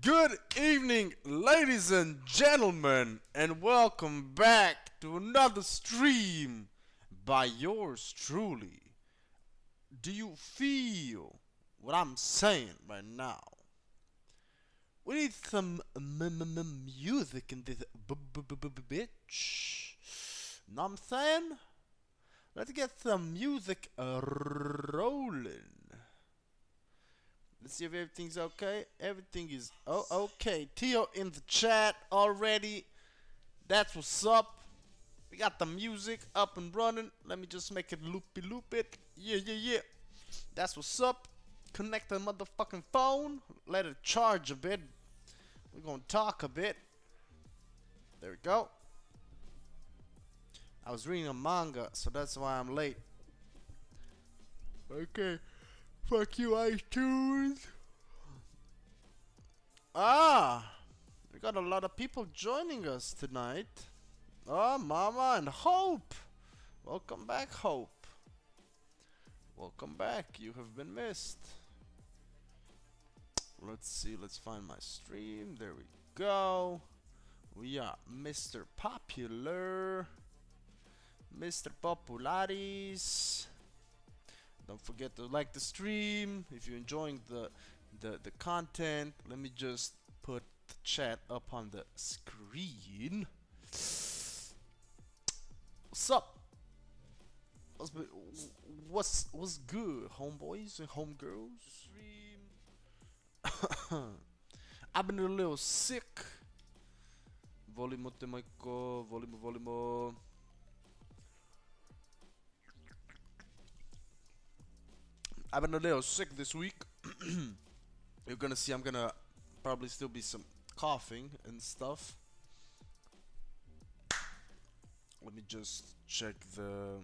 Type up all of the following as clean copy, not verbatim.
Good evening, ladies and gentlemen, and welcome back to another stream by yours truly. Do you feel what I'm saying right now? We need some music in this bitch. Know what I'm saying? Let's get some music rolling. Let's see if everything's okay. Everything is okay. Tio in the chat already. That's what's up. We got the music up and running. Let me just make it loop it. Yeah. That's what's up. Connect the motherfucking phone. Let it charge a bit. We're gonna talk a bit. There we go. I was reading a manga, so that's why I'm late. Okay. Fuck you, iTunes. We got a lot of people joining us tonight. Mama and Hope. Welcome back, Hope. Welcome back. You have been missed. Let's see. Let's find my stream. There we go. We are Mr. Popular. Mr. Popularis. Don't forget to like the stream if you're enjoying the content. Let me just put the chat up on the screen. What's up? What's good, homeboys and homegirls? Stream. I've been a little sick. Volimo. I've been a little sick this week. You're gonna see I'm gonna probably still be some coughing and stuff. Let me just check the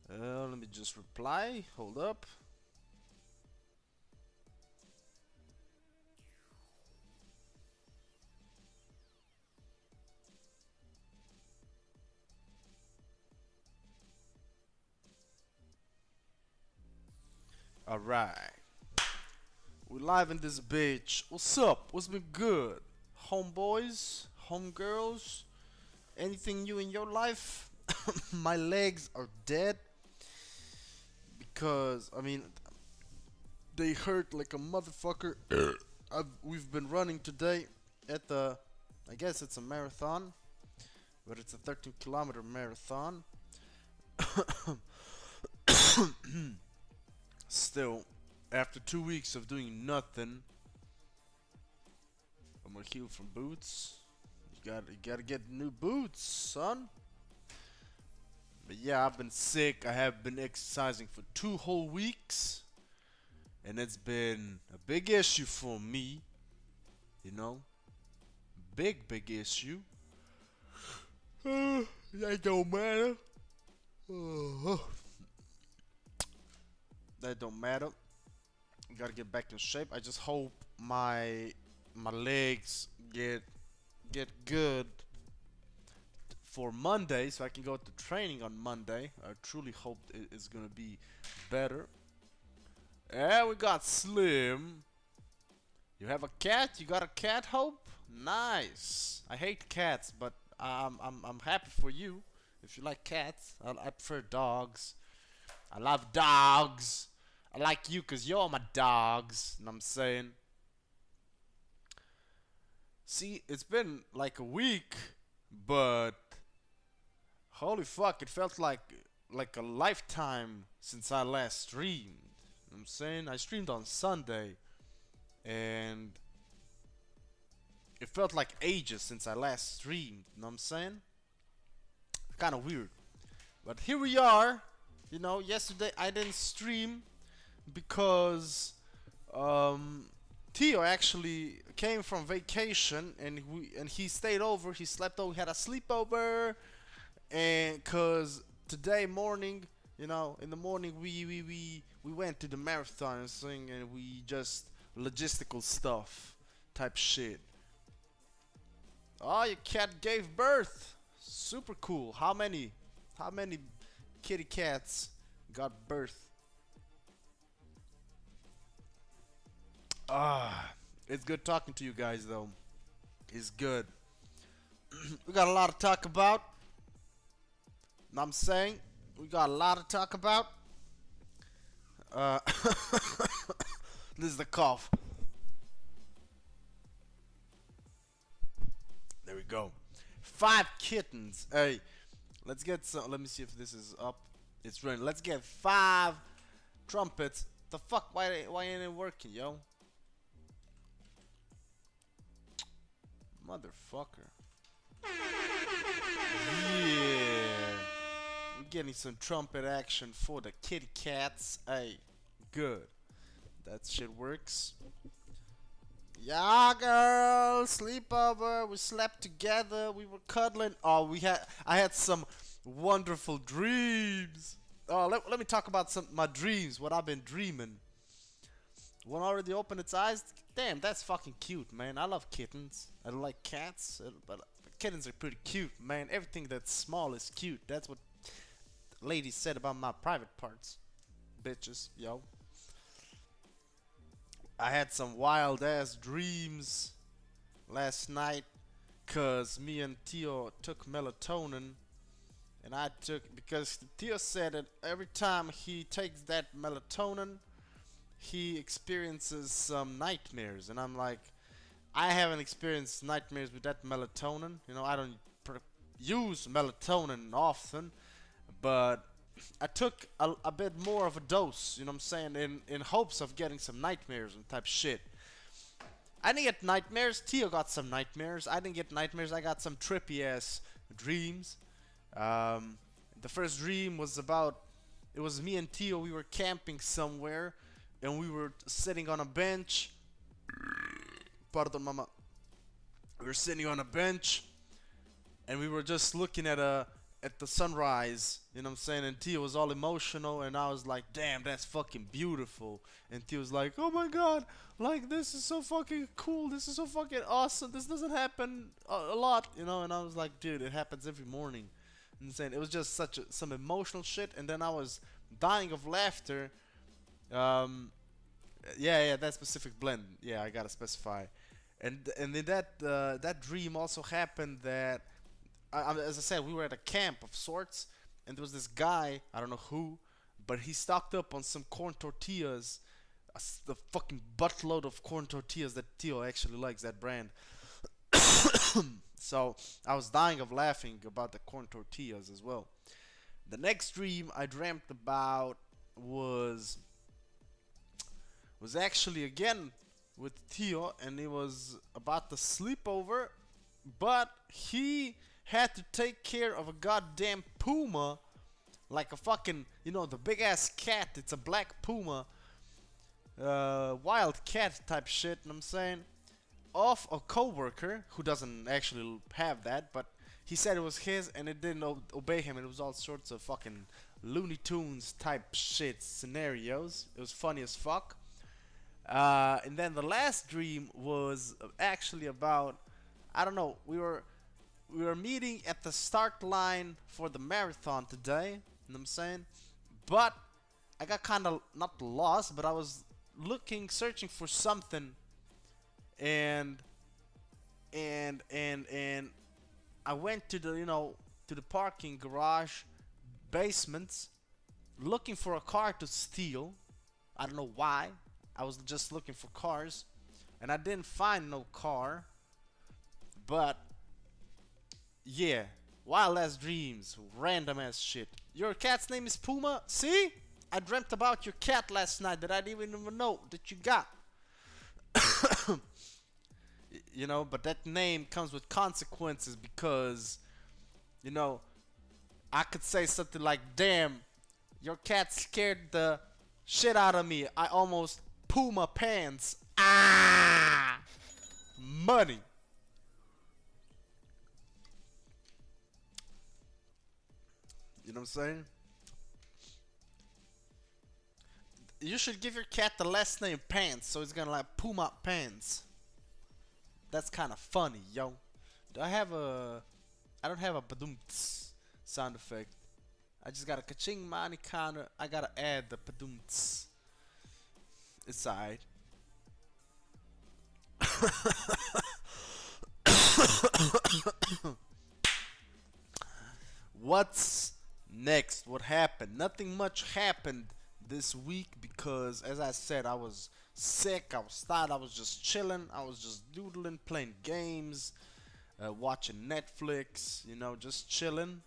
let me just reply. Hold up. Alright. We live in this bitch. What's up? What's been good? Homeboys? Homegirls? Anything new in your life? My legs are dead. Because, I mean, they hurt like a motherfucker. We've been running today at the, I guess it's a marathon. But it's a 13-kilometer marathon. Still, after 2 weeks of doing nothing, I'm gonna heal from boots. You gotta get new boots, son. But yeah, I've been sick. I have been exercising for 2 whole weeks, and it's been a big issue for me. You know, big issue. That don't matter. That don't matter. Gotta get back in shape. I just hope my legs get good for Monday, so I can go to training on Monday. I truly hope it's gonna be better. Yeah, we got Slim. You have a cat? You got a cat, Hope? Nice. I hate cats, but I'm happy for you if you like cats. I prefer dogs. I love dogs. I like you because you're my dogs. You know what I'm saying? See, it's been like a week, but holy fuck, it felt like a lifetime since I last streamed. You know what I'm saying? I streamed on Sunday, and it felt like ages since I last streamed. You know what I'm saying? Kind of weird. But here we are. You know, yesterday I didn't stream because Tio actually came from vacation, and he stayed over. He slept over. We had a sleepover, and cause today morning, you know, in the morning we went to the marathon thing, and we just logistical stuff type shit. Oh, your cat gave birth. Super cool. How many kitty cats got birth? Ah, it's good talking to you guys though. It's good. We got a lot to talk about. Know what I'm saying? We got a lot to talk about. Uh, this is the cough. There we go. 5 kittens. Hey, let's get some. Let me see if this is up. It's running. Let's get 5 trumpets. The fuck? Why ain't it working, yo? Motherfucker. Yeah. We're getting some trumpet action for the kitty cats. Hey, good. That shit works. Yeah, girl, sleepover. We slept together. We were cuddling. Oh, I had some wonderful dreams. Oh, let me talk about some my dreams. What I've been dreaming. One already opened its eyes. Damn, that's fucking cute, man. I love kittens. I don't like cats, but kittens are pretty cute, man. Everything that's small is cute. That's what ladies said about my private parts. Bitches, yo. I had some wild ass dreams last night cause me and Tio took melatonin and I took because Tio said that every time he takes that melatonin he experiences some nightmares and I'm like I haven't experienced nightmares with that melatonin. You know, I don't use melatonin often, but I took a bit more of a dose, you know what I'm saying, in hopes of getting some nightmares and type shit. I didn't get nightmares. Tio got some nightmares. I didn't get nightmares. I got some trippy ass dreams. The first dream was about, it was me and Tio. We were camping somewhere, and we were sitting on a bench. Pardon, mama. We were sitting on a bench, and we were just looking at the sunrise, you know what I'm saying? And Tio was all emotional, and I was like, damn, that's fucking beautiful. And Tio was like, oh my god, like, this is so fucking cool, this is so fucking awesome, this doesn't happen a lot, you know? And I was like, dude, it happens every morning. And saying it was just some emotional shit, and then I was dying of laughter. Yeah, that specific blend, yeah, I gotta specify. And in that dream also happened that as I said, we were at a camp of sorts, and there was this guy, I don't know who, but he stocked up on some corn tortillas, the fucking buttload of corn tortillas that Tio actually likes, that brand. So I was dying of laughing about the corn tortillas as well. The next dream I dreamt about was actually again with Tio, and it was about the sleepover, but he had to take care of a goddamn puma, like a fucking, you know, the big ass cat. It's a black puma, wild cat type shit, you know what I'm saying, of a coworker who doesn't actually have that, but he said it was his and it didn't obey him. It was all sorts of fucking Looney Tunes type shit scenarios. It was funny as fuck. And then the last dream was actually about, I don't know, we were meeting at the start line for the marathon today, you know what I'm saying? But I got kind of not lost, but I was searching for something, and I went to the parking garage basements looking for a car to steal. I don't know why. I was just looking for cars, and I didn't find no car. But yeah, wild ass dreams, random ass shit. Your cat's name is Puma? See? I dreamt about your cat last night that I didn't even know that you got. You know, but that name comes with consequences because, you know, I could say something like, damn, your cat scared the shit out of me. I almost Puma pants. Ah! Money. You know what I'm saying? You should give your cat the last name Pants, so it's gonna like Puma Pants. That's kind of funny, yo. Do I have a I don't have a badum sound effect. I just got a ka-ching money counter. I gotta add the badum inside. What's next? What happened? Nothing much happened this week because, as I said, I was sick. I was tired. I was just chilling. I was just doodling, playing games, watching Netflix. You know, just chilling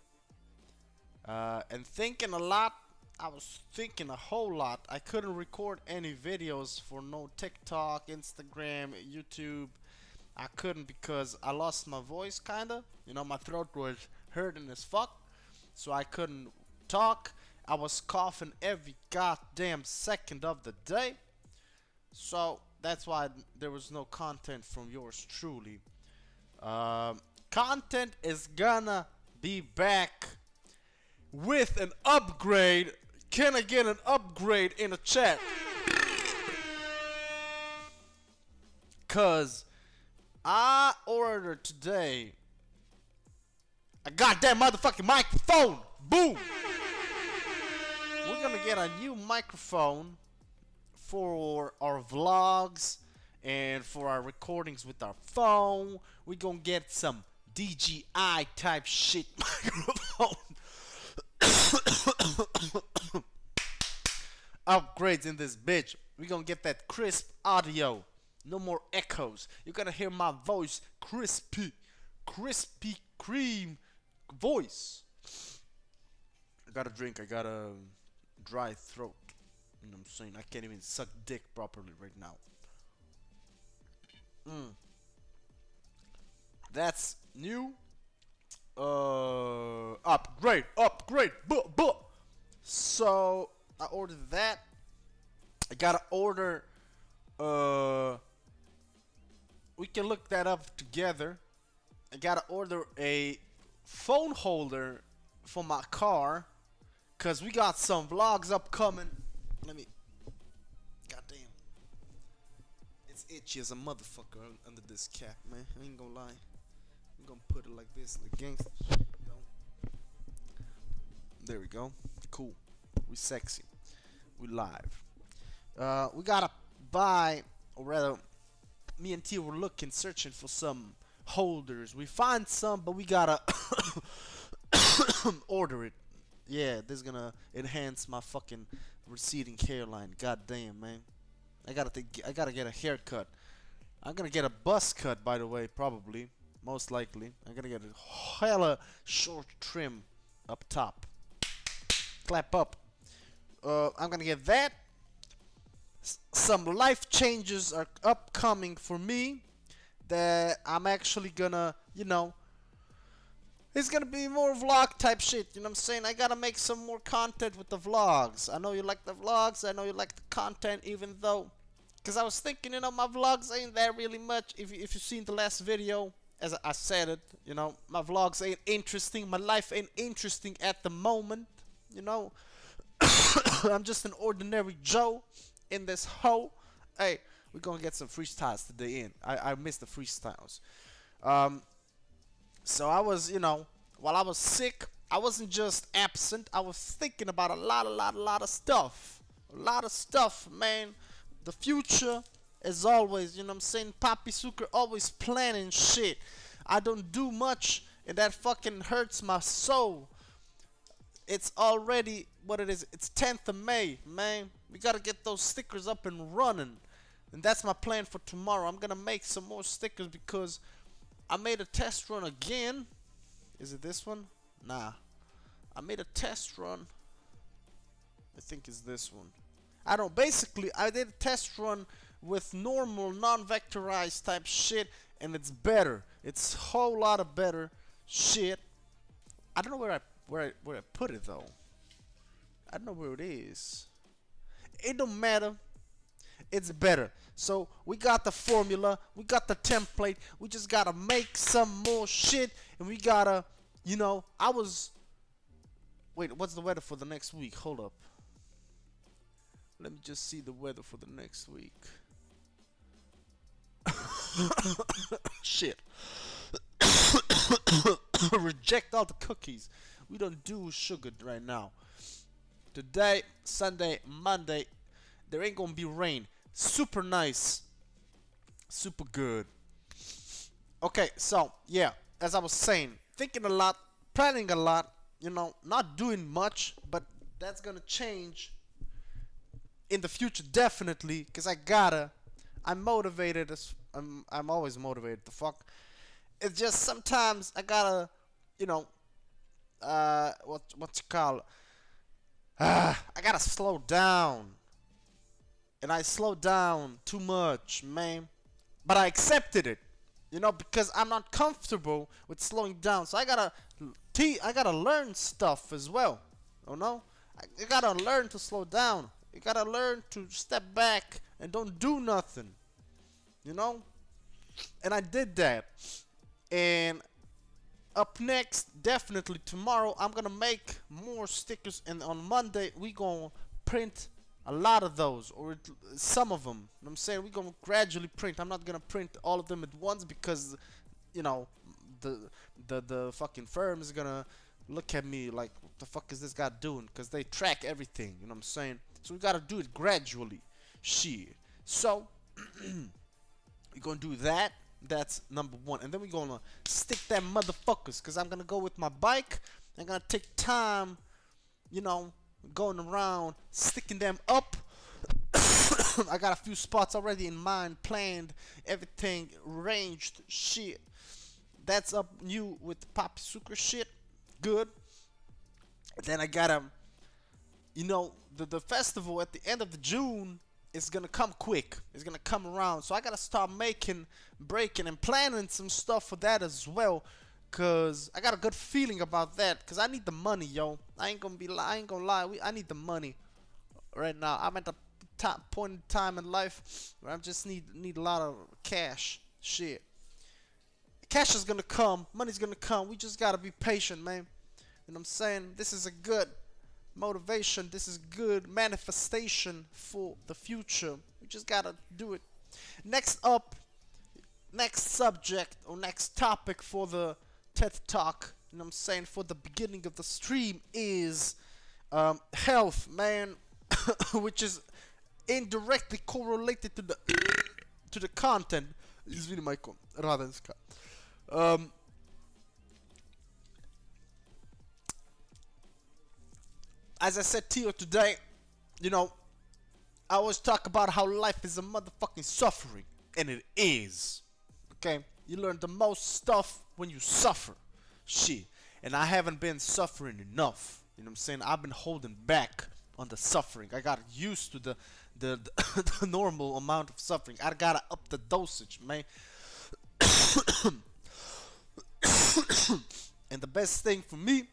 and thinking a lot. I was thinking a whole lot. I couldn't record any videos for no TikTok, Instagram, YouTube. I couldn't because I lost my voice, kinda. You know, my throat was hurting as fuck, so I couldn't talk. I was coughing every goddamn second of the day. So that's why there was no content from yours truly. Content is gonna be back with an upgrade. Can I get an upgrade in the chat? Cause I ordered today a goddamn motherfucking microphone. Boom! We're gonna get a new microphone for our vlogs and for our recordings with our phone. We're gonna get some DJI type shit microphone. Upgrades in this bitch. We're gonna get that crisp audio. No more echoes. You're gonna hear my voice. Crispy cream voice. I got a drink. I got a dry throat. You know what I'm saying? I can't even suck dick properly right now. That's new. Upgrade. So I ordered that. I gotta order. We can look that up together. I gotta order a phone holder for my car, cause we got some vlogs upcoming. Let me. Goddamn. It's itchy as a motherfucker under this cap, man. I ain't gonna lie. I'm gonna put it like this, like gangster shit. There we go. Cool. We sexy. We live. We gotta buy, or rather, me and T were looking, searching for some holders. We find some, but we gotta order it. Yeah, this is gonna enhance my fucking receding hairline. God damn, man. I gotta get a haircut. I'm gonna get a buzz cut, by the way, probably, most likely. I'm gonna get a hella short trim up top. Clap up. I'm gonna get that. Some life changes are upcoming for me that I'm actually gonna, you know, it's gonna be more vlog type shit, you know what I'm saying? I gotta make some more content with the vlogs. I know you like the vlogs, I know you like the content, even though, because I was thinking, you know, my vlogs ain't that really much. If you've seen the last video, as I said it, you know, my vlogs ain't interesting, my life ain't interesting at the moment, you know. I'm just an ordinary Joe in this hole. Hey, we're gonna get some freestyles today in. I missed the freestyles. So I was, you know, while I was sick, I wasn't just absent. I was thinking about a lot of stuff. A lot of stuff, man. The future, as always, you know what I'm saying? Papi Sucre always planning shit. I don't do much, and that fucking hurts my soul. It's already what it is. It's 10th of May, man. We gotta get those stickers up and running. And that's my plan for tomorrow. I'm gonna make some more stickers because I made a test run again. Is it this one? Nah. I made a test run. I think it's this one. I don't. Basically, I did a test run with normal, non-vectorized type shit, and it's better. It's a whole lot of better shit. I don't know where I put it though. I don't know where it is. It don't matter. It's better. So we got the formula, we got the template. We just gotta make some more shit, and we gotta, you know. Wait, what's the weather for the next week? Hold up. Let me just see the weather for the next week. Shit. Reject all the cookies. We don't do sugar right now. Today, Sunday, Monday, there ain't gonna be rain. Super nice. Super good. Okay, so yeah, as I was saying, thinking a lot, planning a lot, not doing much, but that's gonna change in the future definitely, cause I'm motivated I'm always motivated. The fuck, it's just sometimes I gotta, you know, what's it called? I gotta slow down, and I slow down too much, man. But I accepted it, because I'm not comfortable with slowing down. So I gotta learn stuff as well. You know, you gotta learn to slow down. You gotta learn to step back and don't do nothing. You know, and I did that. And up next, definitely tomorrow, I'm gonna make more stickers, and on Monday we gonna print a lot of those, or some of them. You know what I'm saying? We're gonna gradually print. I'm not gonna print all of them at once because, you know, the fucking firm is gonna look at me like, what the fuck is this guy doing? Because they track everything. You know what I'm saying? So we gotta do it gradually. Shit. So we're gonna do that. That's number one. And then we're gonna stick that motherfuckers, because I'm gonna go with my bike. I'm gonna take time, going around sticking them up. I got a few spots already in mind, planned, everything arranged. Shit, that's up new with Papi Sucre shit. Good. Then I gotta, the festival at the end of the June is gonna come quick. It's gonna come around, so I gotta start breaking, and planning some stuff for that as well. Cause I got a good feeling about that. Cause I need the money, yo. I ain't gonna lie. I need the money right now. I'm at the point in time in life where I just need a lot of cash. Shit. Cash is gonna come. Money's gonna come. We just gotta be patient, man. You know what I'm saying? This is a good motivation. This is good manifestation for the future. We just gotta do it. Next subject or next topic for the TED Talk, for the beginning of the stream is health, man, which is indirectly correlated to the content. Извини, майко, Radenska. As I said to you today, I always talk about how life is a motherfucking suffering, and it is. Okay, you learn the most stuff when you suffer. Shit, and I haven't been suffering enough. You know what I'm saying? I've been holding back on the suffering. I got used to the normal amount of suffering. I gotta up the dosage, man. And the best thing for me,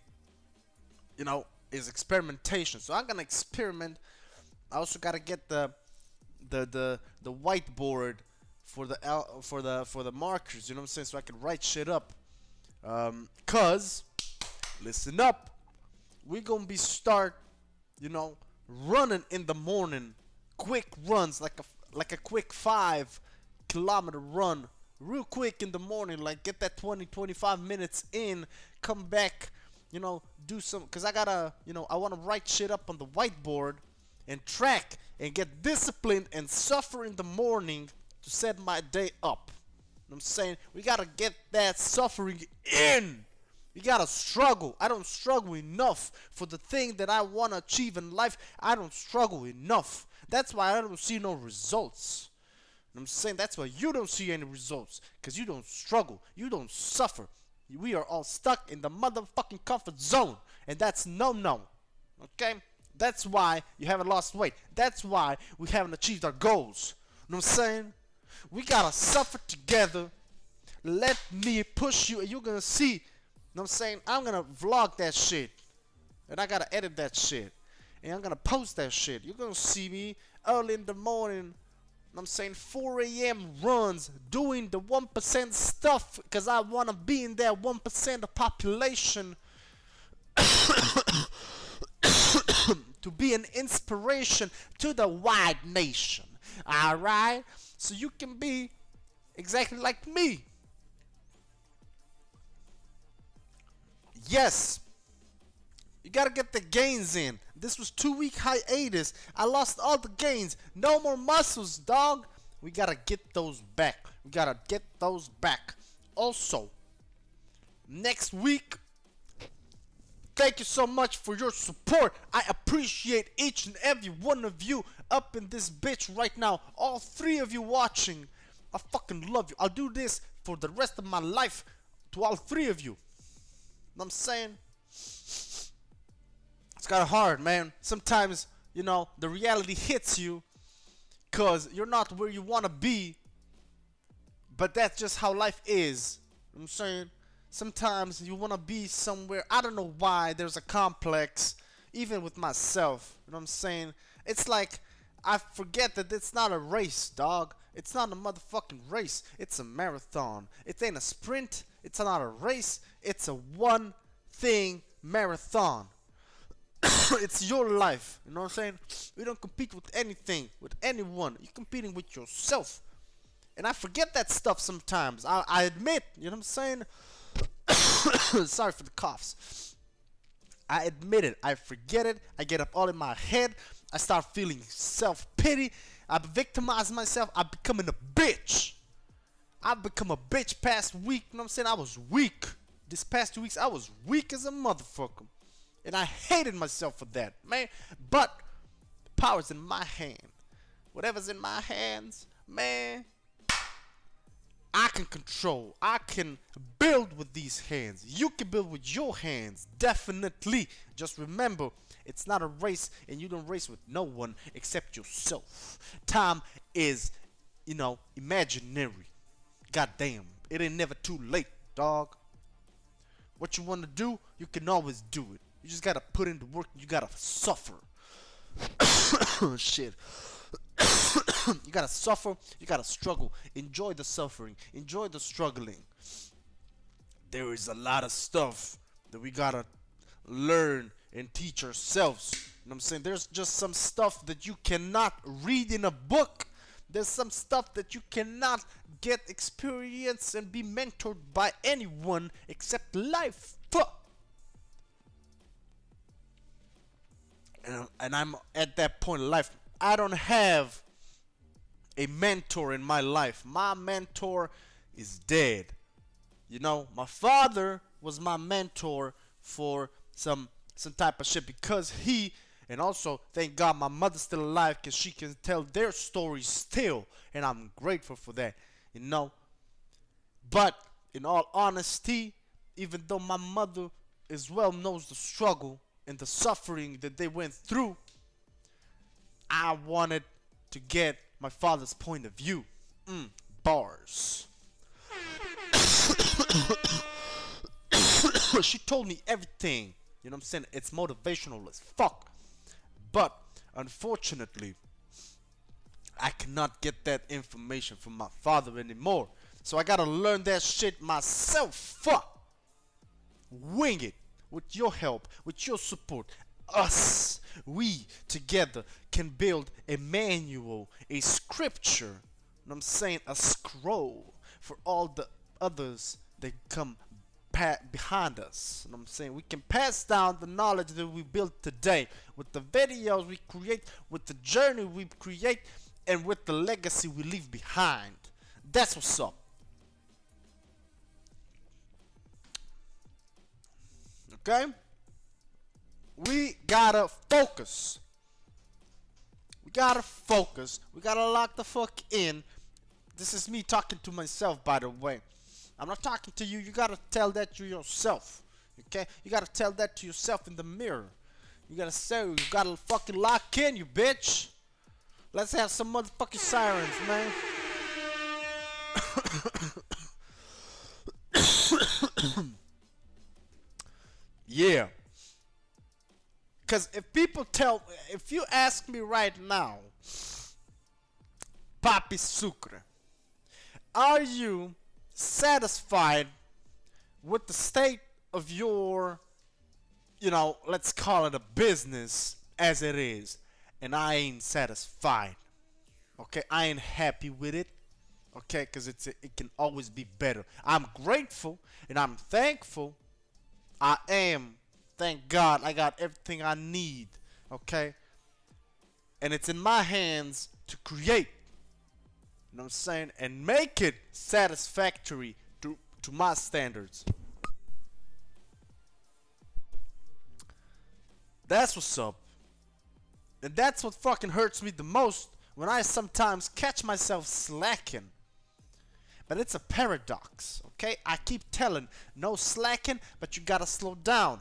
is experimentation. So I'm gonna experiment. I also gotta get the whiteboard for the markers. You know what I'm saying? So I can write shit up. Cause listen up, we gonna be running in the morning, quick runs, like a quick 5-kilometer run, real quick in the morning, like get that 20-25 minutes in, come back, do some, cause I gotta, I wanna write shit up on the whiteboard and track and get disciplined and suffer in the morning to set my day up. You know what I'm saying? We gotta get that suffering in. We gotta struggle. I don't struggle enough for the thing that I wanna achieve in life. I don't struggle enough. That's why I don't see no results. You know what I'm saying? That's why you don't see any results. Because you don't struggle. You don't suffer. We are all stuck in the motherfucking comfort zone. And that's no. Okay? That's why you haven't lost weight. That's why we haven't achieved our goals. You know what I'm saying? We gotta suffer together. Let me push you, and you're gonna see. You know what I'm saying? I'm gonna vlog that shit, and I gotta edit that shit, and I'm gonna post that shit. You're gonna see me early in the morning. You know what I'm saying? 4 a.m. runs, doing the 1% stuff, because I wanna be in that 1% of population. To be an inspiration to the wide nation. Alright? So you can be exactly like me. Yes, you gotta get the gains in. This was 2 week hiatus. I lost all the gains. No more muscles, dog. We gotta get those back. We gotta get those back. Also, next week, thank you so much for your support. I appreciate each and every one of you up in this bitch right now. All 3 of you watching. I fucking love you. I'll do this for the rest of my life to all 3 of you. Know what I'm saying? It's kind of hard, man. Sometimes, the reality hits you because you're not where you want to be. But that's just how life is. You know what I'm saying? Sometimes you want to be somewhere. I don't know why there's a complex, even with myself. You know what I'm saying? It's like I forget that it's not a race, dog. It's not a motherfucking race. It's a marathon. It ain't a sprint. It's not a race. It's a one thing marathon. It's your life. You know what I'm saying? You don't compete with anything, with anyone. You're competing with yourself. And I forget that stuff sometimes. I admit. You know what I'm saying? Sorry for the coughs. I admit it. I forget it. I get up all in my head. I start feeling self-pity. I victimize myself. I'm becoming a bitch. I've become a bitch past week. You know what I'm saying? I was weak. This past 2 weeks, I was weak as a motherfucker. And I hated myself for that, man. But power's in my hand. Whatever's in my hands, man, I can control. I can build with these hands. You can build with your hands. Definitely. Just remember, it's not a race, and you don't race with no one except yourself. Time is, imaginary. Goddamn. It ain't never too late, dog. What you want to do, you can always do it. You just gotta put in the work. You gotta suffer. Shit. You gotta suffer. You gotta struggle. Enjoy the suffering. Enjoy the struggling. There is a lot of stuff that we gotta learn and teach ourselves. You know what I'm saying? There's just some stuff that you cannot read in a book. There's some stuff that you cannot get experience and be mentored by anyone except life. And I'm at that point in life. I don't have a mentor in my life. My mentor is dead. My father was my mentor for some type of shit because and also thank God my mother's still alive because she can tell their stories still, and I'm grateful for that. But in all honesty, even though my mother as well knows the struggle and the suffering that they went through, I wanted to get my father's point of view. Bars. She told me everything. You know what I'm saying? It's motivational as fuck. But unfortunately, I cannot get that information from my father anymore. So I gotta learn that shit myself. Fuck. Wing it. With your help, with your support, we together can build a manual, a scripture, you know what I'm saying, a scroll for all the others that come behind us. You know what I'm saying? We can pass down the knowledge that we built today with the videos we create, with the journey we create, and with the legacy we leave behind. That's what's up. Okay? We gotta focus. We gotta focus. We gotta lock the fuck in. This is me talking to myself, by the way. I'm not talking to you. You gotta tell that to yourself. Okay? You gotta tell that to yourself in the mirror. You gotta say, you gotta fucking lock in, you bitch. Let's have some motherfucking sirens, man. Yeah. Because if you ask me right now, Papi Sucre, are you satisfied with the state of your, let's call it a business as it is? And I ain't satisfied. Okay, I ain't happy with it. Okay, because it can always be better. I'm grateful and I'm thankful I am. Thank God I got everything I need. Okay? And it's in my hands to create. You know what I'm saying? And make it satisfactory to my standards. That's what's up. And that's what fucking hurts me the most when I sometimes catch myself slacking. But it's a paradox, okay? I keep telling, no slacking, but you gotta slow down.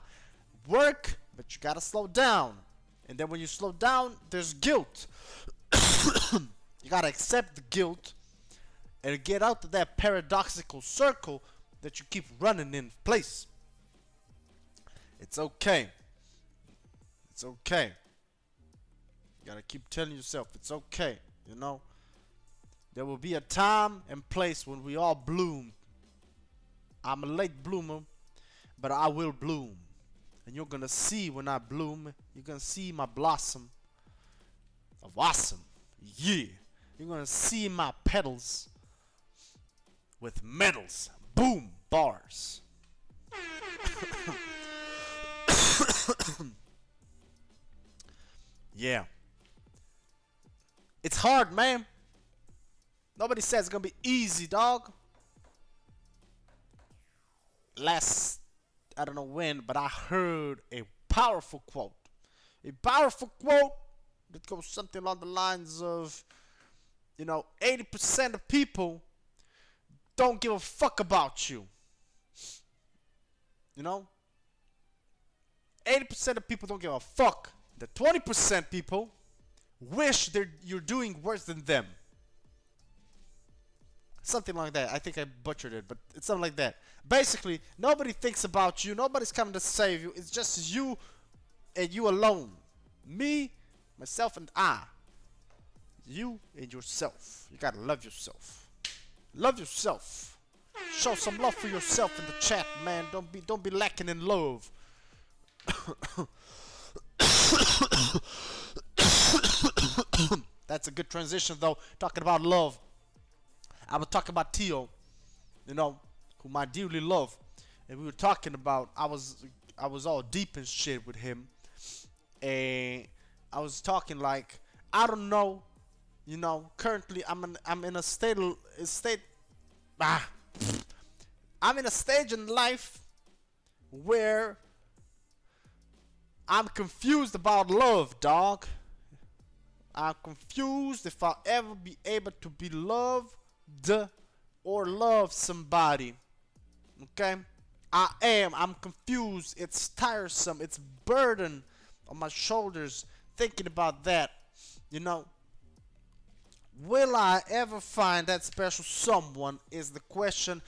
Work, but you gotta slow down. And then when you slow down, there's guilt. You gotta accept the guilt and get out of that paradoxical circle that you keep running in place. It's okay. It's okay. You gotta keep telling yourself it's okay, you know? There will be a time and place when we all bloom. I'm a late bloomer, but I will bloom. And you're gonna see when I bloom, you're gonna see my blossom of awesome. Yeah. You're gonna see my petals with medals. Boom, bars. Yeah. It's hard, man. Nobody says it's gonna be easy, dog. I don't know when, but I heard a powerful quote. A powerful quote that goes something along the lines of, 80% of people don't give a fuck about you. 80% of people don't give a fuck. The 20% people wish you're doing worse than them. Something like that. I think I butchered it, but it's something like that. Basically, nobody thinks about you. Nobody's coming to save you. It's just you and you alone. Me, myself, and I. You and yourself. You gotta love yourself. Love yourself. Show some love for yourself in the chat, man. Don't be lacking in love. That's a good transition, though. Talking about love. I was talking about Tio, whom I dearly love, and we were talking about. I was all deep and shit with him, and I was talking like I don't know, Currently, I'm in a I'm in a stage in life where I'm confused about love, dog. I'm confused if I'll ever be able to be loved or love somebody. Okay? I'm confused. It's tiresome. It's burden on my shoulders thinking about that. Will I ever find that special someone is the question.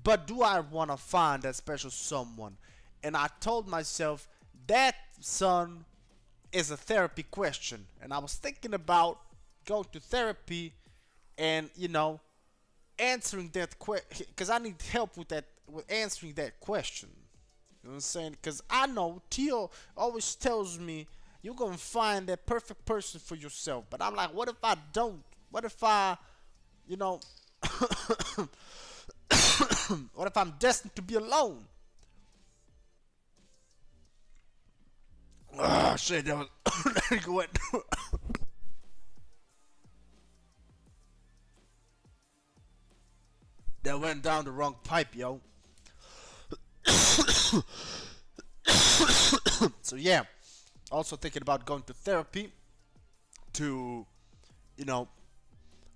But do I want to find that special someone? And I told myself that, son, is a therapy question. And I was thinking about going to therapy and, answering that question, because I need help with answering that question. You know what I'm saying? Because I know Tio always tells me you're gonna find that perfect person for yourself. But I'm like, what if I don't? What if I, what if I'm destined to be alone? Oh shit, that was that went down the wrong pipe, yo. So yeah, also thinking about going to therapy to,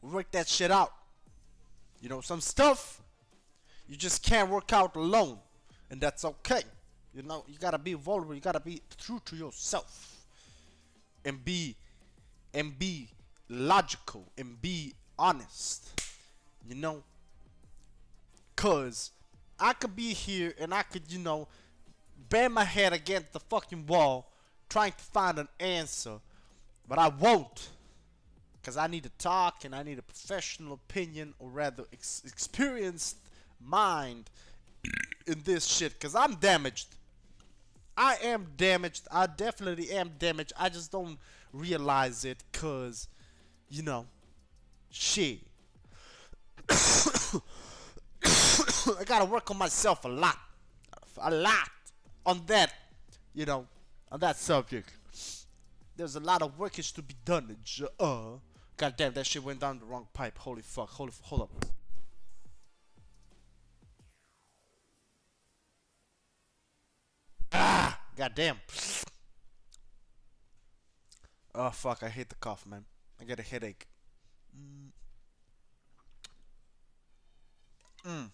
work that shit out. Some stuff you just can't work out alone, and that's okay. You gotta be vulnerable. You gotta be true to yourself, and be logical and be honest. Cause I could be here and I could, bang my head against the fucking wall trying to find an answer, but I won't. Cause I need to talk and I need a professional opinion, or rather experienced mind in this shit. Cause I'm damaged. I am damaged. I definitely am damaged. I just don't realize it. Cause, shit. I gotta work on myself a lot. A lot. on that, you know, on that subject, there's a lot of workage to be done. God damn, that shit went down the wrong pipe. Holy fuck. Hold up. God damn. Oh fuck, I hate the cough, man. I get a headache. Mm. Mm.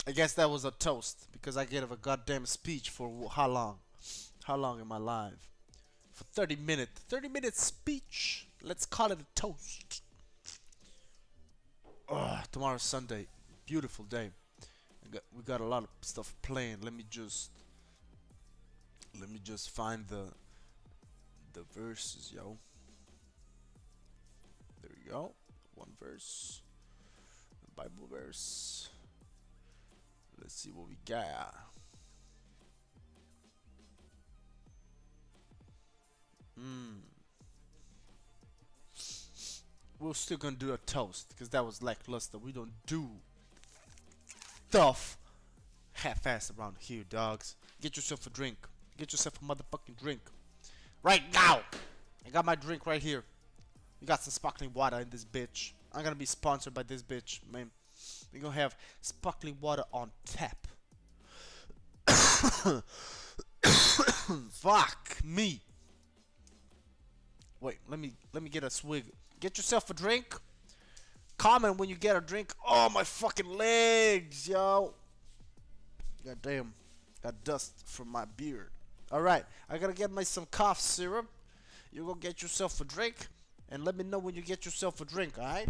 I guess that was a toast because I gave a goddamn speech for how long? How long am I live? For 30 minutes. 30-minute speech. Let's call it a toast. Tomorrow's Sunday. Beautiful day. We got a lot of stuff playing. Let me just find the verses, yo. There we go. One verse. The Bible verse. Let's see what we got. Hmm. We're still gonna do a toast because that was lackluster. We don't do stuff half-assed around here, dogs. Get yourself a drink. Get yourself a motherfucking drink. Right now! I got my drink right here. We got some sparkling water in this bitch. I'm gonna be sponsored by this bitch, man. We're gonna have sparkling water on tap. Fuck me. Wait, let me get a swig. Get yourself a drink. Comment when you get a drink. Oh, my fucking legs, yo. God damn. Got dust from my beard. Alright, I gotta get me some cough syrup. You go get yourself a drink. And let me know when you get yourself a drink, alright?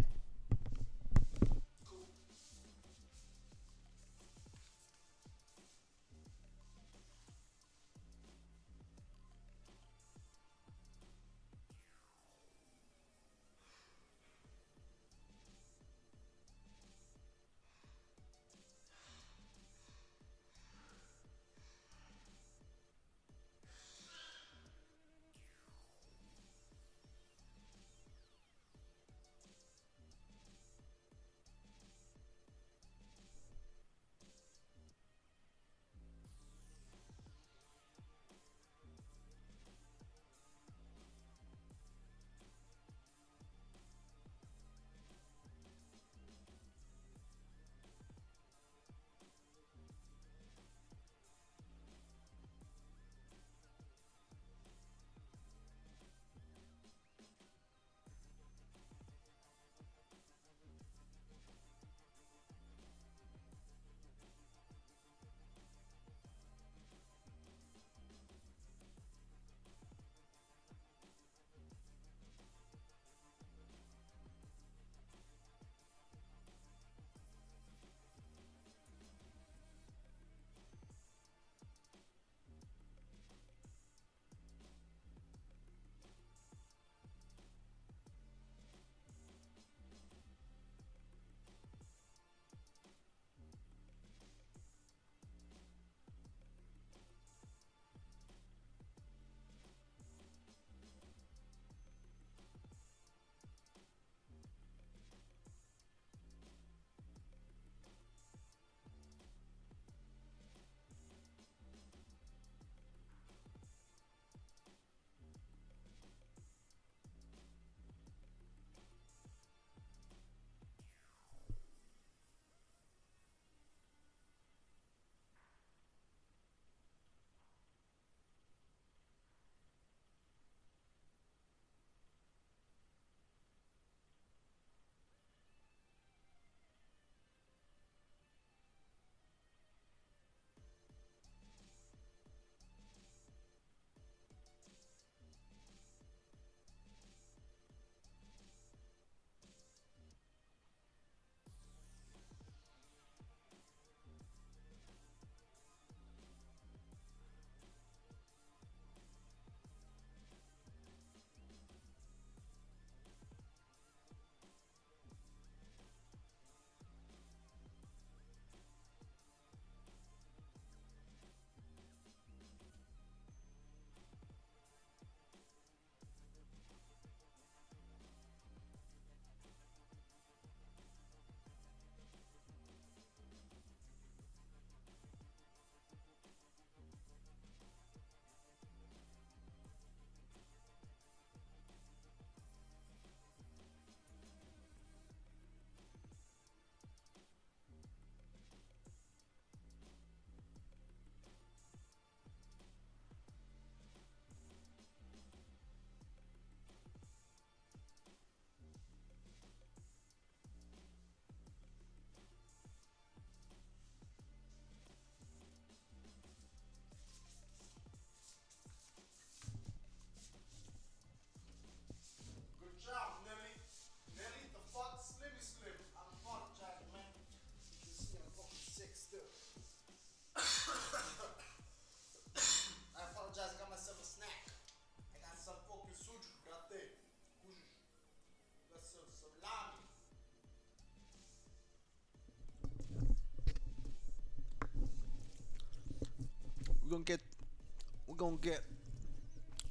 we're gonna get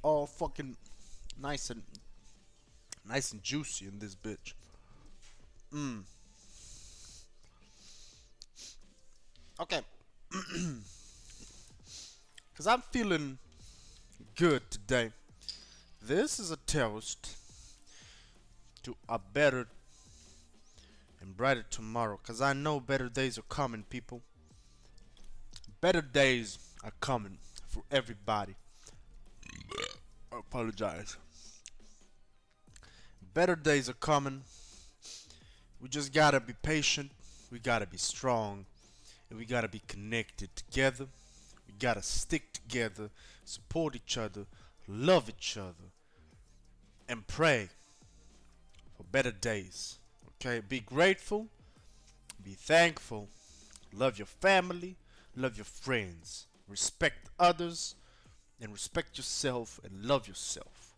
all fucking nice and juicy in this bitch. Mm. Okay. Cause I'm feeling good today. This is a toast to a better and brighter tomorrow. Cause I know better days are coming, people. Better days are coming for everybody. I apologize. Better days are coming. We just gotta be patient. We gotta be strong. And we gotta be connected together. We gotta stick together, support each other, love each other, and pray for better days. Okay? Be grateful, be thankful, love your family, love your friends, respect others, and respect yourself and love yourself.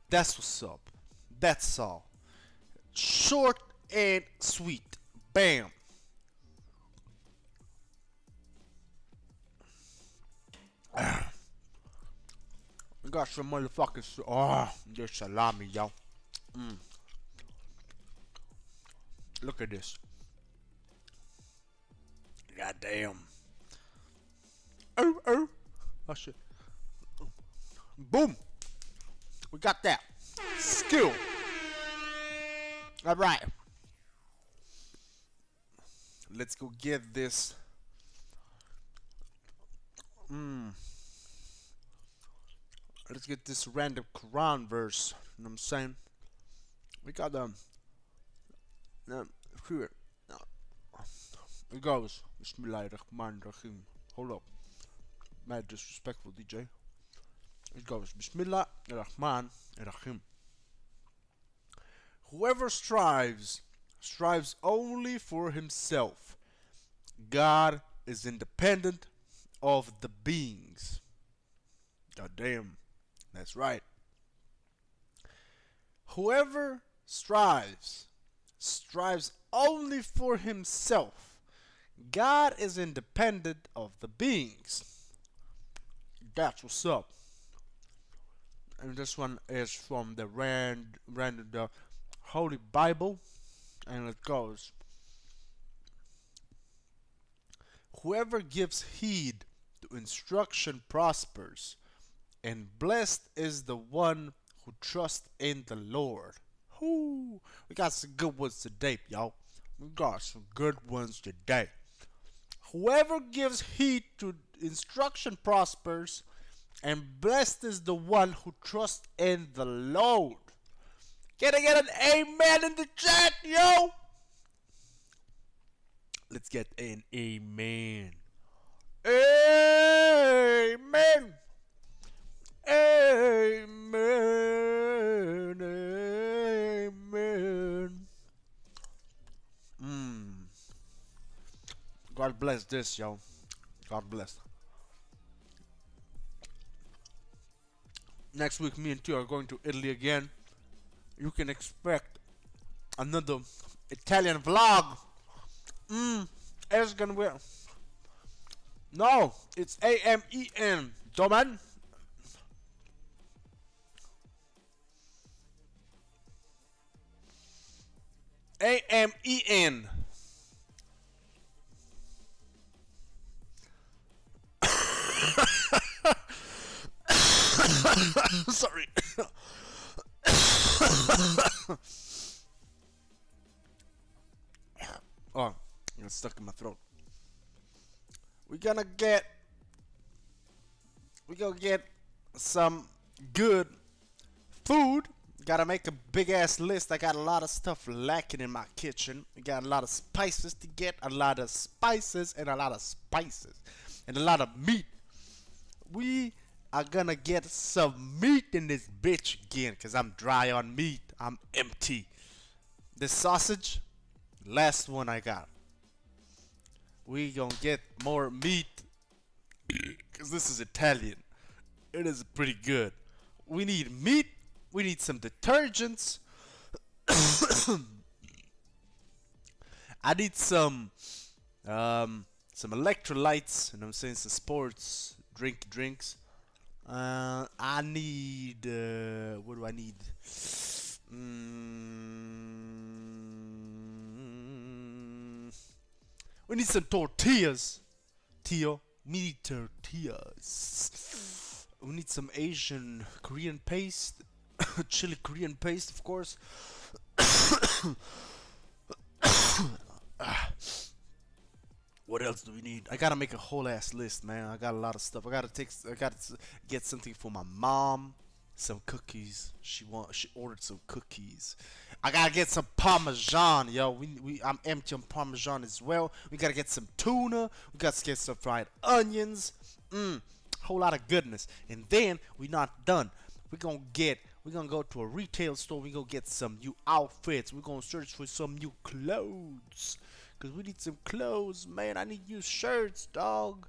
That's what's up. That's all. Short and sweet. Bam. We got some motherfuckers. Oh, there's salami, y'all. Mm. Look at this. Goddamn. Oh, oh. Oh, shit. Boom. We got that. Skill. All right. Let's go get this. Let's get this random Quran verse. You know what I'm saying? We got here. It goes. Bismillahirrahmanirrahim. Hold up. Mad disrespectful, DJ. It goes. Bismillahirrahmanirrahim. Whoever strives only for himself. God is independent of the beings. God damn. That's right. Whoever strives only for himself. God is independent of the beings. That's what's up. And this one is from the the Holy Bible, and it goes: whoever gives heed to instruction prospers, and blessed is the one who trusts in the Lord. Whoo! We got some good ones today, y'all. We got some good ones today. Whoever gives heed to instruction prospers, and blessed is the one who trusts in the Lord. Can I get an amen in the chat, yo? Let's get an amen. Amen. Amen. Amen. God bless this, yo. God bless. Next week, me and Tio are going to Italy again. You can expect another Italian vlog. It's gonna be. No, it's AMEN, Doman. AMEN. Sorry. Oh, it's stuck in my throat. We're gonna get some good food. Gotta make a big ass list. I got a lot of stuff lacking in my kitchen. We got a lot of spices to get, a lot of spices and a lot of spices, and a lot of meat. We are gonna get some meat in this bitch again, cause I'm dry on meat. I'm empty. This sausage, last one I got. We gonna get more meat, cause this is Italian. It is pretty good. We need meat. We need some detergents. I need some electrolytes, and I'm saying some sports drinks. I need. What do I need? Mm, we need some tortillas, Tio. We need tortillas. We need some Asian Korean paste, chili Korean paste, of course. What else do we need? I gotta make a whole ass list, man. I got a lot of stuff. I gotta get something for my mom. Some cookies. She ordered some cookies. I gotta get some parmesan, yo. I'm empty on parmesan as well. We gotta get some tuna. We gotta get some fried onions. Whole lot of goodness. And then we not done. We're gonna go to a retail store. We gonna get some new outfits. We're gonna search for some new clothes. Cause we need some clothes, man. I need new shirts, dog.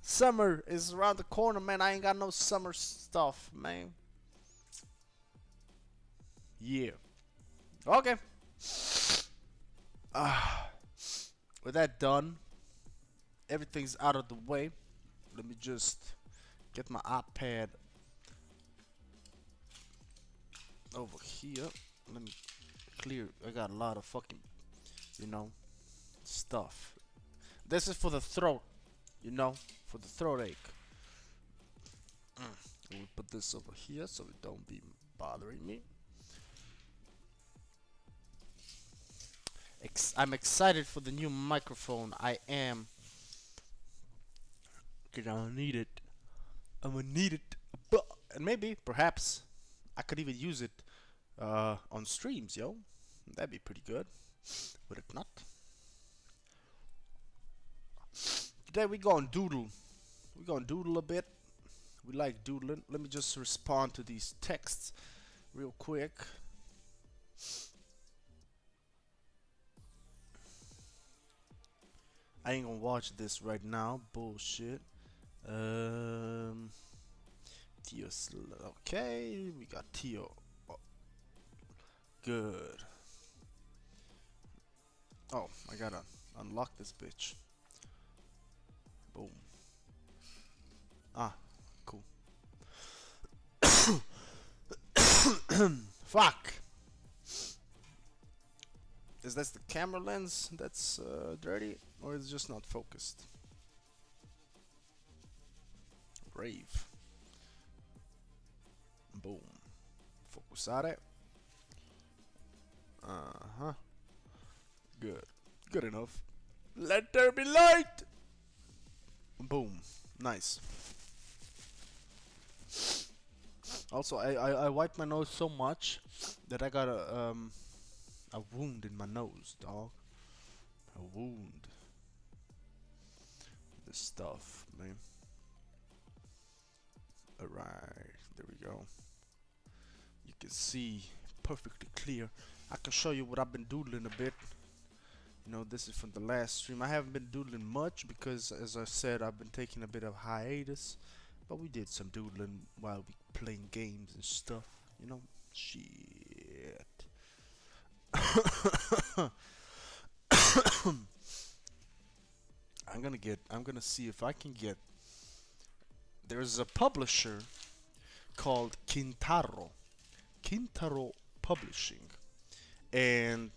Summer is around the corner, man. I ain't got no summer stuff, man. Yeah. Okay. With that done, everything's out of the way. Let me just get my iPad over here. Let me clear. I got a lot of fucking, stuff. This is for the throat, for the throat ache. We put this over here so it don't be bothering me. I'm excited for the new microphone. I am. Cause I need it. I'm gonna need it. And maybe, perhaps, I could even use it on streams, yo. That'd be pretty good. Would it not? Today we gonna doodle. We gonna doodle a bit. We like doodling. Let me just respond to these texts real quick. I ain't gonna watch this right now. Bullshit. Tio. Okay, we got Tio. Oh, good. Oh, I gotta unlock this bitch. Boom. Ah, cool. Fuck. Is that the camera lens that's dirty, or is it just not focused? Brave. Boom. Focusare. Uh-huh. Good. Good enough. Let there be light! Boom. Nice. Also, I wiped my nose so much that I got a wound in my nose, dog. A wound. This stuff, man. Alright, there we go. You can see perfectly clear. I can show you what I've been doodling a bit. This is from the last stream. I haven't been doodling much because, as I said, I've been taking a bit of hiatus. But we did some doodling while we playing games and stuff. Shit. I'm gonna see if I can get. There's a publisher called Kintaro Publishing, and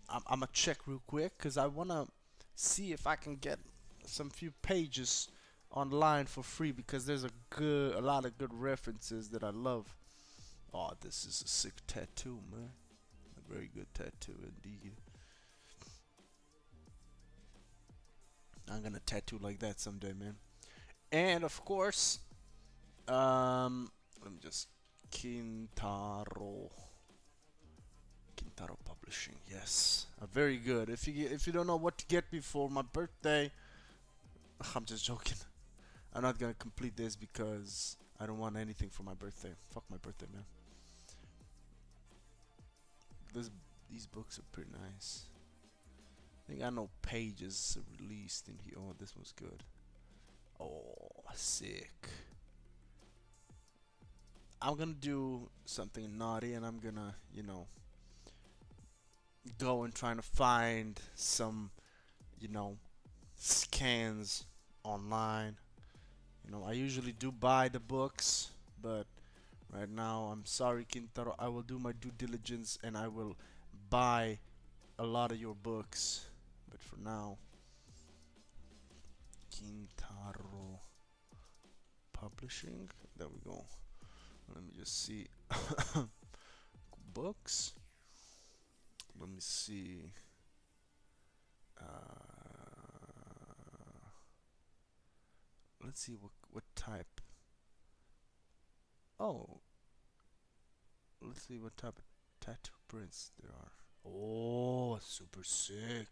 I'm gonna check real quick because I wanna see if I can get some few pages online for free because there's a lot of good references that I love. Oh, this is a sick tattoo, man. A very good tattoo indeed. I'm gonna tattoo like that someday, man. And of course, let me just Kintaro Publishing. Yes, very good. If you don't know what to get me for my birthday, I'm just joking. I'm not gonna complete this because I don't want anything for my birthday. Fuck my birthday, man. These books are pretty nice. I think I know pages released in here. Oh, this one's good. Oh, sick. I'm gonna do something naughty and I'm gonna, go and trying to find some, scans online. You know, I usually do buy the books, but right now I'm sorry, Kintaro. I will do my due diligence and I will buy a lot of your books. But for now, Kintaro Publishing. There we go. Let me just see. Books. Let me see. Let's see what type. Oh, let's see what type of tattoo prints there are. Oh, super sick.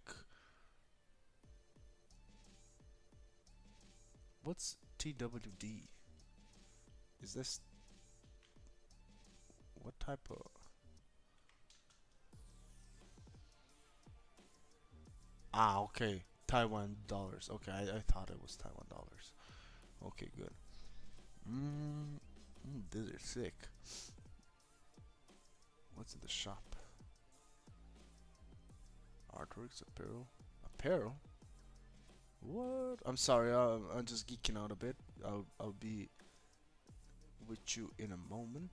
What's TWD? Is this what type of? Ah, okay. Taiwan dollars. Okay, I thought it was Taiwan dollars. Okay, good. These are sick. What's in the shop? Artworks, apparel. Apparel? What? I'm sorry, I'm just geeking out a bit. I'll be with you in a moment.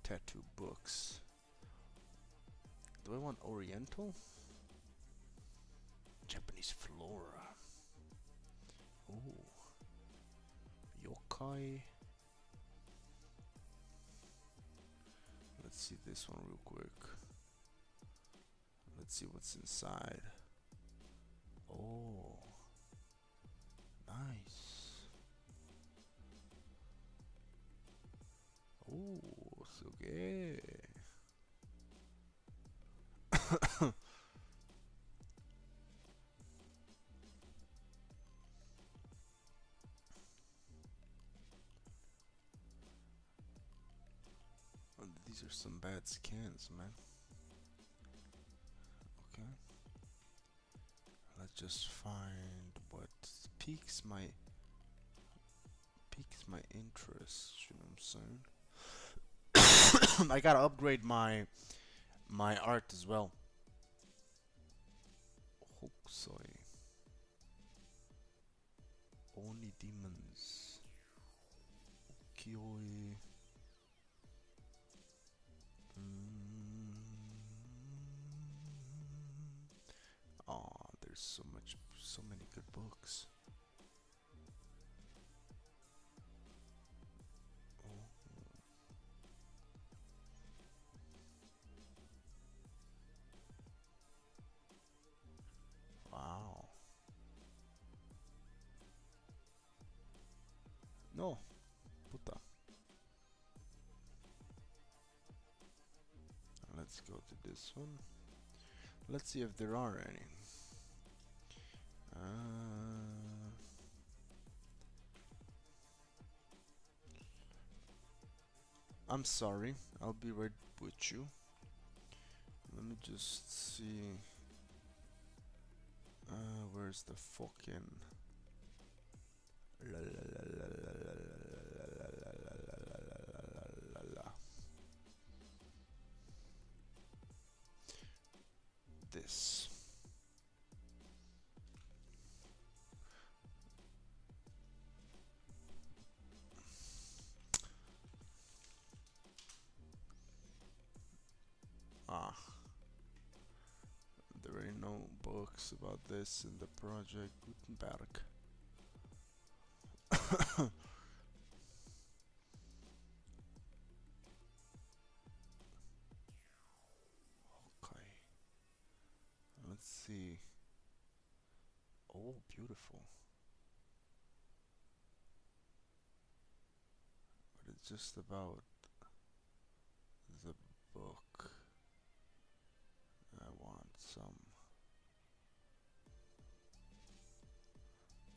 Tattoo books. Do I want Oriental? Japanese flora. Oh. Yokai. Let's see this one real quick. Let's see what's inside. Oh. Nice. Oh, so good. These are some bad scans, man. Okay. Let's just find what piques my interest. You know what I'm saying? I gotta upgrade my art as well. Hokusoi. Oni demons. Kioi. Oh, there's so many good books. Oh, wow. No, puta. Let's go to this one. Let's see if there are any. I'm sorry. I'll be right with you. Let me just see. Where's the fucking? La, la, la, la, la, la, la. This. Ah. There ain't no books about this in the project Gutenberg. Okay. Let's see. Oh, beautiful. But it's just about the book. I want some.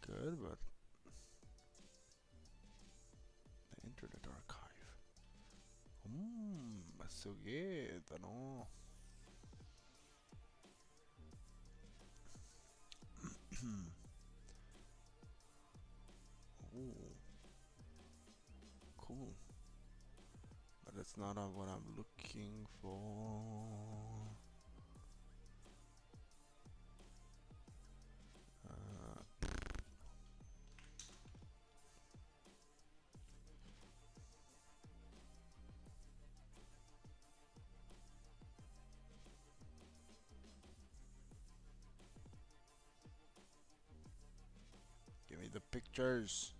Good, but the Internet Archive. So good, no? Oh, cool. But that's not what I'm looking for. the pictures.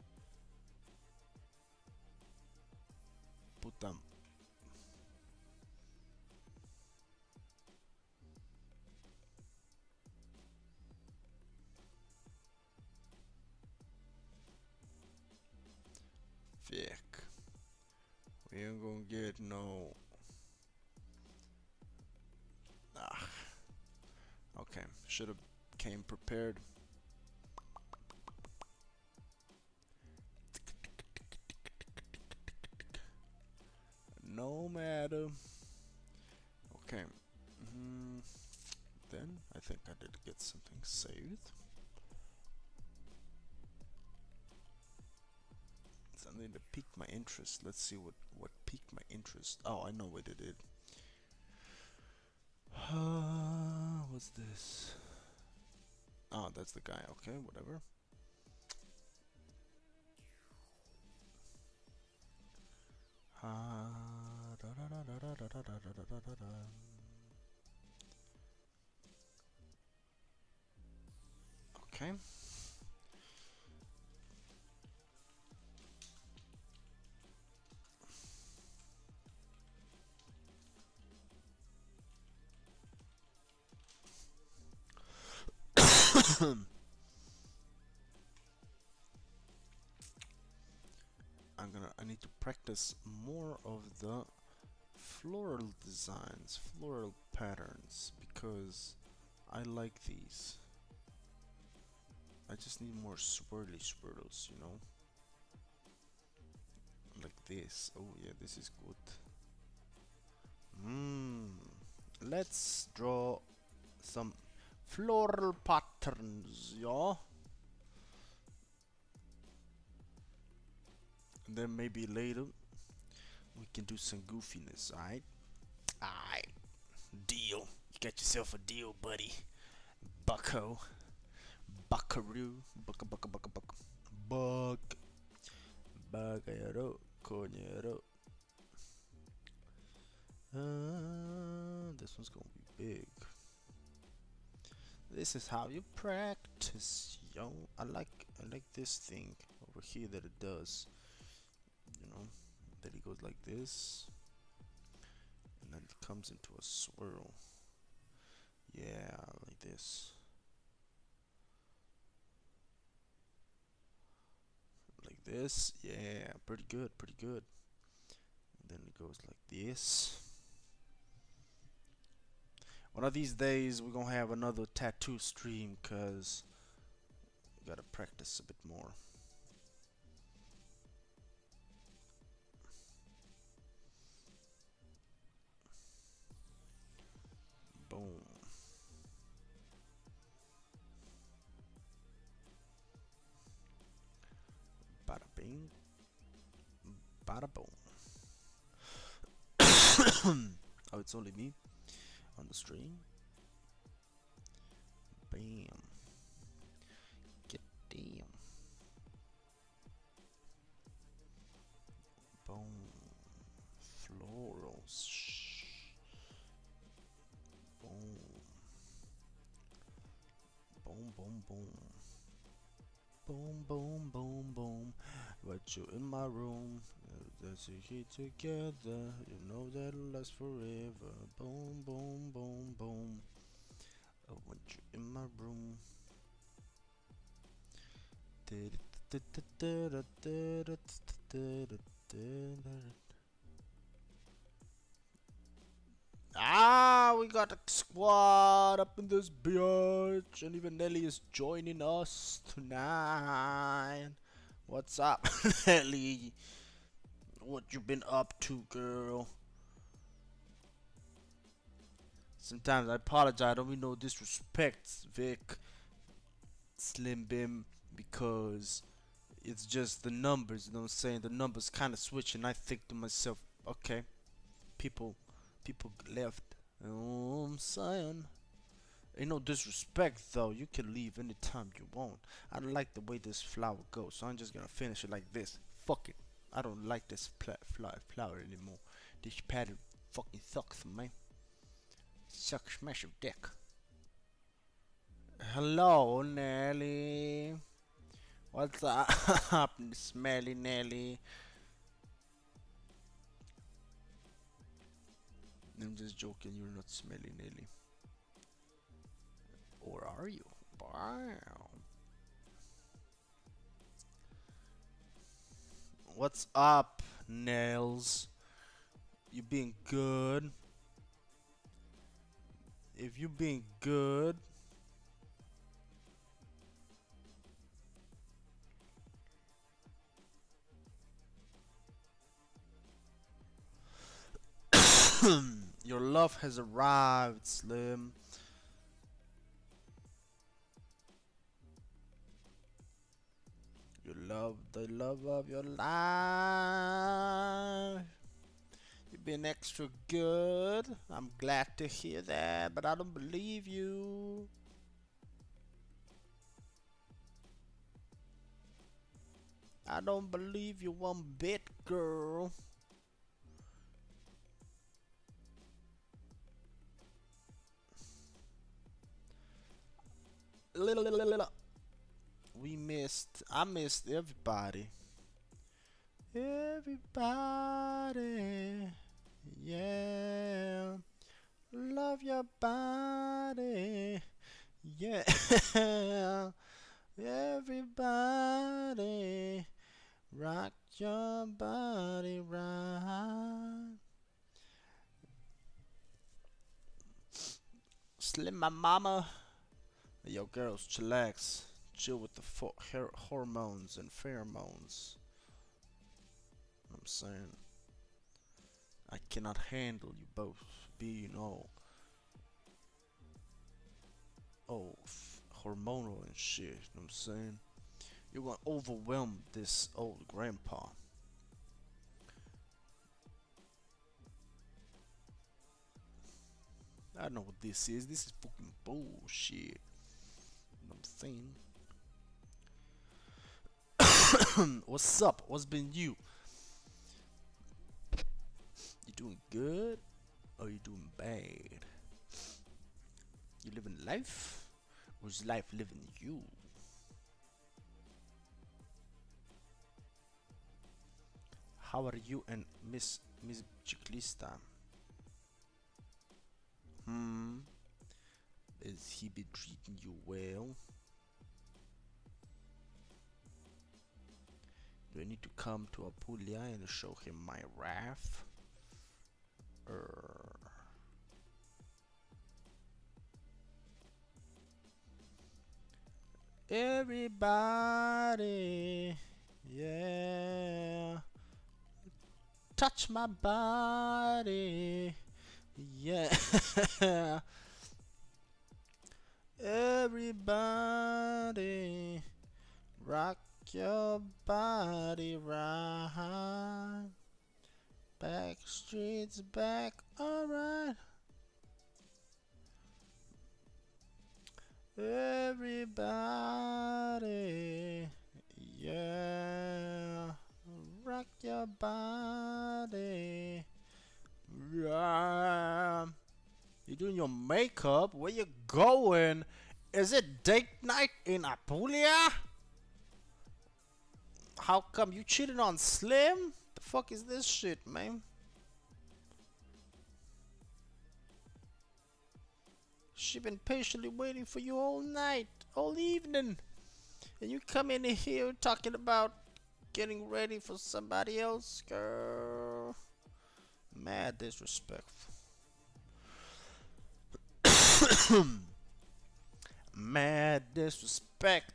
Puta. Fuck. We ain't gonna get no. Ah. Okay. Should have came prepared. No matter. Okay. Then I think I did get something saved. Something that piqued my interest. Let's see what piqued my interest. Oh, I know what it did. What's this? Oh, that's the guy. Okay, whatever. Okay. I need to practice more of the floral designs, floral patterns, because I like these. I just need more swirly swirls, you know? Like this. Oh yeah, this is good. Let's draw some floral patterns, yeah? And then maybe later we can do some goofiness, alright? Alright. Deal. You got yourself a deal, buddy. Bucko. Buckaroo. Bucka bucka bucka bucka. Buck. Bagayaro. Coñero. This one's gonna be big. This is how you practice, yo. I like this thing over here that it does. You know, that it goes like this, and then it comes into a swirl. Yeah, like this. Like this. Yeah, pretty good, pretty good. And then it goes like this. One of these days we're gonna have another tattoo stream, cause we gotta practice a bit more. Boom. Bada bing. Bada boom. Oh, it's only me on the stream. Bam. Get damn. Boom. Florals. Boom. Boom, boom, boom. Boom, boom, boom, boom. But you in my room. Let's here together. You know that'll last forever. Boom, boom, boom, boom. I want you in my room. Ah, we got a squad up in this bitch, and even Nelly is joining us tonight. What's up, Nelly? What you been up to, girl? Sometimes I apologize. I don't mean no disrespect, Vic, Slim Bim, because it's just the numbers. You know what I'm saying? The numbers kind of switch, and I think to myself, okay, people left. You know what I'm saying? Ain't no disrespect though. You can leave anytime you want. I don't like the way this flower goes, so I'm just gonna finish it like this. Fuck it. I don't like this flower anymore. This pattern fucking sucks, man. Sucks, smash your dick. Hello, Nelly. What's up, Smelly Nelly? I'm just joking. You're not Smelly Nelly, or are you? Wow. What's up, Nails? You being good? If you being good, your love has arrived, Slim. You love the love of your life. You've been extra good. I'm glad to hear that, but I don't believe you. I don't believe you one bit, girl. I missed everybody. Everybody, yeah. Love your body, yeah. Everybody, rock your body right. Slim my mama. Yo, girls, chillax. Chill with the hormones and pheromones. I'm saying, I cannot handle you both being hormonal and shit. You know what I'm saying? You're gonna overwhelm this old grandpa. I don't know what this is. This is fucking bullshit. You know what I'm saying? What's up? What's been you? You doing good? Or you doing bad? You living life? Or is life living you? How are you and Miss Chiclista? Hmm. Is he been treating you well? Do I need to come to Apulia and show him my wrath? Everybody, yeah. Touch my body, yeah. Everybody, rock your body right. Back streets back, alright. Everybody, yeah. Rock your body. Yeah. You doing your makeup? Where you going? Is it date night in Apulia? How come you cheated on Slim? The fuck is this shit, man? She been patiently waiting for you all night, all evening. And you come in here talking about getting ready for somebody else, girl. Mad disrespectful. Mad disrespect.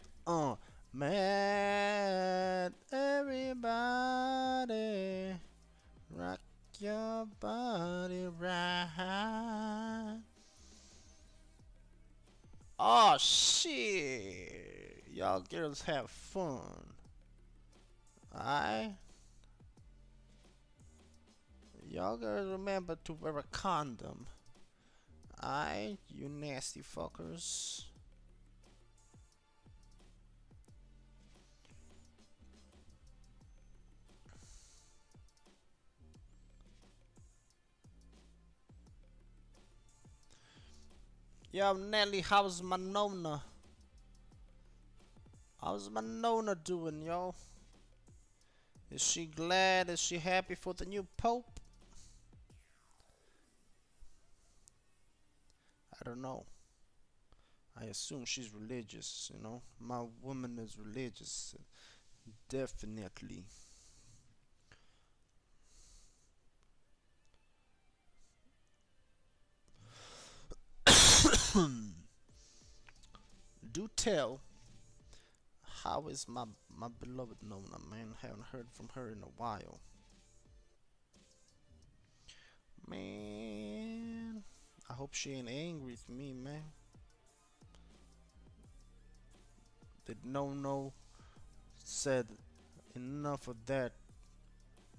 Mad everybody. Rock your body right. Oh shit. Y'all girls have fun. Alright? Y'all girls remember to wear a condom. Alright, you nasty fuckers. Yo, Nelly, how's my nona? How's my Nona doing, yo? Is she glad? Is she happy for the new pope? I don't know. I assume she's religious, you know. My woman is religious. Definitely. Do tell, how is my beloved Nona, man? Haven't heard from her in a while. Man, I hope she ain't angry with me, man. Did no said enough of that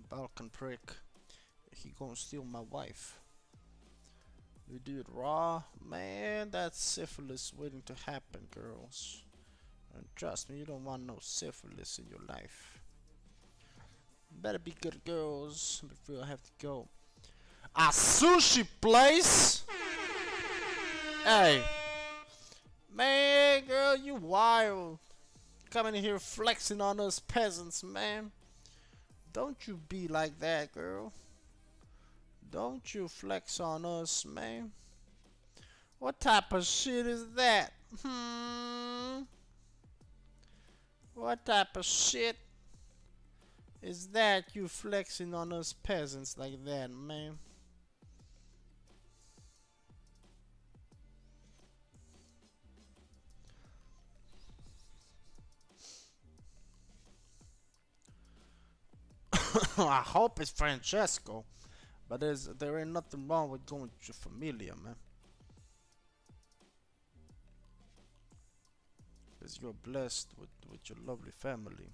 Balkan prick. He gonna steal my wife. You do it raw, man. That's syphilis waiting to happen, girls. And trust me, you don't want no syphilis in your life. Better be good girls before I have to go. A sushi place? Hey, man, girl, you wild. Coming in here flexing on us peasants, man. Don't you be like that, girl. Don't you flex on us, man. What type of shit is that? What type of shit is that you flexing on us peasants like that, man? I hope it's Francesco, but there ain't nothing wrong with going to your familia, man. Because you're blessed with your lovely family.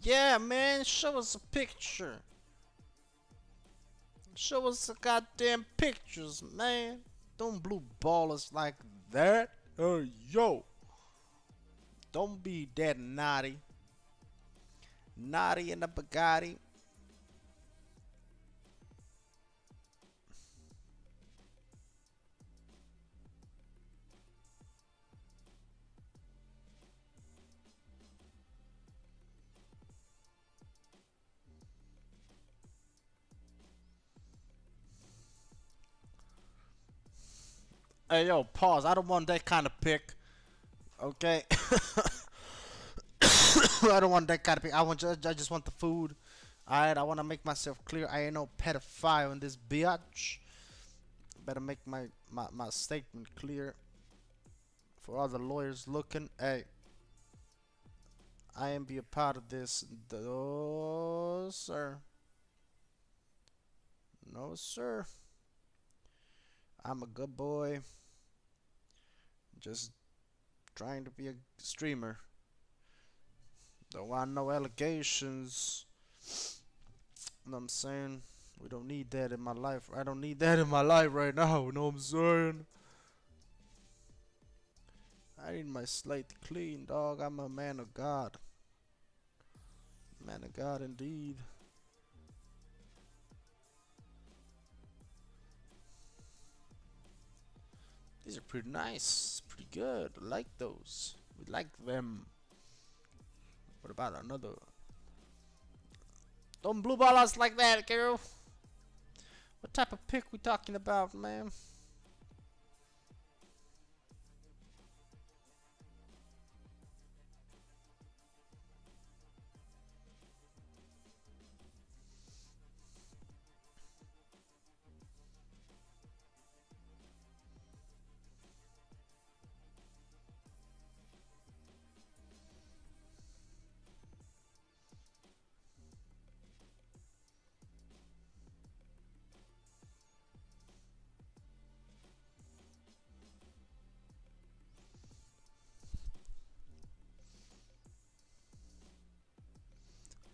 Yeah, man, show us a picture. Show us the goddamn pictures, man. Don't blue ball us like that. Yo. Don't be that naughty. Naughty in the Bugatti. Hey, yo, pause. I don't want that kind of pic. Okay? I don't want that kind of pic. I just want the food. Alright, I want to make myself clear. I ain't no pedophile in this bitch. Better make my statement clear for all the lawyers looking. Hey, I ain't be a part of this. No, sir. No, sir. I'm a good boy. Just trying to be a streamer. Don't want no allegations. You know what I'm saying? We don't need that in my life. I don't need that in my life right now. You know what I'm saying? I need my slate clean, dog. I'm a man of God. Man of God, indeed. These are pretty nice. Pretty good. I like those. We like them. What about another? Don't blue ball us like that, girl. What type of pick we talking about, man?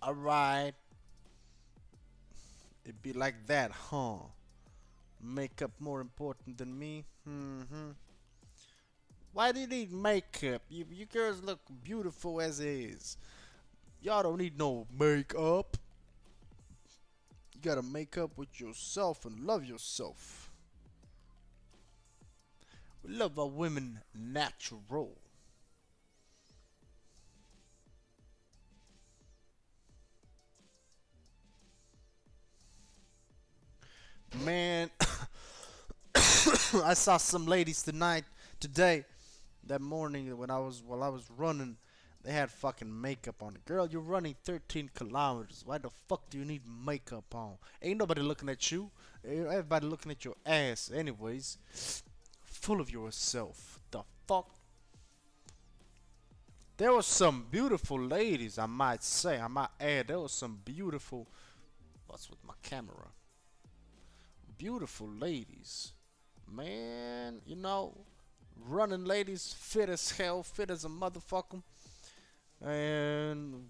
Alright. It be like that, huh? Makeup more important than me? Why do you need makeup? You girls look beautiful as is. Y'all don't need no makeup. You gotta make up with yourself and love yourself. We love our women natural. Man, I saw some ladies today, that morning while I was running, they had fucking makeup on. Girl, you're running 13 kilometers. Why the fuck do you need makeup on? Ain't nobody looking at you. Everybody looking at your ass, anyways. Full of yourself. The fuck? There was some beautiful ladies, I might say. I might add, there was some beautiful. What's with my camera? Beautiful ladies. Man, running ladies, fit as hell, fit as a motherfucker. And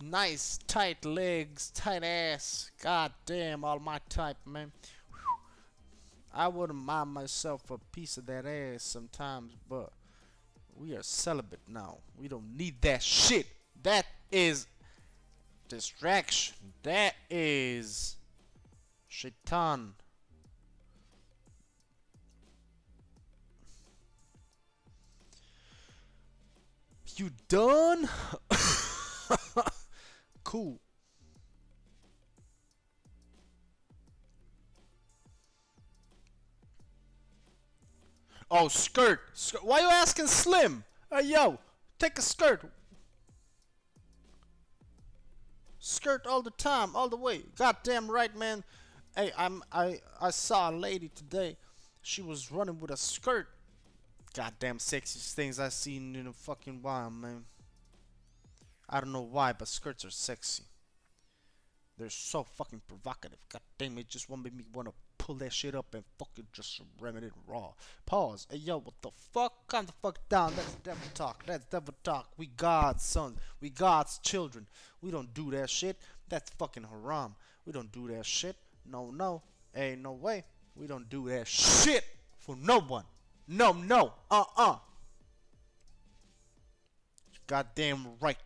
nice, tight legs, tight ass. God damn, all my type, man. Whew. I wouldn't mind myself a piece of that ass sometimes, but we are celibate now. We don't need that shit. That is distraction. That is shaitan. You done? Cool. Oh, skirt. Why you asking Slim? Hey, yo, take a skirt. Skirt all the time, all the way. Goddamn right, man. Hey, I saw a lady today. She was running with a skirt. Goddamn sexiest things I've seen in a fucking while, man. I don't know why, but skirts are sexy. They're so fucking provocative. God damn it, just made me wanna pull that shit up and fucking just ram it in raw. Pause. Hey yo, what the fuck? Calm the fuck down. That's devil talk. That's devil talk. We God's sons. We God's children. We don't do that shit. That's fucking haram. We don't do that shit. No, no. Ain't no way. We don't do that shit for no one. No, no. Goddamn right.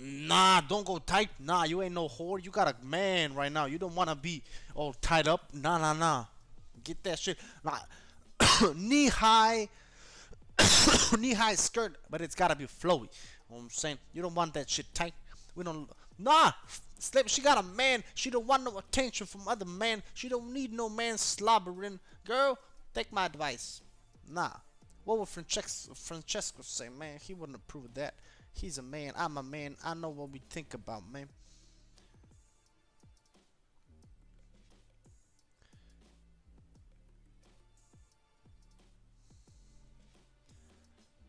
Nah, don't go tight. Nah, you ain't no whore. You got a man right now. You don't want to be all tied up. Nah, nah, nah. Get that shit. Nah. Knee high. Knee high skirt, but it's gotta be flowy. You know what I'm saying? You don't want that shit tight. We don't. Nah. Slip. She got a man. She don't want no attention from other men. She don't need no man slobbering. Girl, take my advice. Nah. What would Francesco say, man? He wouldn't approve of that. He's a man. I'm a man. I know what we think about, man.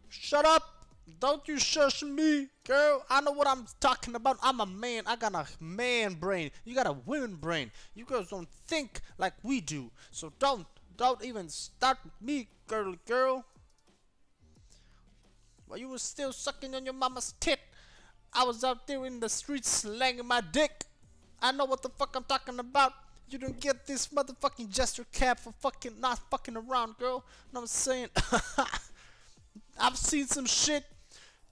Shut up! Don't you shush me, girl. I know what I'm talking about. I'm a man. I got a man brain. You got a women brain. You girls don't think like we do. So don't even start with me, girly girl. While you were still sucking on your mama's tit, I was out there in the streets slanging my dick. I know what the fuck I'm talking about. You don't get this motherfucking gesture cap for fucking not fucking around, girl. Know what I'm saying? I've seen some shit,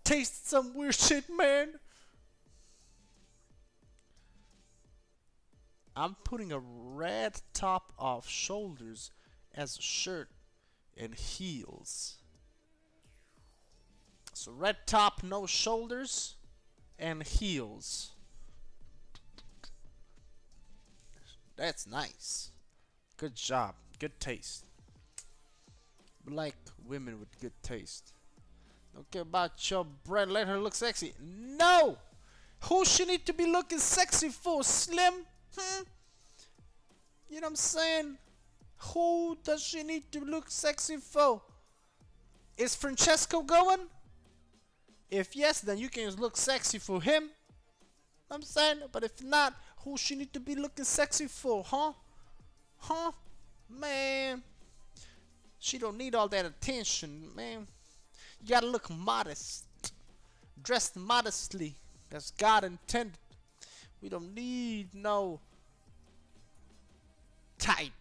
tasted some weird shit, man. I'm putting a red top off shoulders as a shirt and heels. So red top, no shoulders, and heels. That's nice. Good job. Good taste. Like women with good taste. Don't care about your bread. Let her look sexy. No! Who she need to be looking sexy for? Slim? You know what I'm saying? Who does she need to look sexy for? Is Francesco going? If yes, then you can look sexy for him. I'm saying, but if not, Who she need to be looking sexy for, huh? Huh? Man, she don't need all that attention, man. You gotta look modest, dressed modestly, as God intended. We don't need no tight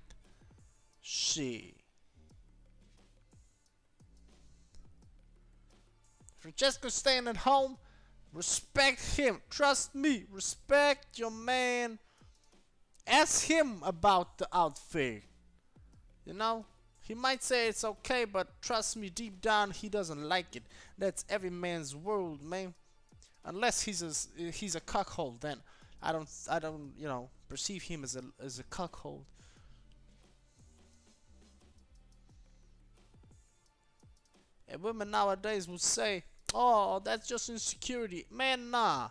shit. Francesco staying at home. Respect him. Trust me. Respect your man. Ask him about the outfit. You know? He might say it's okay, but trust me, deep down he doesn't like it. That's every man's world, man. Unless he's a cuckold, then I don't perceive him as a cuckold. And women nowadays would say, "Oh, that's just insecurity." Man, nah.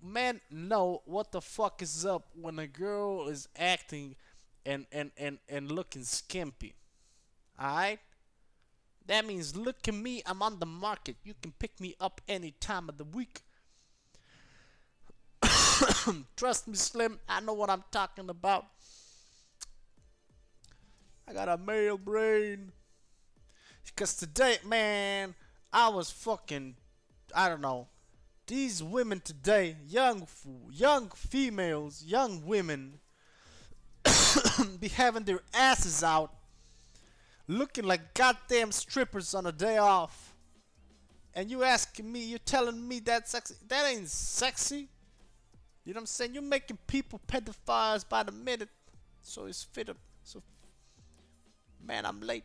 Men know what the fuck is up when a girl is acting and looking skimpy. Alright? That means look at me, I'm on the market. You can pick me up any time of the week. Trust me, Slim, I know what I'm talking about. I got a male brain. Because today, man, I was fucking, I don't know. These women today, young females, young women, be having their asses out, looking like goddamn strippers on a day off. And you asking me, you telling me that's sexy? That ain't sexy. You know what I'm saying? You're making people pedophiles by the minute. So it's fit up. So, man, I'm late.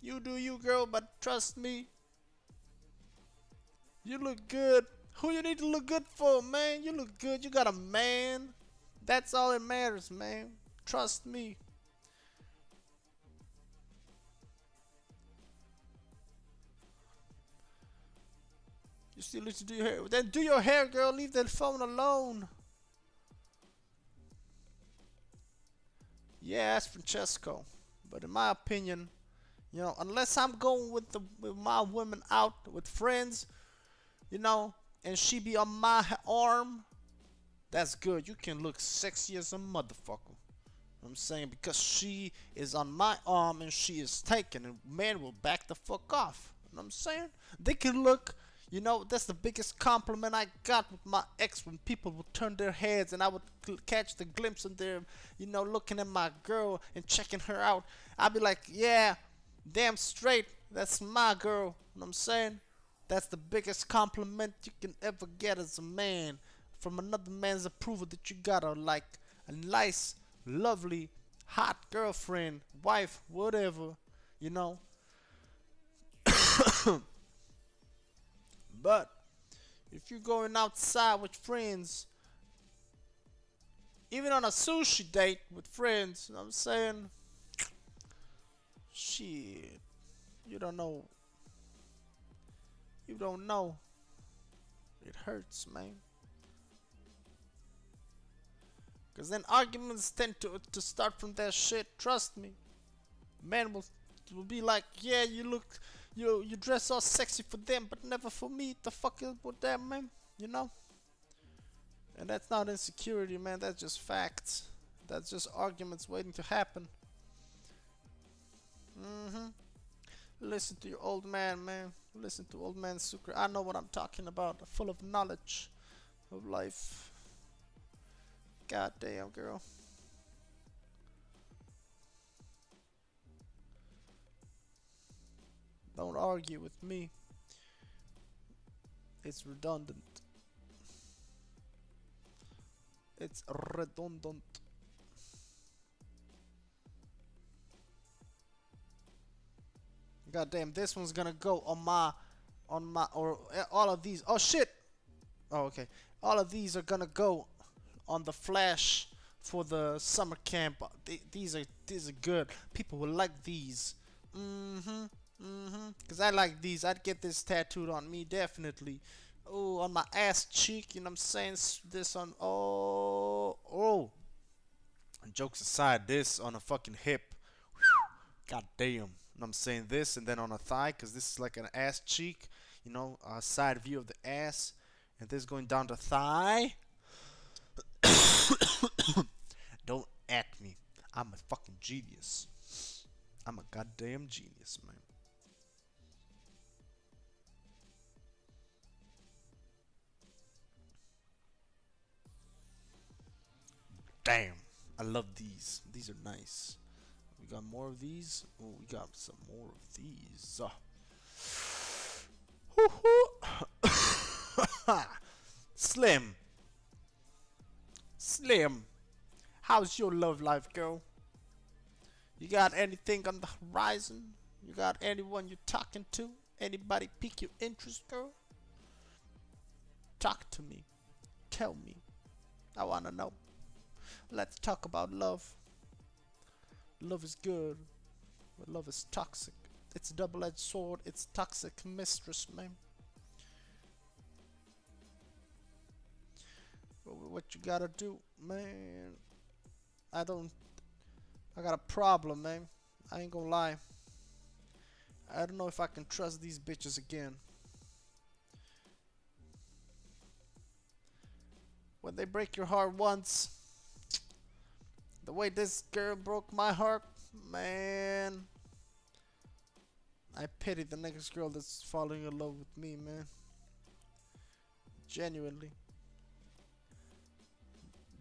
You do you, girl, but trust me, you look good. Who you need to look good for, man? You look good. You got a man. That's all that matters, man. Trust me. You still need to do your hair. Then do your hair, girl. Leave that phone alone. Yeah, that's Francesco. But in my opinion, you know, unless I'm going with my women out with friends, you know, and she be on my arm, that's good. You can look sexy as a motherfucker. You know what I'm saying? Because she is on my arm and she is taken, and men will back the fuck off. You know what I'm saying? They can look, you know, that's the biggest compliment I got with my ex, when people would turn their heads and I would catch the glimpse of their, you know, looking at my girl and checking her out. I'd be like, yeah, damn straight, that's my girl. You know what I'm saying? That's the biggest compliment you can ever get as a man, from another man's approval, that you got a nice, lovely, hot girlfriend, wife, whatever, you know. But if you're going outside with friends, even on a sushi date with friends, you know what I'm saying? Shit, you don't know. You don't know. It hurts, man. Cause then arguments tend to start from that shit. Trust me. Men will be like, yeah, you dress all sexy for them, but never for me. The fuck is with them, man? You know. And that's not insecurity, man. That's just facts. That's just arguments waiting to happen. Listen to your old man, man. Listen to old man Sucre. I know what I'm talking about. Full of knowledge of life. God damn, girl. Don't argue with me. It's redundant. It's redundant. God damn, this one's gonna go on my, or all of these. Oh shit. Oh, okay. All of these are gonna go on the flash for the summer camp. These are good. People will like these. Cause I like these. I'd get this tattooed on me, definitely. Oh, on my ass cheek. You know what I'm saying? This on. Oh. Jokes aside, this on a fucking hip. God damn. You know what I'm saying? This, and then on a thigh, because this is like an ass cheek, you know, a side view of the ass, and this going down the thigh. Don't at me. I'm a fucking genius. I'm a goddamn genius, man. Damn. I love these. These are nice. We got more of these. Oh, we got some more of these. Slim. Slim. How's your love life, girl? You got anything on the horizon? You got anyone you're talking to? Anybody pique your interest, girl? Talk to me. Tell me. I wanna know. Let's talk about love. Love is good, but love is toxic. It's a double-edged sword. It's toxic mistress, man. What you gotta do, man? I don't. I got a problem, man. I ain't gonna lie. I don't know if I can trust these bitches again. When they break your heart once, the way this girl broke my heart, man. I pity the next girl that's falling in love with me, man. Genuinely.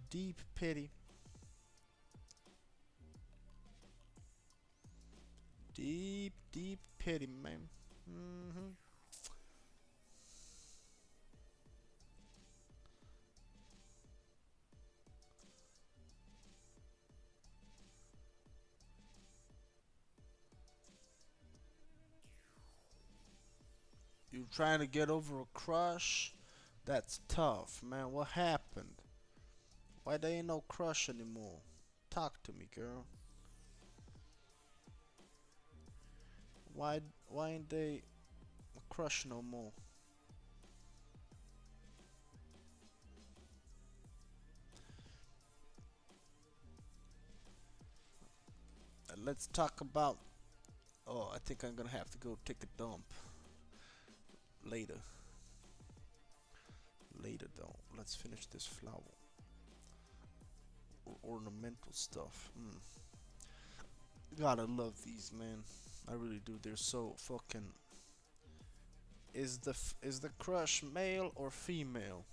Deep pity. Deep, deep pity, man. You trying to get over a crush? That's tough, man. What happened? Why there ain't no crush anymore? Talk to me, girl. Why ain't they a crush no more? Let's talk about. Oh, I think I'm gonna have to go take a dump later. Later though. Let's finish this flower. Ornamental stuff. Gotta love these, man. I really do. They're so fucking. Is the crush male or female?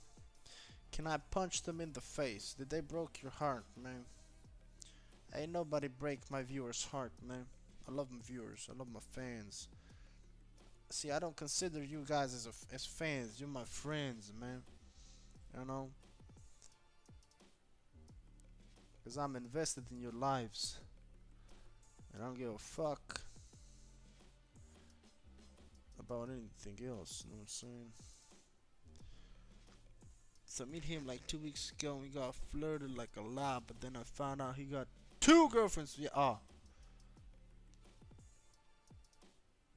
Can I punch them in the face? Did they broke your heart, man? Ain't nobody break my viewers' heart, man. I love my viewers. I love my fans. See, I don't consider you guys as fans. You're my friends, man. You know, cause I'm invested in your lives, and I don't give a fuck about anything else. You know what I'm saying? So I meet him like 2 weeks ago, and we got flirted like a lot. But then I found out he got two girlfriends. Yeah,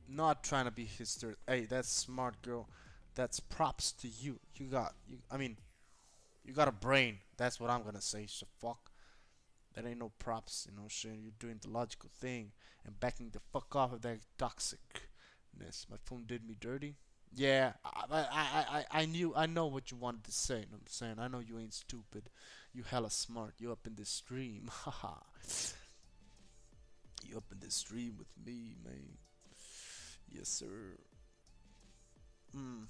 not trying to be his third. Hey, that's smart, girl. That's props to you. You got you. I mean, you got a brain. That's what I'm gonna say. So fuck. That ain't no props. You know what I'm saying? You're doing the logical thing and backing the fuck off of that toxicness. My phone did me dirty. Yeah, I knew, I know what you wanted to say. You know what I'm saying? I know you ain't stupid. You hella smart. You up in this stream. Haha. You up in this stream with me, man. Yes, sir. Mm.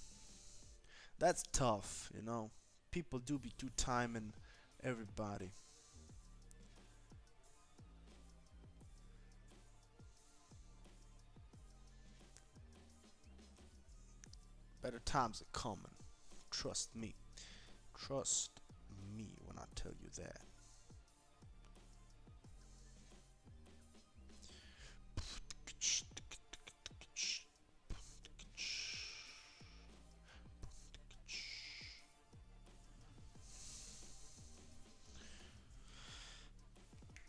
That's tough, you know. People do be too timing everybody. Better times are coming. Trust me. Trust me when I tell you that.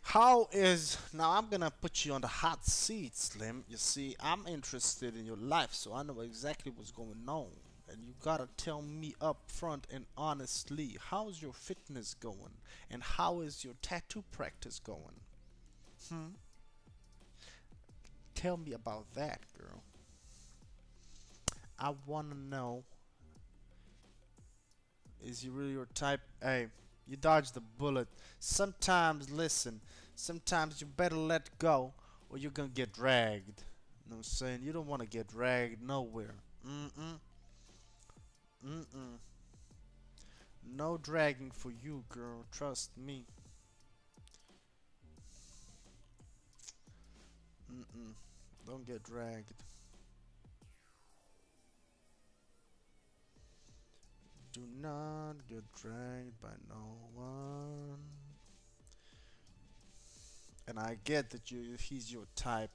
How is now? I'm gonna put you on the hot seat, Slim. You see, I'm interested in your life, so I know exactly what's going on. And you gotta tell me up front and honestly, how's your fitness going? And how is your tattoo practice going? Hmm? Tell me about that, girl. I wanna know, is you really your type? Hey, You dodged the bullet. Sometimes, listen, sometimes you better let go or you're gonna get dragged. You know what I'm saying? You don't want to get dragged nowhere. Mm-mm. Mm-mm. No dragging for you, girl. Trust me. Mm-mm. Don't get dragged. Do not get dragged by no one. And I get that he's your type.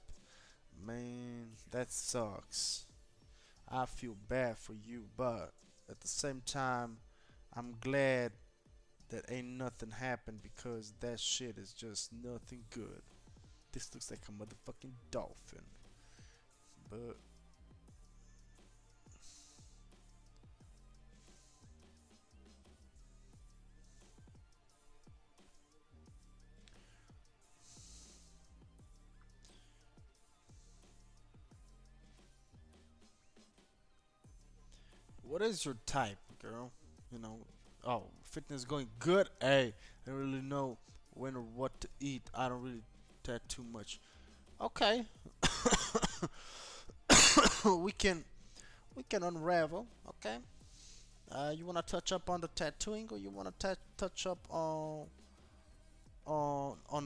Man, that sucks. I feel bad for you, but at the same time, I'm glad that ain't nothing happened because that shit is just nothing good. This looks like a motherfucking dolphin. But what is your type, girl? You know, oh, fitness going good. Hey, I don't really know when or what to eat. I don't really tattoo much. Okay, we can we can unravel. Okay, you wanna touch up on the tattooing, or you wanna touch up on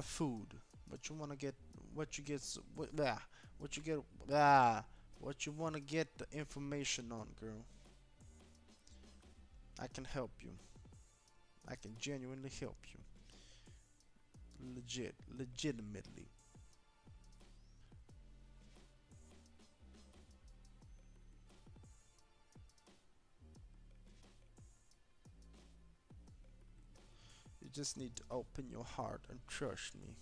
food? What you wanna get? What you get? What you get? What you wanna get the information on, girl? I can help you. I can genuinely help you. Legitimately. You just need to open your heart and trust me.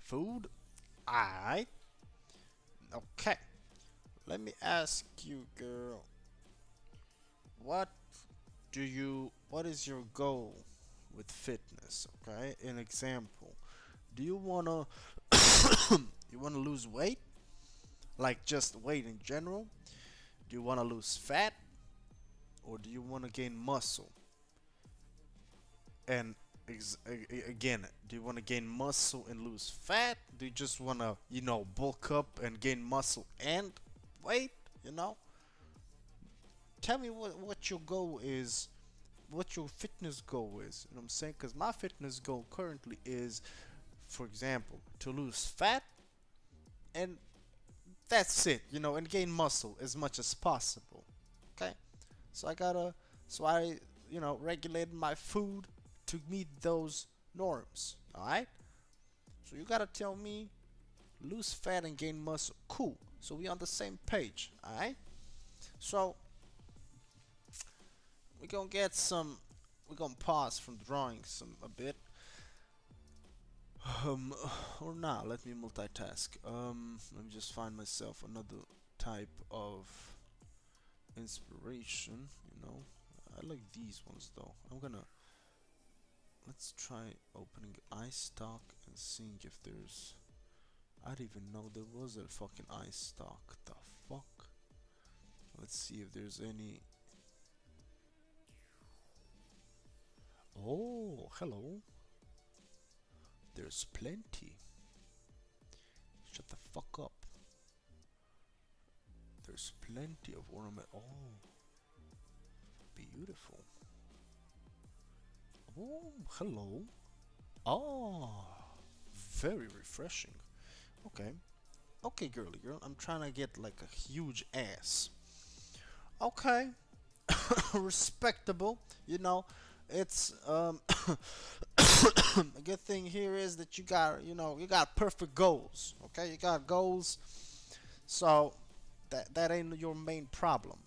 Food? Alright. Okay. Let me ask you, girl. What what is your goal with fitness? Okay? An example. Do you wanna you wanna lose weight? Like just weight in general? Do you wanna lose fat? Or do you wanna gain muscle? And again, do you want to gain muscle and lose fat? Do you just want to, bulk up and gain muscle and weight? You know, tell me what your goal is, what your fitness goal is. You know what I'm saying? Because my fitness goal currently is, for example, to lose fat and that's it. And gain muscle as much as possible. Okay, so I regulated my food to meet those norms. All right. So you gotta tell me lose fat and gain muscle. Cool. So we on the same page. All right. So we gonna get some. We gonna pause from drawing some a bit. Um, or not. Let me multitask. Let me just find myself another type of inspiration. I like these ones though. Let's try opening iStock and seeing if there's. I didn't even know there was a fucking iStock. The fuck? Let's see if there's any. Oh, hello. There's plenty. Shut the fuck up. There's plenty of ornament. Oh, beautiful. Oh, hello. Oh, very refreshing. Okay. Okay, girly girl. I'm trying to get like a huge ass. Okay. Respectable. It's a good thing here is that you got perfect goals. Okay, you got goals, so that ain't your main problem.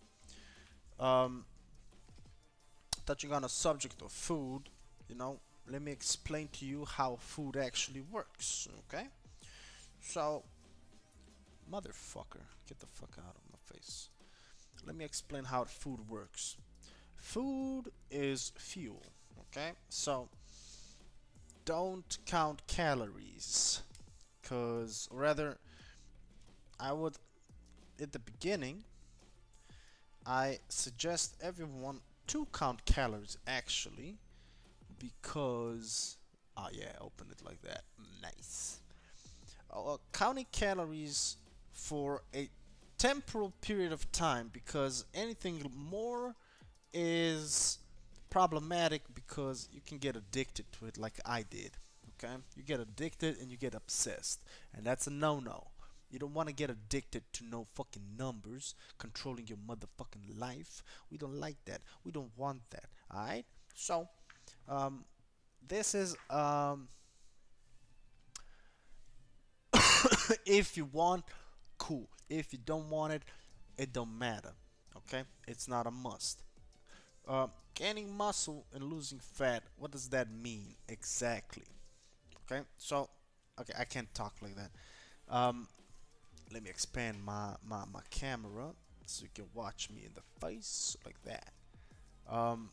Um, Touching on a subject of food, you know, let me explain to you how food actually works. Okay, so motherfucker, get the fuck out of my face. Let me explain how food works. Food is fuel. Okay, so don't count calories, cause rather I would at the beginning I suggest everyone to count calories actually because yeah, open it like that. Nice. Counting calories for a temporal period of time because anything more is problematic because you can get addicted to it like I did. Okay? You get addicted and you get obsessed. And that's a no no. You don't want to get addicted to no fucking numbers controlling your motherfucking life. We don't like that. We don't want that. Alright? So, um, this is if you want, cool. If you don't want it, it don't matter. Okay? It's not a must. Gaining muscle and losing fat, what does that mean exactly? Okay, so, okay, I can't talk like that. Um, Let me expand my camera so you can watch me in the face like that. Um,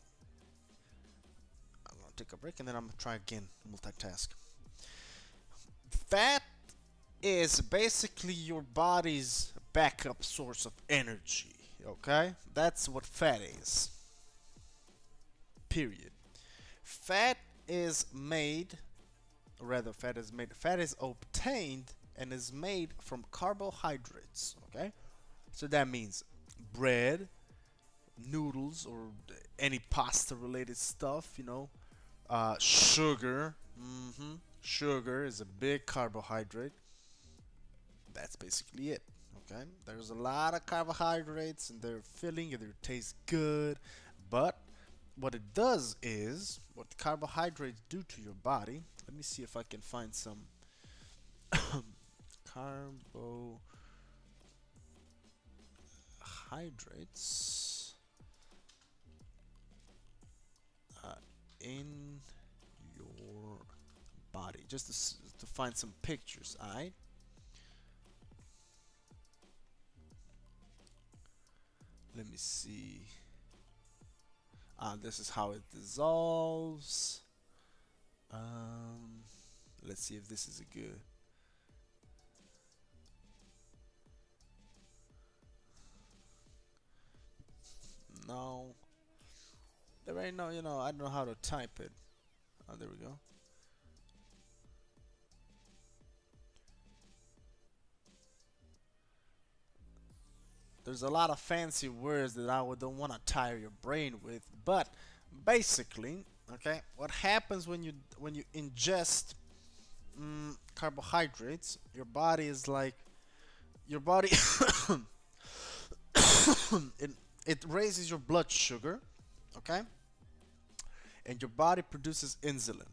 I'm gonna take a break and then I'm gonna try again, multitask. Fat is basically your body's backup source of energy. Okay, that's what fat is. Period. Fat is made, or rather, fat is obtained and is made from carbohydrates. Okay, so that means bread, noodles, or any pasta related stuff, sugar. Sugar is a big carbohydrate. That's basically it. Okay, there's a lot of carbohydrates and they're filling and they taste good, but what it does is what carbohydrates do to your body. Let me see if I can find some carbohydrates uh, in your body, just to find some pictures. Alright, let me see. This is how it dissolves. um, let's see if this is a good. No, there ain't no, I don't know how to type it. Oh, there we go. There's a lot of fancy words that don't want to tire your brain with, but basically, okay, what happens when you ingest carbohydrates? Your body is like your body it, it raises your blood sugar, okay, and your body produces insulin.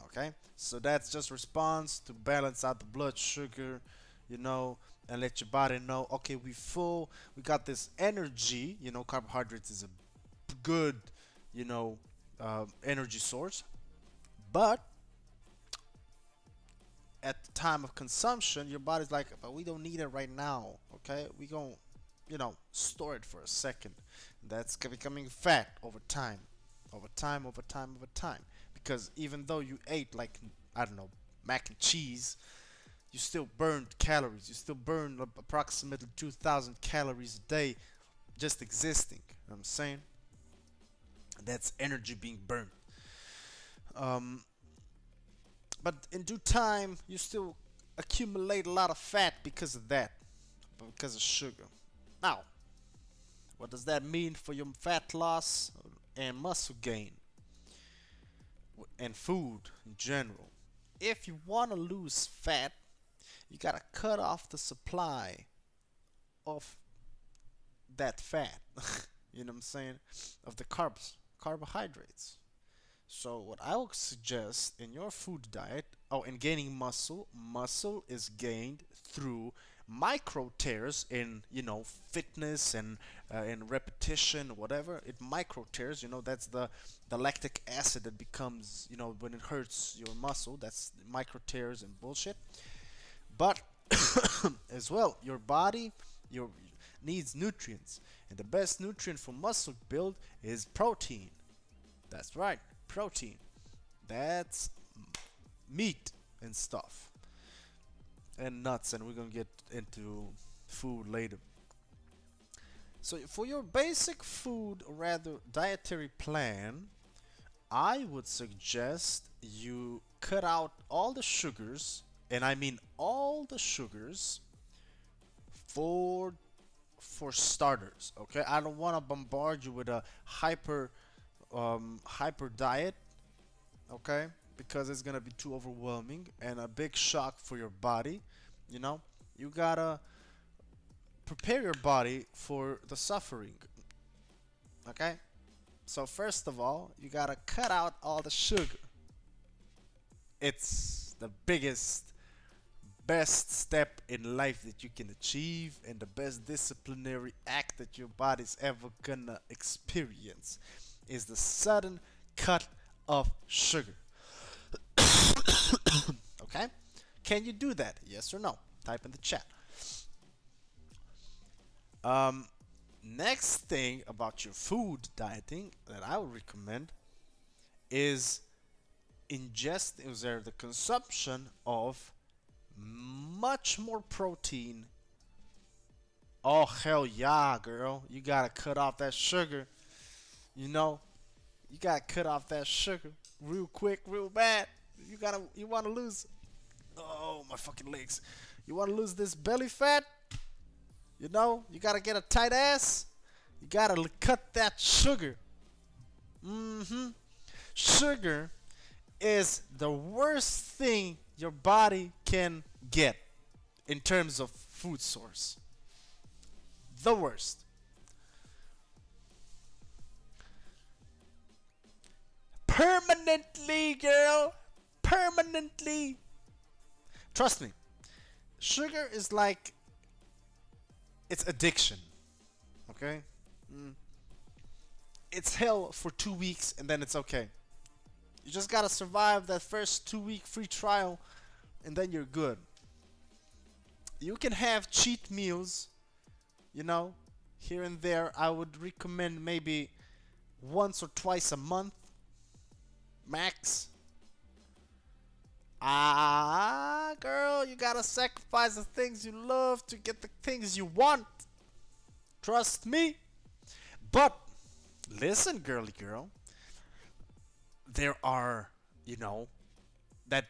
Okay, so that's just response to balance out the blood sugar, you know, and let your body know, okay, we full, we got this energy. Carbohydrates is a good, you know, energy source, but at the time of consumption, your body's like, but we don't need it right now. Okay, we gonna, store it for a second. That's becoming fat over time, over time, over time, over time. Because even though you ate like, I don't know, mac and cheese, you still burned calories. You still burn approximately 2,000 calories a day just existing. You know what I'm saying? That's energy being burned. Um, but in due time, you still accumulate a lot of fat because of that, because of sugar. Now, what does that mean for your fat loss and muscle gain and food in general? If you want to lose fat, you gotta cut off the supply of that fat. You know what I'm saying? Of the carbohydrates. So what I would suggest in your food diet, oh, in gaining muscle, muscle is gained through micro tears in, fitness and in repetition, whatever. It micro tears, that's the lactic acid that becomes, when it hurts your muscle. That's micro tears and bullshit. But as well, your body your needs nutrients, and the best nutrient for muscle build is protein. That's right, protein. That's meat and stuff, and nuts, and we're gonna get into food later. So for your basic food, or rather dietary plan, I would suggest you cut out all the sugars, and I mean all the sugars for for starters. Okay, I don't want to bombard you with a hyper diet. Okay, because it's gonna be too overwhelming and a big shock for your body. You know, you gotta prepare your body for the suffering. Okay, so first of all, you gotta cut out all the sugar. It's the biggest, best step in life that you can achieve, and the best disciplinary act that your body's ever gonna experience is the sudden cut of sugar. Okay? Can you do that? Yes or no? Type in the chat. Um, Next thing about your food dieting that I would recommend is the consumption of much more protein. Oh hell yeah, girl! You gotta cut off that sugar. You know, you gotta cut off that sugar real quick, real bad. You wanna lose. Oh my fucking legs! You wanna lose this belly fat? You gotta get a tight ass. You gotta cut that sugar. Mm-hmm. Sugar is the worst thing your body can get in terms of food source. The worst. Permanently, girl. Permanently. Trust me. Sugar is like it's addiction. Okay? Mm. It's hell for 2 weeks and then it's okay. You just gotta survive that first 2 week free trial and then you're good. You can have cheat meals, here and there. I would recommend maybe once or twice a month, max. Girl, you gotta sacrifice the things you love to get the things you want. Trust me. But listen, girly girl, there are, that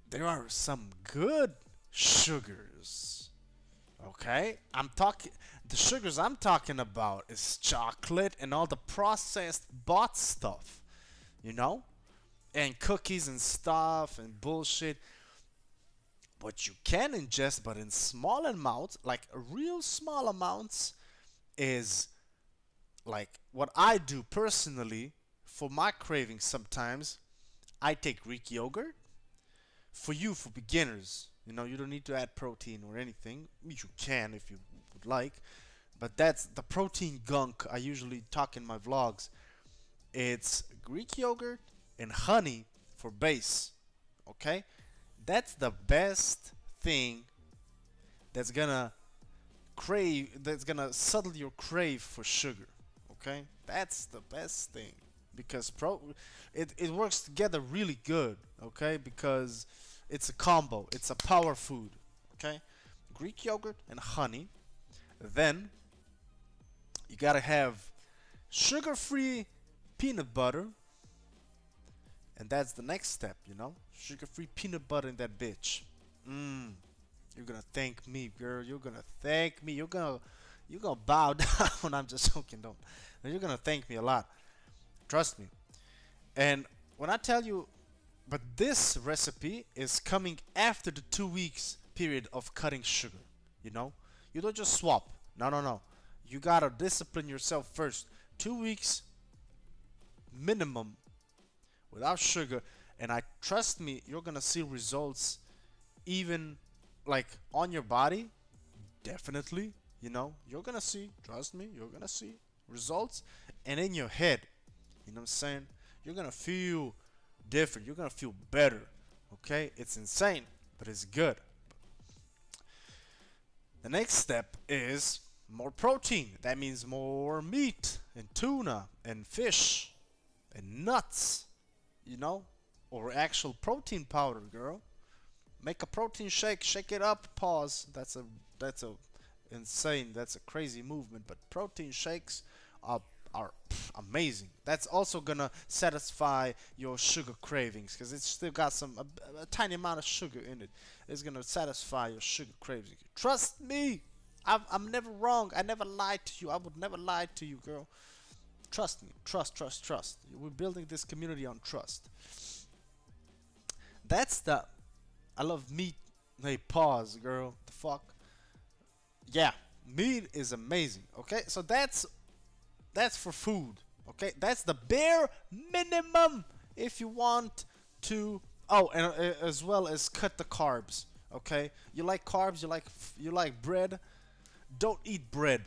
there are some good sugars. Okay? The sugars I'm talking about is chocolate and all the processed bought stuff, you know? And cookies and stuff and bullshit. What you can ingest, but in small amounts, like real small amounts, is like what I do personally for my cravings sometimes. I take Greek yogurt. For beginners, you don't need to add protein or anything. You can if you would like, but that's the protein gunk I usually talk in my vlogs. It's Greek yogurt and honey for base. Okay? That's the best thing that's gonna settle your crave for sugar. Okay? That's the best thing because it works together really good. Okay? Because it's a combo. It's a power food. Okay? Greek yogurt and honey. Then you gotta have sugar-free peanut butter, and that's the next step. Sugar-free peanut butter in that bitch. You're gonna thank me, girl. You're gonna thank me. You're gonna bow down. I'm just joking, don't. You're gonna thank me a lot. Trust me. And when I tell you, but this recipe is coming after the 2 weeks period of cutting sugar. You don't just swap. No, no, no. You gotta discipline yourself first. 2 weeks minimum without sugar, and I trust me, you're gonna see results even like on your body. Definitely, you're gonna see. Trust me, you're gonna see results, and in your head, you know what I'm saying? You're gonna feel different. You're gonna feel better. Okay, it's insane, but it's good. The next step is more protein. That means more meat and tuna and fish and nuts, you know, or actual protein powder, girl. Make a protein shake, shake it up. Pause. That's a insane. That's a crazy movement. But protein shakes are amazing. That's also gonna satisfy your sugar cravings because it's still got a tiny amount of sugar in it. It's gonna satisfy your sugar cravings. Trust me. I'm never wrong. I never lied to you. I would never lie to you, girl. Trust me. Trust, trust, trust. We're building this community on trust. That's the. I love meat. Hey, pause, girl. The fuck? Yeah, meat is amazing. Okay, so that's for food. Okay, that's the bare minimum if you want to. Oh, and as well as cut the carbs. Okay, you like carbs? You like bread? Don't eat bread.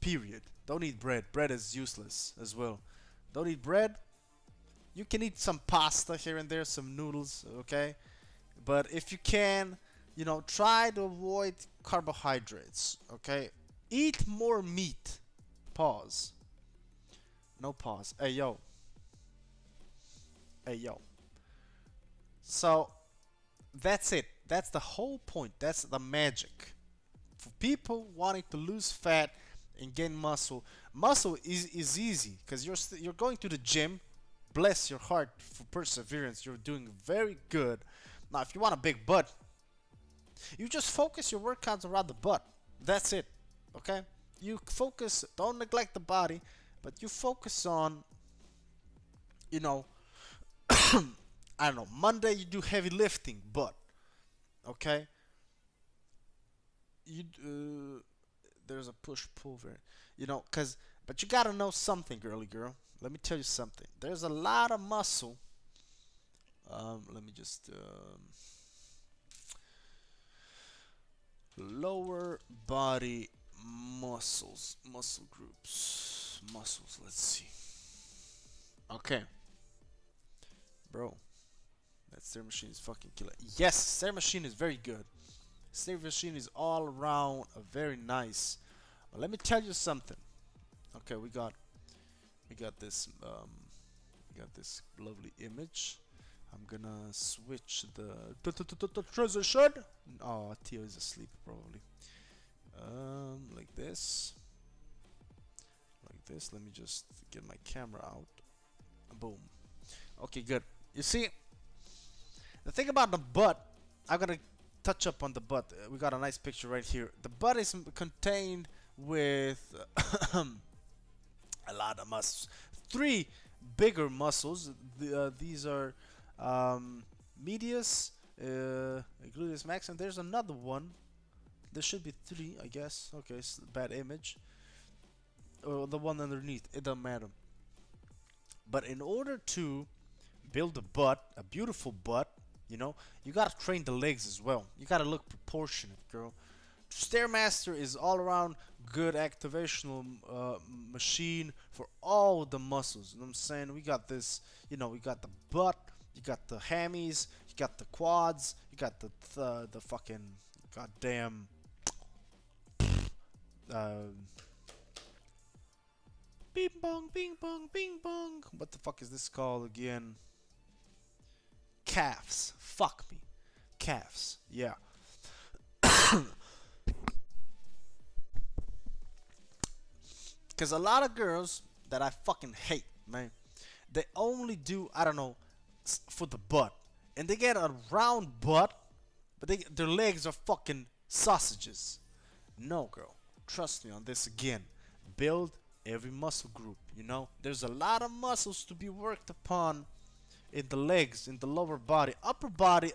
Period. Don't eat bread. Bread is useless as well. Don't eat bread. You can eat some pasta here and there, some noodles. Okay, but if you can, try to avoid carbohydrates. Okay, eat more meat. Pause. No pause. Hey yo. Hey yo. So that's it. That's the whole point. That's the magic. For people wanting to lose fat and gain muscle, muscle is easy because you're going to the gym. Bless your heart for perseverance. You're doing very good. Now, if you want a big butt, you just focus your workouts around the butt. That's it. Okay? You focus. Don't neglect the body, but you focus on, you know, I don't know. Monday you do heavy lifting, butt. Okay? There's a push pull variant, but you gotta know something, girly girl. Let me tell you something. There's a lot of muscle. Let me just lower body muscle groups, muscles. Let's see. Okay, bro, that stair machine is fucking killer. Yes, stair machine is very good. Stair machine is all around very nice. But let me tell you something. Okay, we got this lovely image. I'm gonna switch the transition. Oh, Tio is asleep probably. Like this. Like this. Let me just get my camera out. Boom. Okay, good. You see, the thing about the butt, I'm gonna touch up on the butt. We got a nice picture right here. The butt is contained with a lot of muscles. Three bigger muscles. These are medius, gluteus max, and there's another one. There should be three, I guess. Okay, it's a bad image. Or the one underneath. It doesn't matter. But in order to build a butt, a beautiful butt, you gotta train the legs as well. You gotta look proportionate, girl. Stairmaster is all around good activational machine for all the muscles. You know what I'm saying? We got this, we got the butt, you got the hammies, you got the quads, you got the fucking goddamn bing bong, bing bong, bing bong. What the fuck is this called again? Calves. Fuck me. Calves. Yeah. Because a lot of girls that I fucking hate, man, they only do, I don't know, for the butt. And they get a round butt, but their legs are fucking sausages. No, girl. Trust me on this again. Build every muscle group, There's a lot of muscles to be worked upon in the legs, in the lower body. Upper body,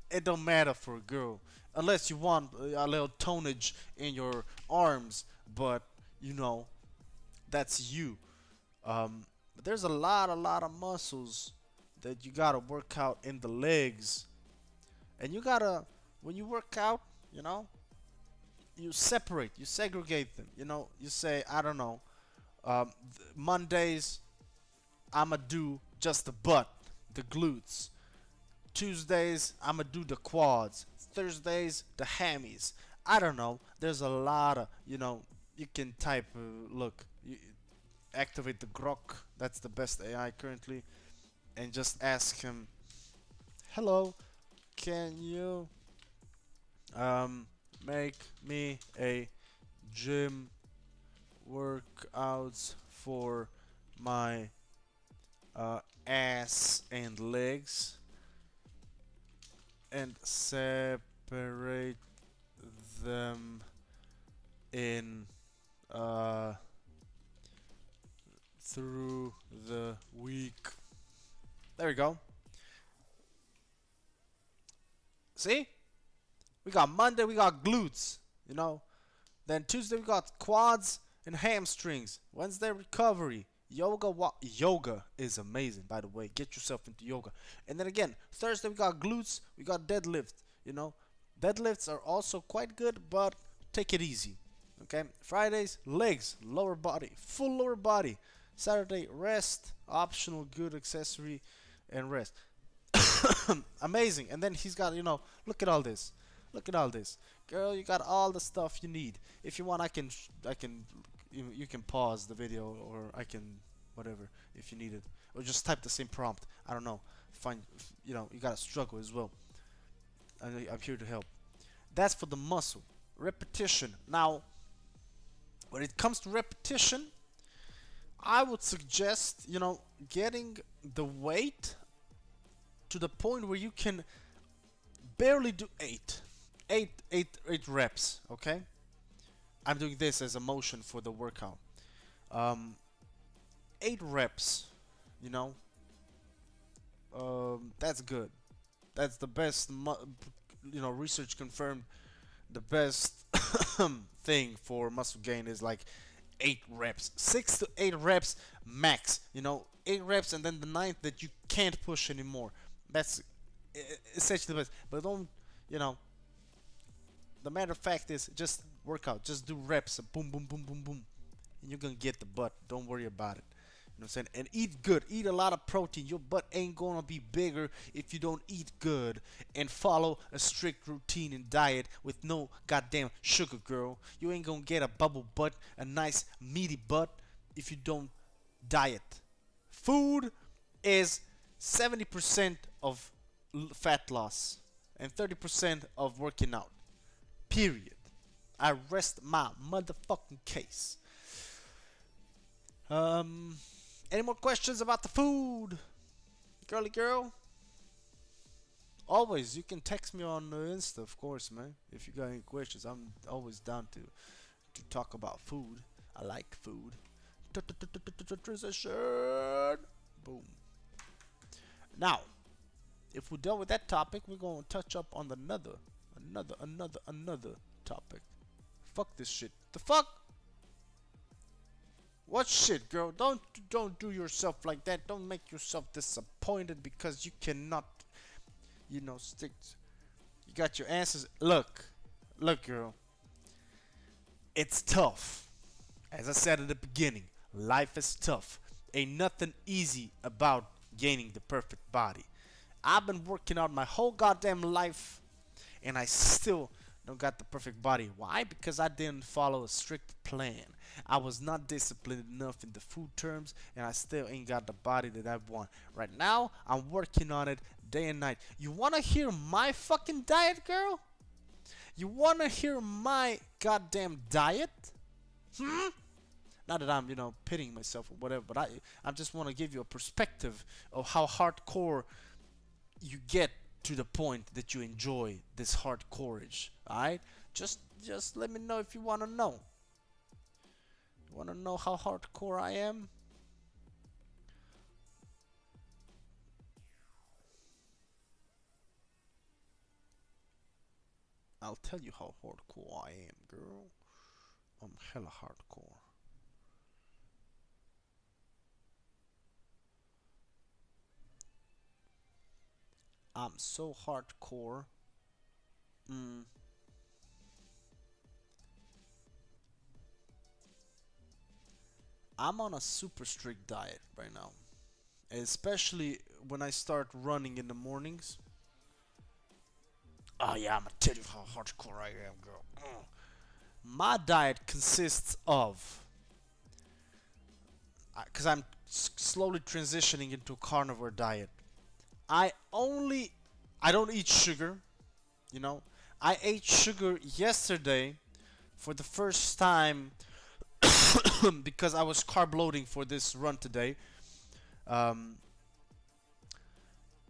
it don't matter for a girl. Unless you want a little tonnage in your arms. But, that's you. But there's a lot of muscles that you gotta work out in the legs, and you gotta, when you work out, you know, you separate, you segregate them. You know, you say, I don't know, Mondays I'ma do just the butt, the glutes. Tuesdays I'ma do the quads. Thursdays the hammies. I don't know. There's a lot of, you know, you can type. Look, you activate the Grok. That's the best AI currently, and just ask him, "Hello, can you make me a gym workouts for my ass and legs, and separate them in uh, through the week." There we go. See? We got Monday, we got glutes, you know. Then Tuesday we got quads and hamstrings. Wednesday recovery. Yoga is amazing, by the way. Get yourself into yoga. And then again, Thursday we got glutes, we got deadlift, you know. Deadlifts are also quite good, but take it easy. Okay? Fridays, legs, lower body, full lower body. Saturday, rest, optional good accessory and rest. Amazing. And then he's got, you know, look at all this. Look at all this. Girl, you got all the stuff you need. If you want, you can pause the video, or I can, whatever, if you need it. Or just type the same prompt. I don't know. Find, you know, you gotta struggle as well. I'm here to help. That's for the muscle. Repetition. Now, when it comes to repetition, I would suggest, you know, getting the weight to the point where you can barely do eight reps. Okay, I'm doing this as a motion for the workout. um 8 reps, you know. That's good. That's the best, you know, research confirmed. The best thing for muscle gain is like 8 reps, 6 to 8 reps max, you know. 8 reps, and then the ninth that you can't push anymore. That's essentially the best. But don't, you know, the matter of fact is, just work out, just do reps, boom, boom, boom, boom, boom, and you're gonna get the butt. Don't worry about it. You know what I'm saying? And eat good. Eat a lot of protein. Your butt ain't gonna be bigger if you don't eat good and follow a strict routine and diet with no goddamn sugar, girl. You ain't gonna get a bubble butt, a nice meaty butt, if you don't diet. Food is 70% of fat loss and 30% of working out. Period. I rest my motherfucking case. Any more questions about the food, girly girl? Always, you can text me on Insta, of course, man. If you got any questions, I'm always down to talk about food. I like food. Transition. Boom. Now, if we're done with that topic, we're gonna touch up on another topic. Fuck this shit. The fuck? What shit, girl? Don't do yourself like that. Don't make yourself disappointed because you cannot, you know, stick. You got your answers. Look, girl. It's tough. As I said at the beginning, life is tough. Ain't nothing easy about gaining the perfect body. I've been working out my whole goddamn life, and I still don't got the perfect body. Why? Because I didn't follow a strict plan. I was not disciplined enough in the food terms, and I still ain't got the body that I want. Right now, I'm working on it day and night. You wanna hear my fucking diet, girl? You wanna hear my goddamn diet? Not that I'm, you know, pitting myself or whatever, but I just want to give you a perspective of how hardcore you get to the point that you enjoy this hardcoreage. Alright? Just let me know if you wanna know. You wanna know how hardcore I am? I'll tell you how hardcore I am, girl. I'm hella hardcore. I'm so hardcore. Mm, I'm on a super strict diet right now, especially when I start running in the mornings. Oh yeah, I'm gonna tell you how hardcore I am, girl. My diet consists of, because I'm slowly transitioning into a carnivore diet. I only, I don't eat sugar. You know, I ate sugar yesterday for the first time because I was carb loading for this run today. Um,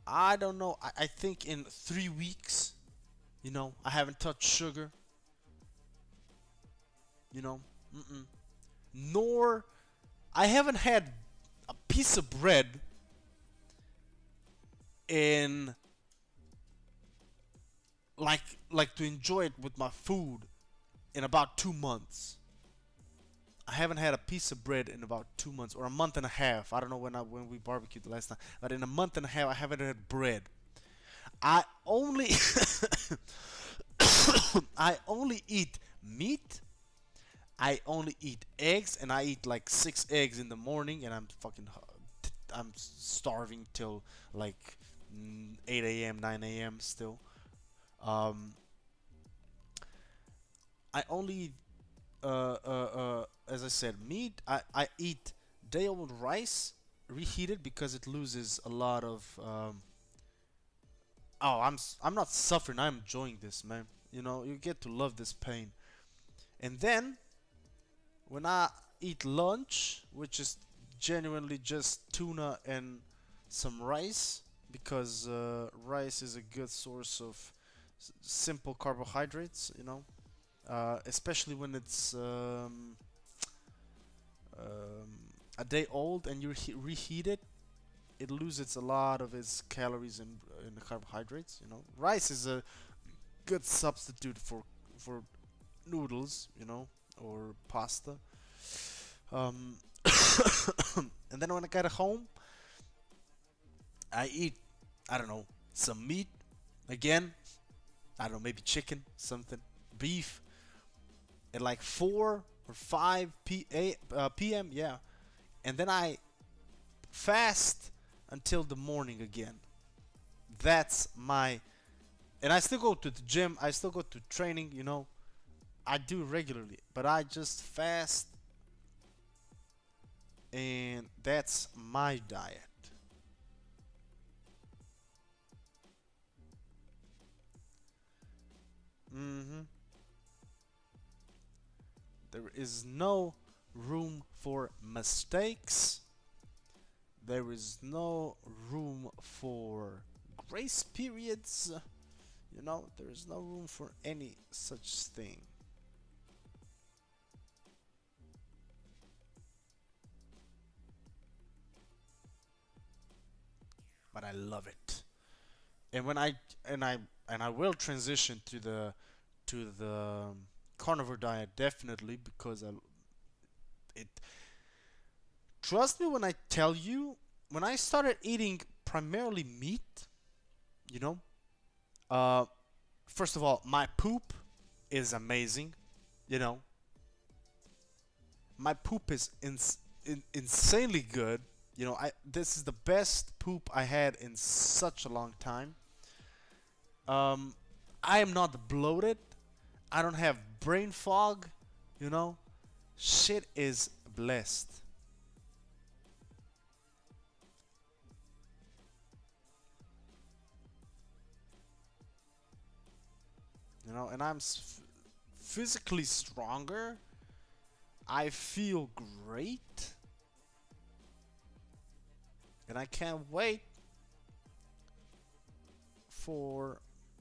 I don't know. I think in 3 weeks, I haven't touched sugar. You know, mm-mm. Nor I haven't had a piece of bread in like to enjoy it with my food in about 2 months. I haven't had a piece of bread in about 2 months or a month and a half. I don't know when we barbecued the last time, but in a month and a half I haven't had bread. I only I only eat meat. I only eat eggs, and I eat like 6 eggs in the morning, and I'm starving till like 8 a.m., 9 a.m. still. Um, I only eat, as I said, meat. I eat day old rice reheated because it loses a lot of. Oh, I'm not suffering. I'm enjoying this, man. You get to love this pain. And then when I eat lunch, which is genuinely just tuna and some rice, because rice is a good source of simple carbohydrates, especially when it's um, a day old and you reheat it. It loses a lot of its calories in the carbohydrates. Rice is a good substitute for noodles, or pasta. Um, and then when I get home, I eat, I don't know, some meat again. I don't know, maybe chicken, something, beef, at like 4 or 5 p.m. Yeah, and then I fast until the morning again. That's my, and I still go to the gym. I still go to training. I do regularly, but I just fast, and that's my diet. hmm There is no room for mistakes. There is no room for grace periods. There is no room for any such thing. But I love it. And when I will transition to the carnivore diet definitely because it trust me when I tell you, when I started eating primarily meat, you know, uh, first of all, my poop is amazing. You know, my poop is insanely good. This is the best poop I had in such a long time. Um, I am not bloated. I don't have brain fog. You know, shit is blessed. And I'm physically stronger. I feel great, and I can't wait for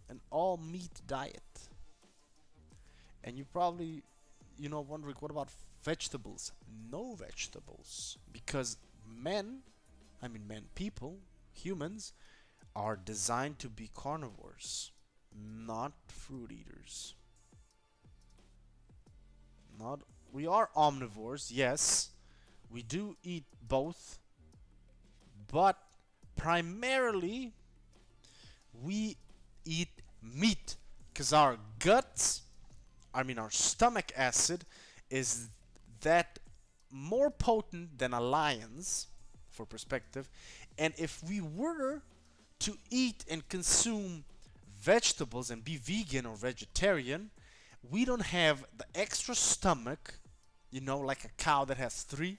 an all meat diet. And you probably, wondering what about vegetables? No vegetables, because men, I mean men, people, humans, are designed to be carnivores, not fruit eaters. Not We are omnivores, yes. We do eat both, but primarily we eat meat, because our guts, I mean our stomach acid, is that more potent than a lion's, for perspective. And if we were to eat and consume vegetables and be vegan or vegetarian, we don't have the extra stomach, like a cow that has three.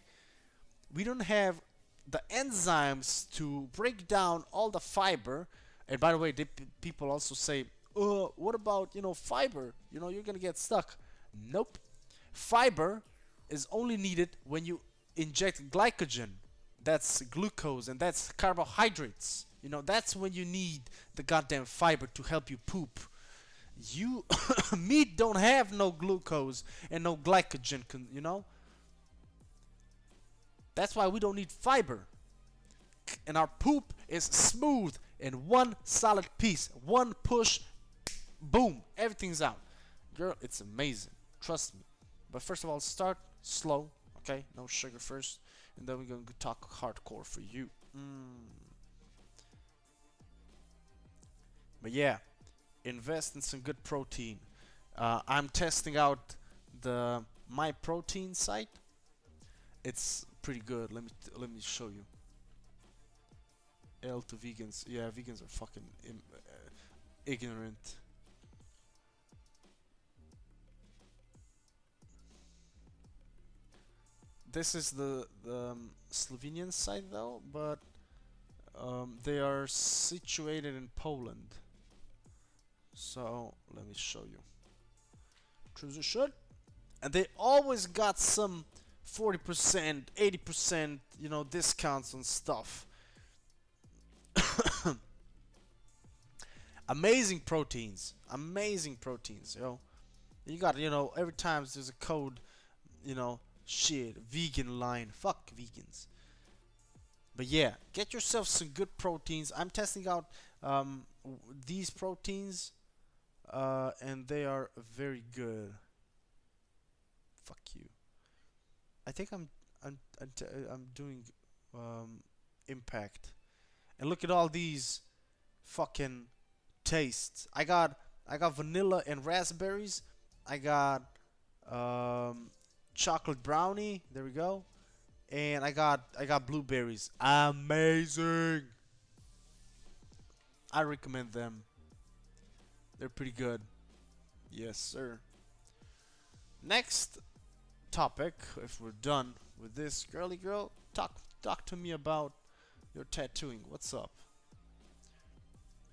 We don't have the enzymes to break down all the fiber. And by the way, people also say, what about, fiber? You're gonna get stuck. Nope. Fiber is only needed when you inject glycogen. That's glucose and that's carbohydrates. That's when you need the goddamn fiber to help you poop. You meat don't have no glucose and no glycogen. That's why we don't need fiber. And our poop is smooth in one solid piece. One push, boom, everything's out. Girl, it's amazing. Trust me. But first of all, start slow, okay? No sugar first. And then we're going to talk hardcore for you. But yeah, invest in some good protein. I'm testing out the My Protein site. It's pretty good. Let me show you. L to vegans. Yeah, vegans are fucking ignorant. This is the Slovenian site though, but they are situated in Poland. So let me show you. Transition. And they always got some 40%, 80%, discounts on stuff. Amazing proteins, yo. You got, every time there's a code, shit, vegan line. Fuck vegans. But yeah, get yourself some good proteins. I'm testing out these proteins, and they are very good. Fuck you. I think I'm doing impact. And look at all these fucking tastes. I got vanilla and raspberries. I got chocolate brownie. There we go. And I got blueberries. Amazing. I recommend them. They're pretty good. Yes, sir. Next topic, if we're done with this, girly girl, talk to me about your tattooing. What's up?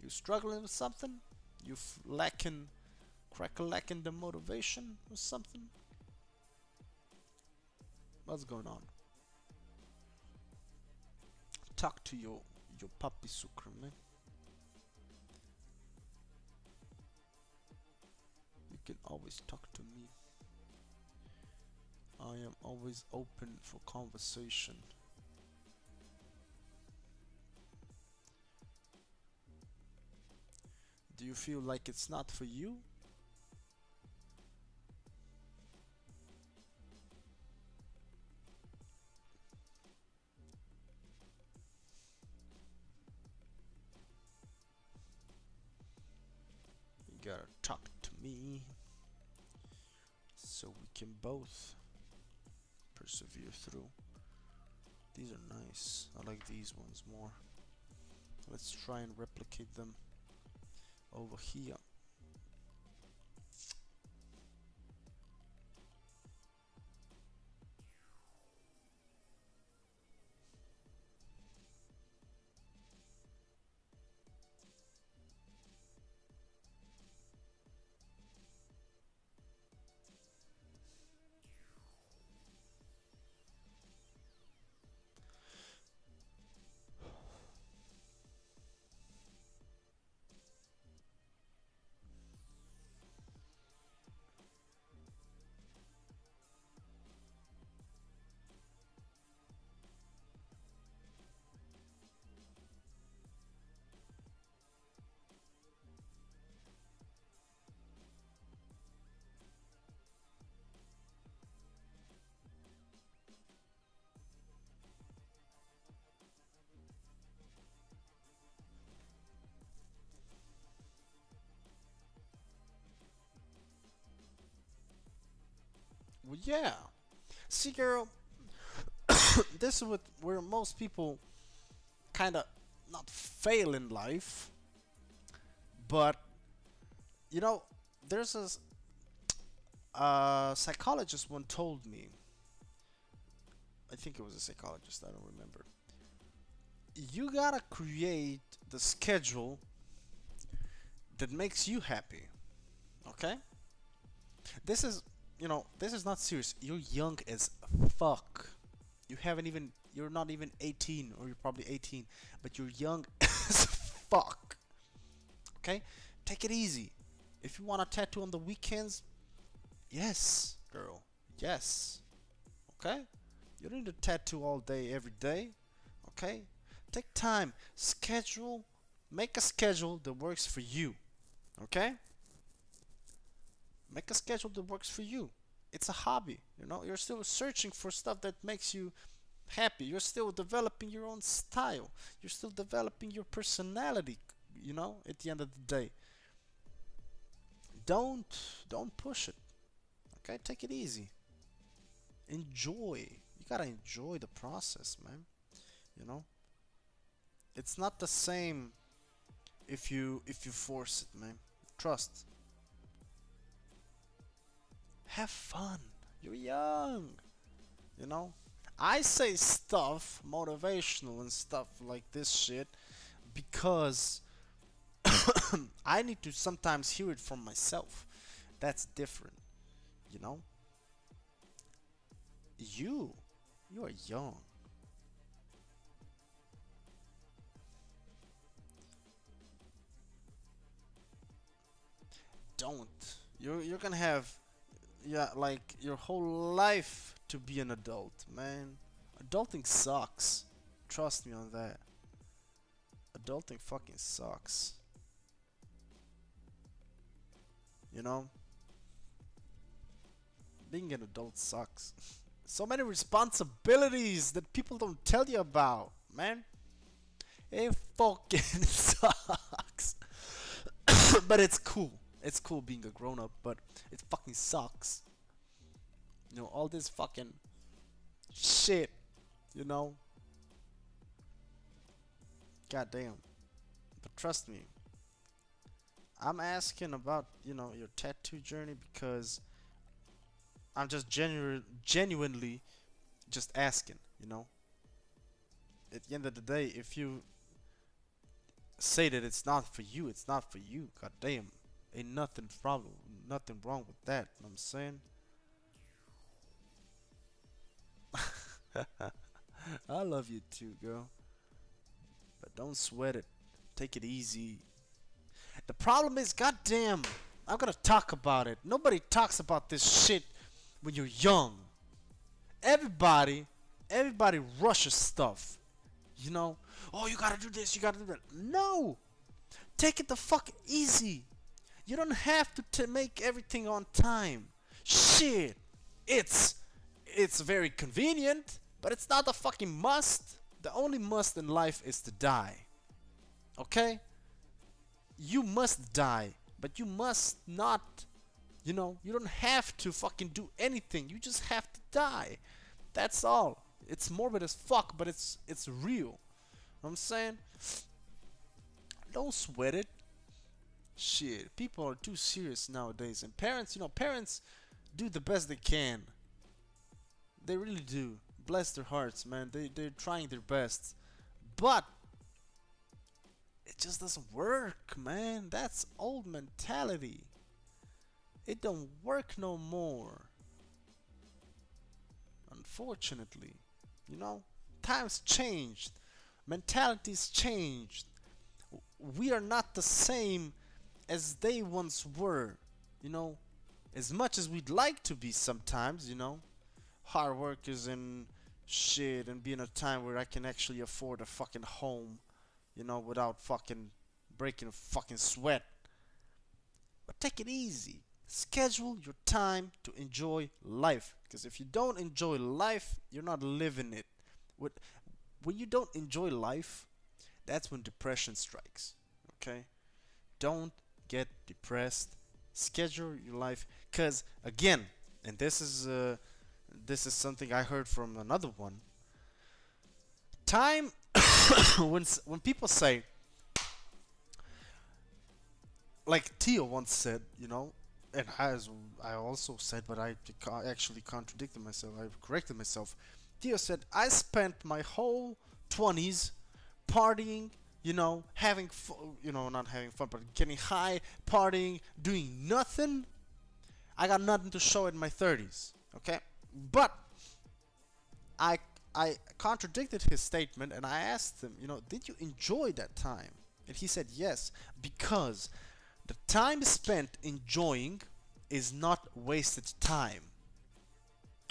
You struggling with something? You lacking the motivation or something? What's going on? Talk to your Papi Sucre, man. You can always talk to me. I am always open for conversation. Do you feel like it's not for you? You gotta talk to me so we can both persevere through. These are nice. I like these ones more. Let's try and replicate them over here. Well, yeah. See, girl, this is what where most people kind of not fail in life, but you know, there's a psychologist one told me. I think it was a psychologist. I don't remember. You gotta create the schedule that makes you happy. Okay? This is, this is not serious. You're young as fuck. You haven't even, you're not even 18, or you're probably 18, but you're young as fuck. Okay? Take it easy. If you want a tattoo on the weekends, yes, girl. Yes. Okay? You don't need a tattoo all day, every day. Okay? Take time. Schedule. Make a schedule that works for you. Okay? Make a schedule that works for you. It's a hobby. You're still searching for stuff that makes you happy. You're still developing your own style. You're still developing your personality, at the end of the day. Don't don't push it. Okay? Take it easy. Enjoy. You gotta enjoy the process, man. You know? It's not the same if you force it, man. Trust. Have fun. You're young. You know? I say stuff, motivational and stuff like this shit, because I need to sometimes hear it from myself. That's different, you know? You, you are young. Don't. You're gonna have, yeah, like your whole life to be an adult, man. Adulting sucks. Trust me on that. Adulting fucking sucks. You know? Being an adult sucks. So many responsibilities that people don't tell you about, man. It fucking sucks. But it's cool. It's cool being a grown up, but it fucking sucks. All this fucking shit, you know? Goddamn. But trust me, I'm asking about, your tattoo journey because I'm just genuinely just asking. At the end of the day, if you say that it's not for you, it's not for you. God damn. Ain't nothing wrong with that. You know what I'm saying? I love you too, girl. But don't sweat it. Take it easy. The problem is, goddamn, I'm gonna talk about it. Nobody talks about this shit when you're young. Everybody, everybody rushes stuff. Oh, you gotta do this, you gotta do that. No! Take it the fuck easy. You don't have to make everything on time. Shit. It's it's very convenient, but it's not a fucking must. The only must in life is to die. Okay? You must die, but you must not, you don't have to fucking do anything. You just have to die. That's all. It's morbid as fuck, but it's real. You know what I'm saying? Don't sweat it. Shit, people are too serious nowadays, and parents do the best they can. They really do. Bless their hearts, man. They're trying their best, but it just doesn't work, man. That's old mentality. It don't work no more. Unfortunately, times changed, mentalities changed. We are not the same as they once were, you know, as much as we'd like to be sometimes, hard workers and shit, and be in a time where I can actually afford a fucking home, without fucking breaking a fucking sweat. But take it easy. Schedule your time to enjoy life. Because if you don't enjoy life, you're not living it. When you don't enjoy life, that's when depression strikes. Okay? Don't get depressed. Schedule your life. Because, again, And this is something I heard from another one. Time when people say, like Tio once said, and as I also said, but I actually contradicted myself. I corrected myself. Tio said, I spent my whole 20s partying, having fun, not having fun, but getting high, partying, doing nothing. I got nothing to show in my 30s. Okay, but I I contradicted his statement and I asked him, did you enjoy that time? And he said yes, because the time spent enjoying is not wasted time.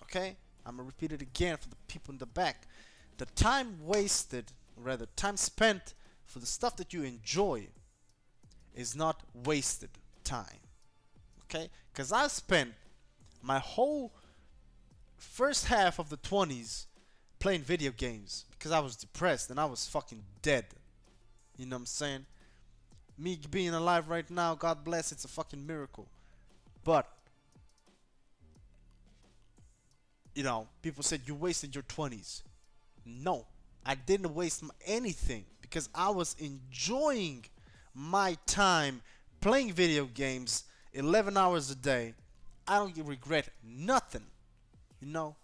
Okay? I'm gonna repeat it again for the people in the back. The time wasted, rather, time spent for the stuff that you enjoy is not wasted time. Okay? Because I spent my whole first half of the 20s playing video games because I was depressed and I was fucking dead. You know what I'm saying? Me being alive right now, God bless, it's a fucking miracle. But, people said you wasted your 20s. No, I didn't waste anything because I was enjoying my time playing video games 11 hours a day. I don't regret nothing, you know?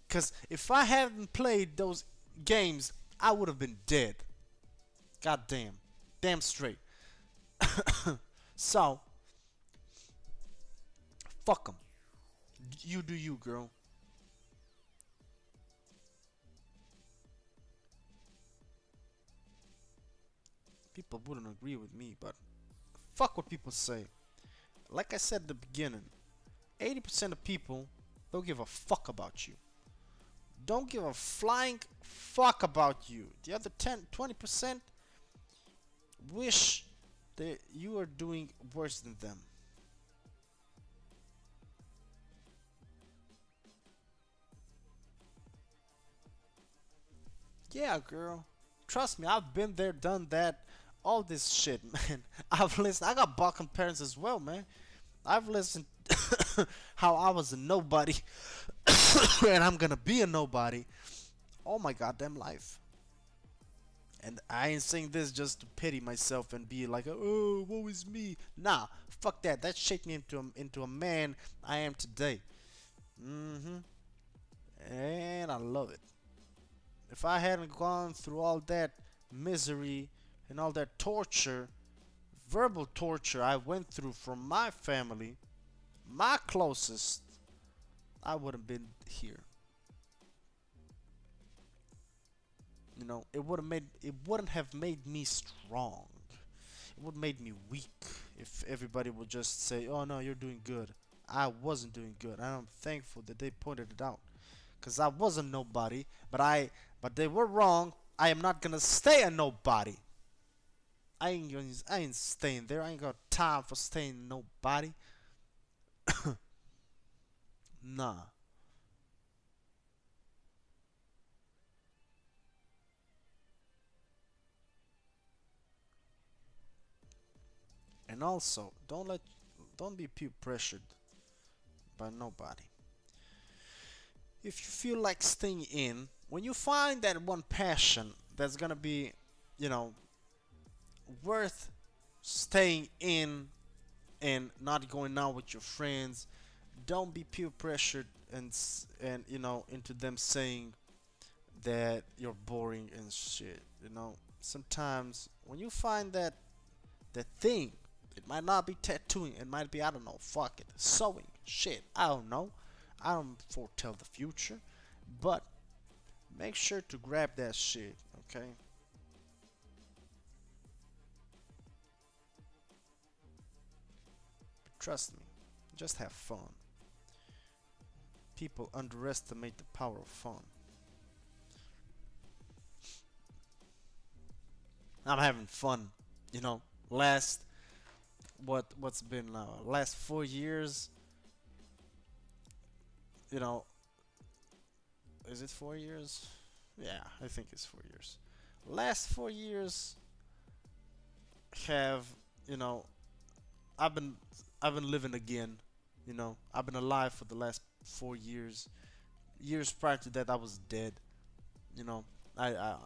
Because if I hadn't played those games, I would have been dead. God damn. Damn straight. So, fuck them. You do you, girl. People wouldn't agree with me, but fuck what people say. Like I said at the beginning, 80% of people don't give a fuck about you. Don't give a flying fuck about you. The other 20% wish that you are doing worse than them. Yeah, girl. Trust me, I've been there, done that, all this shit, man. I've listened. I got Balkan parents as well, man. I've listened how I was a nobody and I'm gonna be a nobody all my goddamn life. And I ain't saying this just to pity myself and be like, oh, woe is me. Nah, fuck that. That shaped me into a man I am today. Mm-hmm. And I love it. If I hadn't gone through all that misery and all that torture, verbal torture I went through from my family, my closest, I wouldn't been here. It wouldn't have made me strong. It would have made me weak if everybody would just say, "Oh no, you're doing good." I wasn't doing good, and I'm thankful that they pointed it out, cause I wasn't nobody, but they were wrong. I am not gonna stay a nobody. I ain't staying there. I ain't got time for staying nobody. Nah. And also, don't be peer pressured by nobody. If you feel like staying in, when you find that one passion that's gonna be, you know, worth staying in and not going out with your friends, don't be peer pressured and into them saying that you're boring and shit. Sometimes when you find that thing, it might not be tattooing, it might be, I don't know, fuck it, sewing, shit, I don't know. I don't foretell the future, but make sure to grab that shit, okay? Trust me, just have fun. People underestimate the power of fun. I'm having fun, you know. Last what's been last 4 years, you know, is it 4 years? Yeah, I think it's 4 years. Last 4 years have, you know, I've been I've been living again, You know, I've been alive for the last 4 years. Years prior to that, I was dead. You know, I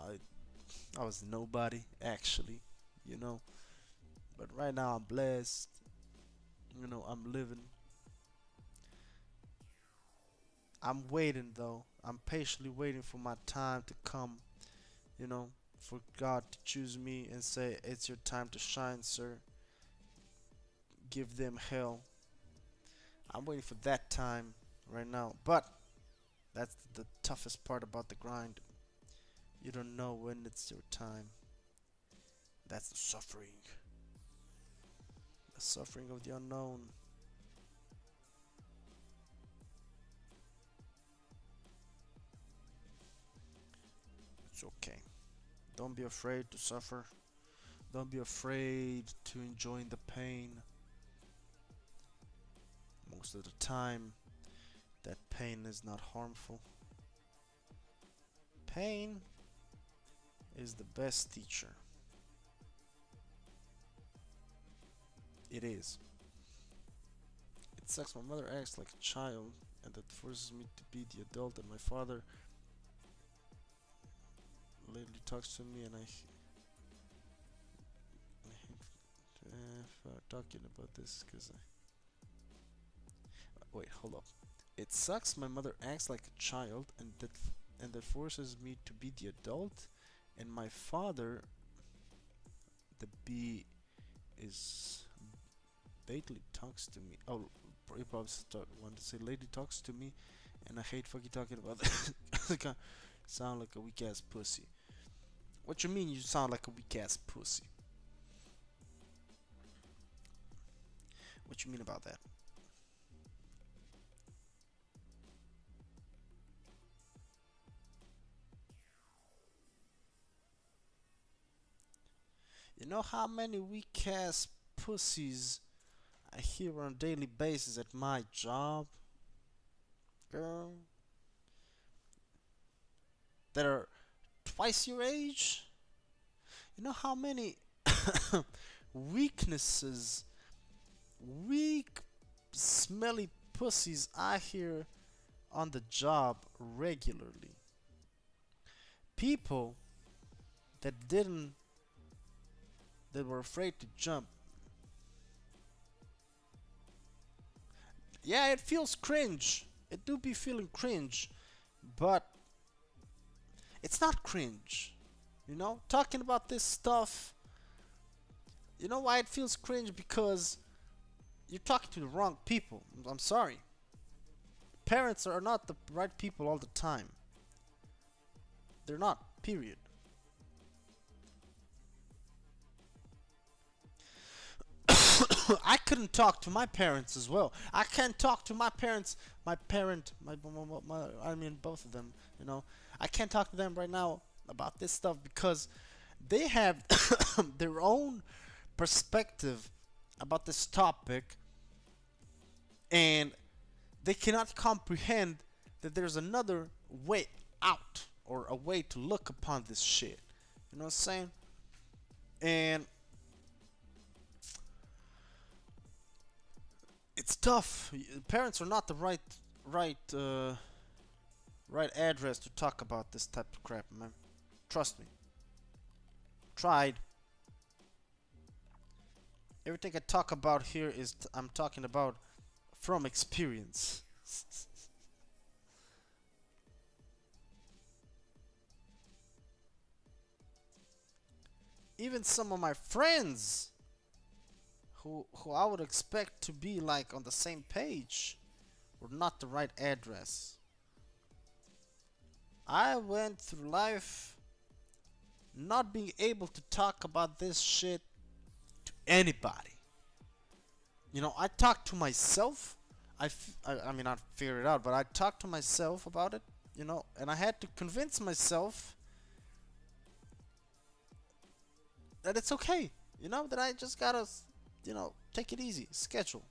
was nobody actually. You know, but right now I'm blessed. You know, I'm living. I'm waiting though. I'm patiently waiting for my time to come. You know, for God to choose me and say, "It's your time to shine, sir. Give them hell." I'm waiting for that time right now. But that's the toughest part about the grind. You don't know when it's your time. That's the suffering. The suffering of the unknown. It's okay. Don't be afraid to suffer. Don't be afraid to enjoy the pain. Most of the time, that pain is not harmful. Pain is the best teacher. It is. It sucks. My mother acts like a child, and that forces me to be the adult that my father lately talks to me, and I talking about this because I wait. Hold up. It sucks. My mother acts like a child, and that forces me to be the adult, and my father, the B, is lately talks to me. Oh, you probably want to say lady talks to me, and I hate fucking talking about that. Sound like a weak ass pussy. What you mean? You sound like a weak ass pussy? What you mean about that? You know how many weak ass pussies I hear on a daily basis at my job, girl, that are twice your age? You know how many weaknesses, weak, smelly pussies I hear on the job regularly? People that didn't, that were afraid to jump. Yeah, it feels cringe. It do be feeling cringe, but it's not cringe. You know, talking about this stuff. You know why it feels cringe? Because you're talking to the wrong people. I'm sorry. Parents are not the right people all the time. They're not. Period. I couldn't talk to my parents as well. I can't talk to my parents. My parent, I mean both of them. You know, I can't talk to them right now about this stuff because they have their own perspective about this topic, and they cannot comprehend that there's another way out or a way to look upon this shit. You know what I'm saying? And it's tough. Parents are not the right address to talk about this type of crap, man. Trust me. Tried. Everything I talk about here is I'm talking about from experience. Even some of my friends who I would expect to be like on the same page were not the right address. I went through life not being able to talk about this shit to anybody. You know, I talked to myself. I mean, I figured it out, but I talked to myself about it, you know, and I had to convince myself that it's okay, you know, that I just gotta, you know, take it easy, schedule,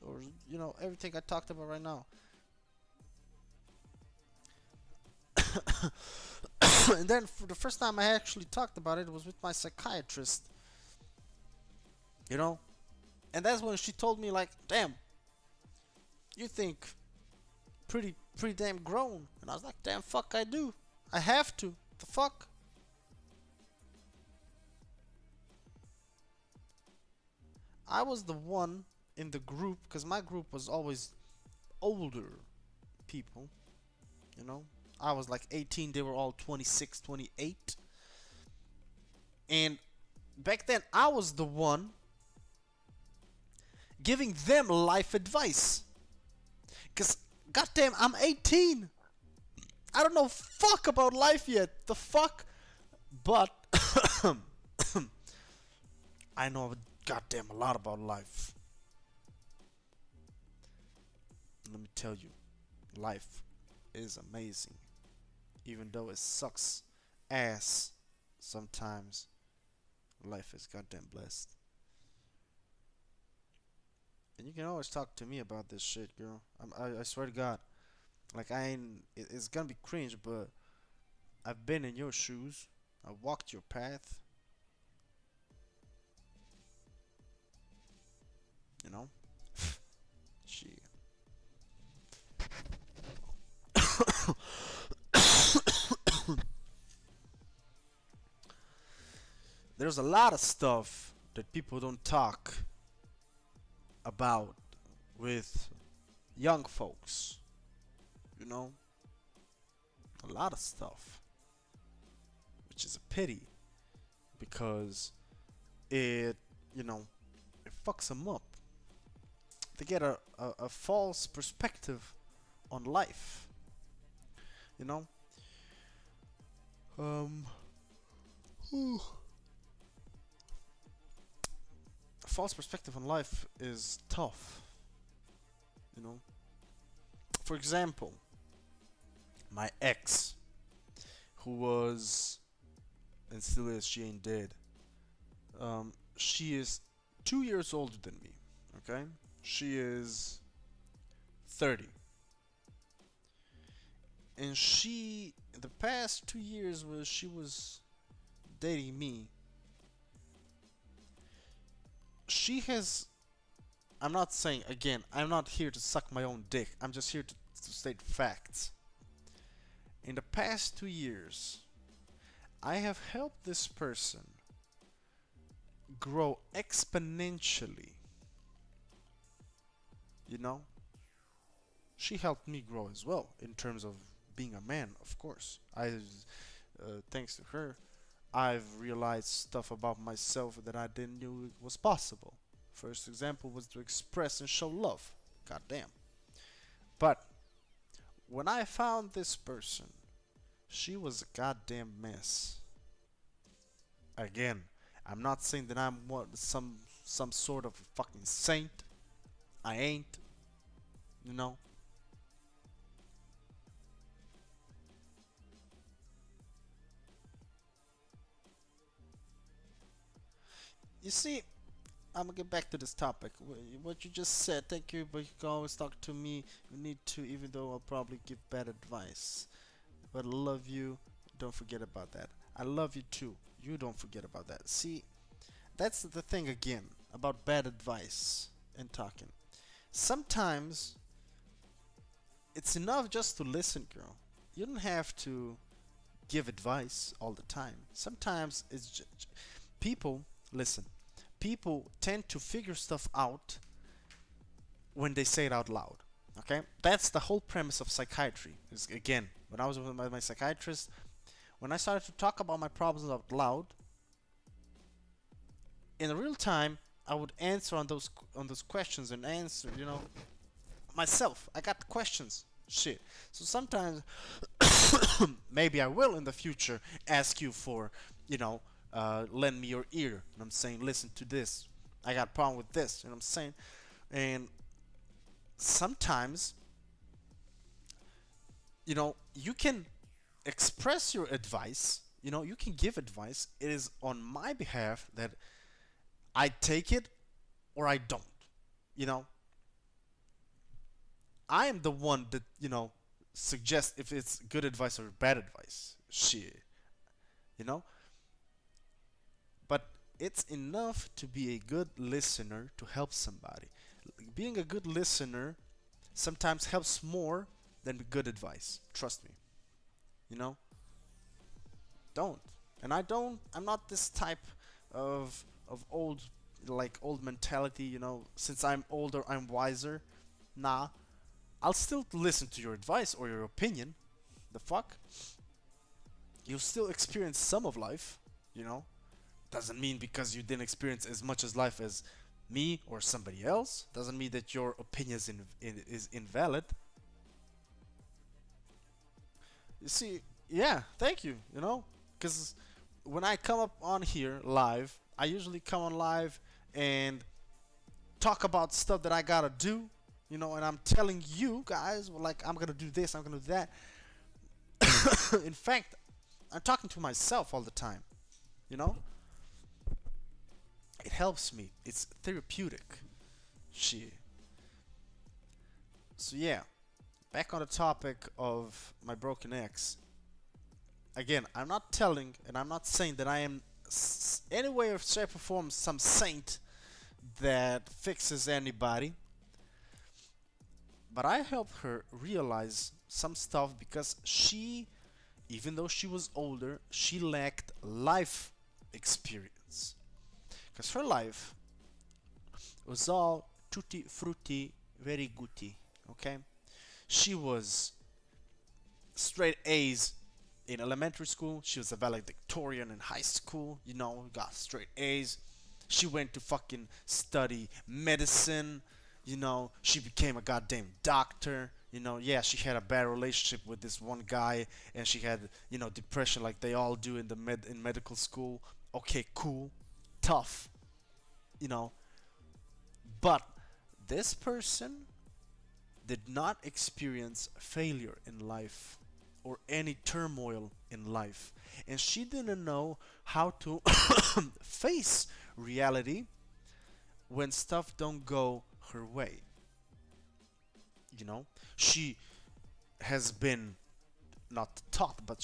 or, you know, everything I talked about right now. And then for the first time I actually talked about it was with my psychiatrist, you know, and that's when she told me, like, damn, You think pretty damn grown. And I was like, damn fuck I do. I have to. The fuck? I was the one in the group because my group was always older people, you know. I was like 18, they were all 26, 28. And back then I was the one giving them life advice. Cause goddamn, I'm 18. I don't know fuck about life yet. The fuck? But I know goddamn a lot about life. Let me tell you, life is amazing. Even though it sucks ass sometimes, life is goddamn blessed. And you can always talk to me about this shit, girl. I swear to God. Like, I ain't. It's gonna be cringe, but I've been in your shoes. I walked your path. You know? Shit. There's a lot of stuff that people don't talk about with young folks. You know? A lot of stuff. Which is a pity. Because it, you know, it fucks them up. They get a false perspective on life. You know? Um. whew. A false perspective on life is tough. You know? For example, my ex, who was, and still is, she ain't dead. She is 2 years older than me. Okay? She is 30. And she, the past 2 years, was she was dating me. She has. I'm not saying, again, I'm not here to suck my own dick. I'm just here to state facts. In the past 2 years, I have helped this person grow exponentially. You know? She helped me grow as well in terms of being a man, of course. Thanks to her, I've realized stuff about myself that I didn't know was possible. First example was to express and show love. God damn. But when I found this person, she was a goddamn mess. Again, I'm not saying that I'm some sort of a fucking saint. I ain't. You know. You see, I'm gonna get back to this topic. What you just said, thank you, but you can always talk to me. You need to, even though I'll probably give bad advice. But I love you. Don't forget about that. I love you too. You don't forget about that. See, that's the thing again about bad advice and talking. Sometimes it's enough just to listen, girl. You don't have to give advice all the time. Sometimes it's people listen. People tend to figure stuff out when they say it out loud. Okay, that's the whole premise of psychiatry. Is again, when I was with my psychiatrist, when I started to talk about my problems out loud, in real time, I would answer on those questions and answer, you know, myself. I got questions. Shit. So sometimes maybe I will in the future ask you for, you know, lend me your ear. And I'm saying, listen to this. I got a problem with this. You know what I'm saying? And sometimes, you know, you can express your advice. You know, you can give advice. It is on my behalf that I take it or I don't. You know, I am the one that, you know, suggests if it's good advice or bad advice. Shit. You know? But it's enough to be a good listener to help somebody. Being a good listener sometimes helps more than good advice. Trust me. You know, don't. And I'm not this type of old, like old mentality. You know, since I'm older, I'm wiser. Nah, I'll still listen to your advice or your opinion. The fuck? You'll still experience some of life. You know, doesn't mean because you didn't experience as much as life as me or somebody else doesn't mean that your opinion is invalid. You see, yeah, thank you. You know, because when I come up on here live, I usually come on live and talk about stuff that I gotta do. You know, and I'm telling you guys, well, like, I'm gonna do this, I'm gonna do that. In fact, I'm talking to myself all the time. You know, it helps me. It's therapeutic. Shit. So yeah, back on the topic of my broken ex. Again, I'm not telling and I'm not saying that I am any way or shape or form some saint that fixes anybody, but I helped her realize some stuff because she, even though she was older, she lacked life experience. Because her life was all tutti frutti, very goody. Okay, she was straight A's in elementary school. She was a valedictorian in high school. You know, got straight A's. She went to fucking study medicine. You know, she became a goddamn doctor. You know, yeah, she had a bad relationship with this one guy, and she had, you know, depression like they all do in the medical school. Okay, cool, tough. You know, but this person did not experience failure in life or any turmoil in life. And she didn't know how to face reality when stuff don't go her way. You know, she has been not taught, but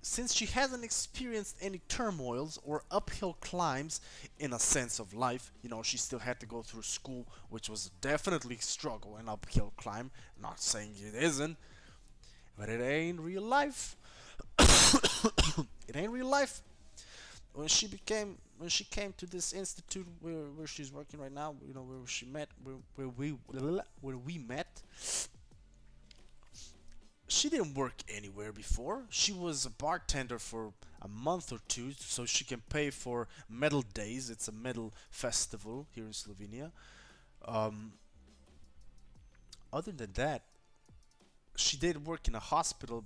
since she hasn't experienced any turmoils or uphill climbs in a sense of life, you know, she still had to go through school, which was definitely struggle and uphill climb. Not saying it isn't, but it ain't real life. It ain't real life. When she came to this institute where she's working right now, you know, where she met, where we met, she didn't work anywhere before. She was a bartender for a month or two so she can pay for metal days. It's a metal festival here in Slovenia. Um, Other than that, she did work in a hospital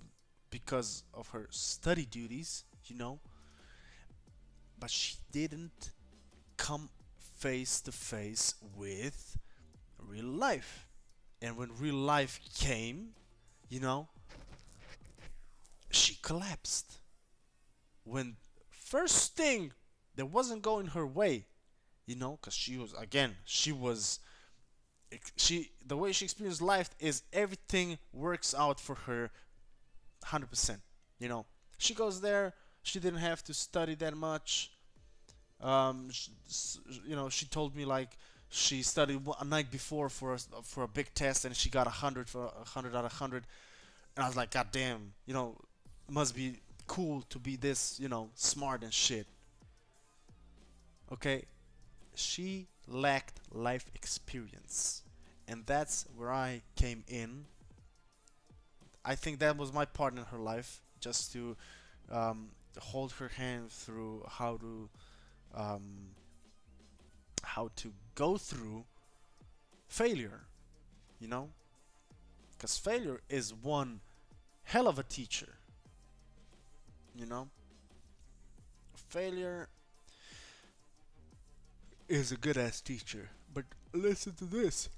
because of her study duties, you know, but she didn't come face to face with real life. And when real life came, you know, she collapsed. When first thing that wasn't going her way, you know, because she was, again, she the way she experienced life is everything works out for her 100%. You know, she goes there, she didn't have to study that much. You know, she told me like she studied a night before for a big test and she got 100 for 100 out of 100. And I was like, God damn, you know, must be cool to be this, you know, smart and shit. Okay, she lacked life experience, and that's where I came in. I think that was my part in her life, just to um, hold her hand through um, how to go through failure. You know, because failure is one hell of a teacher. You know, failure is a good ass teacher. But listen to this.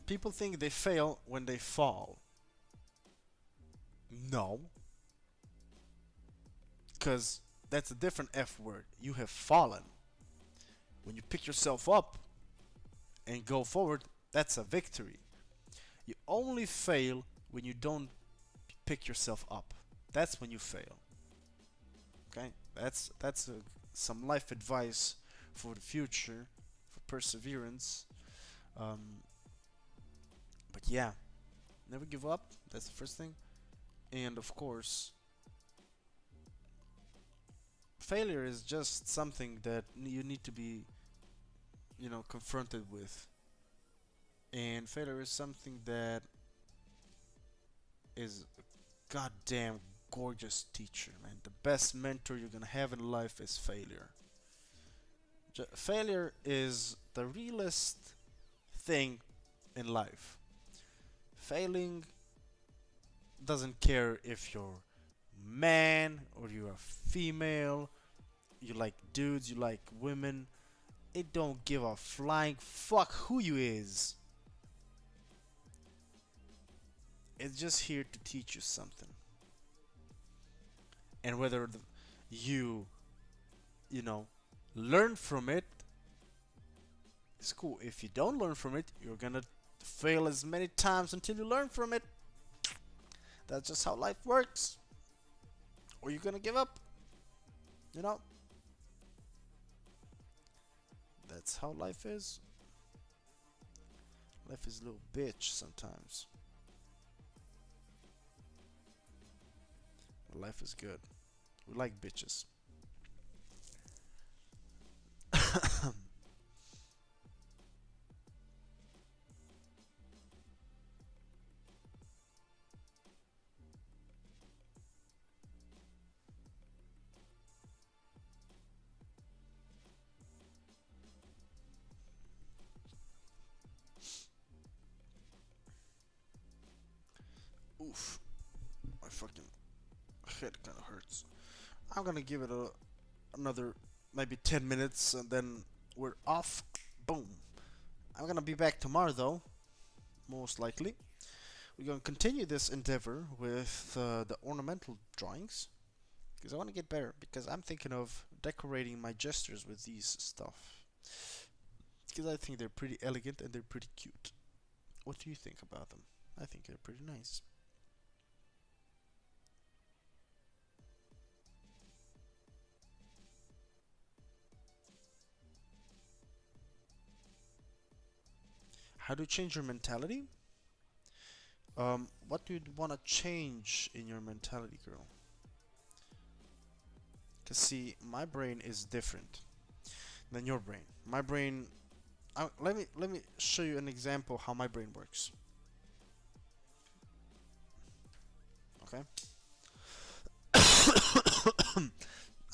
People think they fail when they fall. No, because that's a different F word. You have fallen. When you pick yourself up and go forward, that's a victory. You only fail when you don't pick yourself up. That's when you fail. Okay, that's some life advice for the future, for perseverance. Um, but yeah, never give up. That's the first thing. And of course, failure is just something that you need to be, confronted with. And failure is something that is a goddamn gorgeous teacher, man. The best mentor you're gonna have in life is failure. Failure is the realest thing in life. Failing doesn't care if you're man or you're a female, you like dudes, you like women. It don't give a flying fuck who you is. It's just here to teach you something. And whether you, you know, learn from it, it's cool. If you don't learn from it, you're gonna fail as many times until you learn from it. That's just how life works. Or you're gonna give up. You know? That's how life is. Life is a little bitch sometimes. But life is good. We like bitches. Oof. My fucking head kind of hurts. I'm gonna give it another maybe 10 minutes and then we're off. Boom. I'm gonna be back tomorrow though, most likely. We're gonna continue this endeavor with the ornamental drawings because I want to get better because I'm thinking of decorating my gestures with these stuff because I think they're pretty elegant and they're pretty cute. What do you think about them? I think they're pretty nice. How do you change your mentality? What do you want to change in your mentality, girl? Cause see, my brain is different than your brain. My brain. Let me show you an example how my brain works. Okay.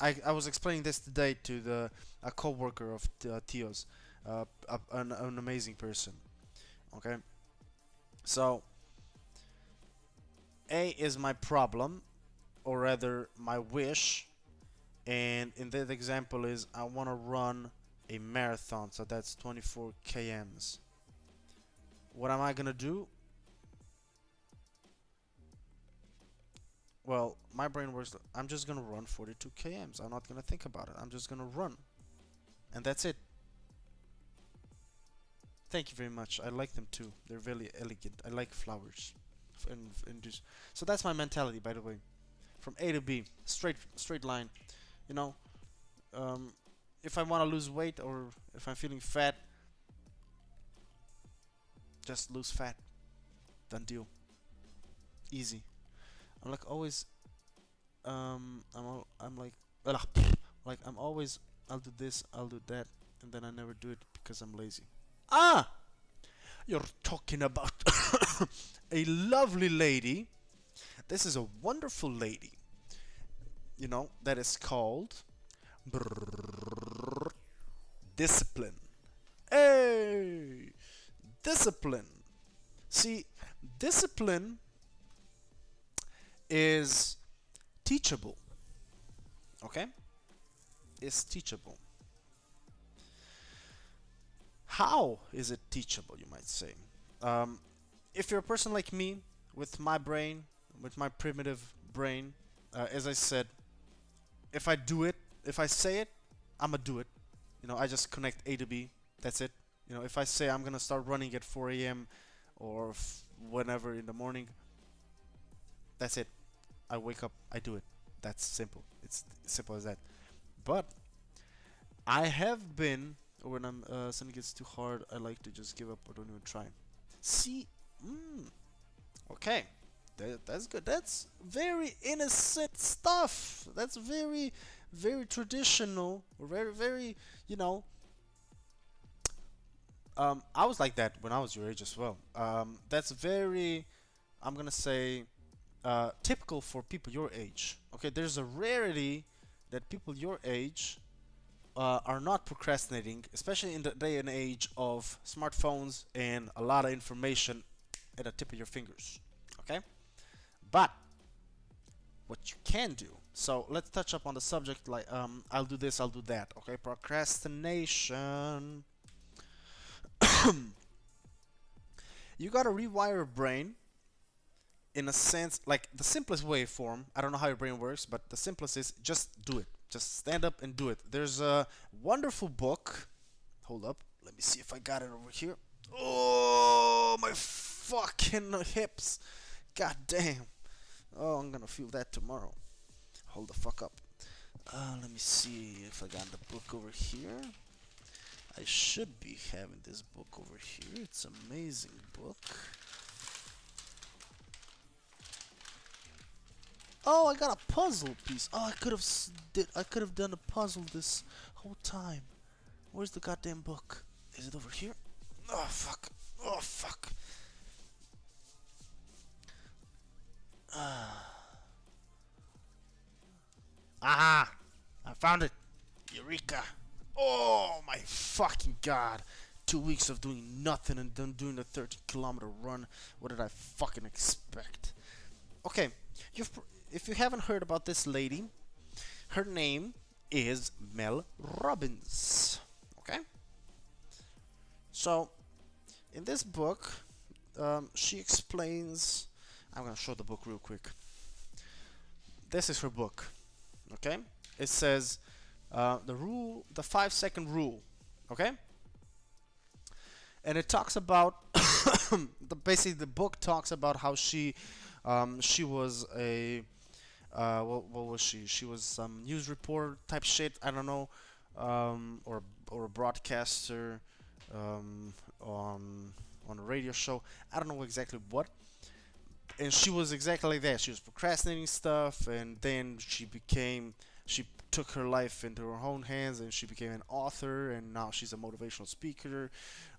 I was explaining this today to a coworker of Tio's, an amazing person. Okay. So A is my problem, or rather my wish, and in that example is I want to run a marathon, so that's 24 kms. What am I gonna do? Well, my brain works. I'm just gonna run 42 kms. I'm not gonna think about it. I'm just gonna run, and that's it. Thank you very much. I like them too. They're very elegant. I like flowers, and just so that's my mentality, by the way. From A to B, straight line. You know, um, if I want to lose weight or if I'm feeling fat, just lose fat. Done deal. Easy. I'm like always. I'm like, like I'm always. I'll do this. I'll do that, and then I never do it because I'm lazy. Ah, you're talking about a lovely lady. This is a wonderful lady. That is called discipline. Hey, discipline. See, discipline is teachable. Okay? It's teachable. How is it teachable, you might say? Um, if you're a person like me, with my brain, with my primitive brain, as I said, if I do it, if I say it, I'ma do it. I just connect A to B. That's it. If I say I'm gonna start running at 4 a.m. or whenever in the morning, that's it. I wake up, I do it. That's simple. It's simple as that. But I have been Or when something gets too hard, I like to just give up or don't even try. See, okay, that's good. That's very innocent stuff. That's very, very traditional. Very, very, you know. I was like that when I was your age as well. That's very, I'm gonna say, typical for people your age. Okay, there's a rarity that people your age are not procrastinating, especially in the day and age of smartphones and a lot of information at the tip of your fingers. Okay, but what you can do. So let's touch up on the subject. Like, I'll do this, I'll do that. Okay, procrastination. You gotta rewire your brain in a sense, like the simplest way form. I don't know how your brain works, but the simplest is just do it. Just stand up and do it. There's a wonderful book. Hold up. Let me see if I got it over here. Oh, my fucking hips. God damn. Oh, I'm gonna feel that tomorrow. Hold the fuck up. Let me see if I got the book over here. I should be having this book over here. It's an amazing book. Oh, I got a puzzle piece. Oh, I could have done a puzzle this whole time. Where's the goddamn book? Is it over here? Oh fuck. Oh fuck. Aha! I found it. Eureka. Oh my fucking god. 2 weeks of doing nothing and then doing a 30-kilometer run. What did I fucking expect? Okay, if you haven't heard about this lady, her name is Mel Robbins. Okay? So, in this book, she explains. I'm gonna show the book real quick. This is her book. Okay? It says the 5-second rule. Okay? And it talks about basically the book talks about how she was a what was she? She was some news reporter type shit. I don't know, or a broadcaster on a radio show. I don't know exactly what. And she was exactly like that. She was procrastinating stuff, and then she took her life into her own hands, and she became an author, and now she's a motivational speaker.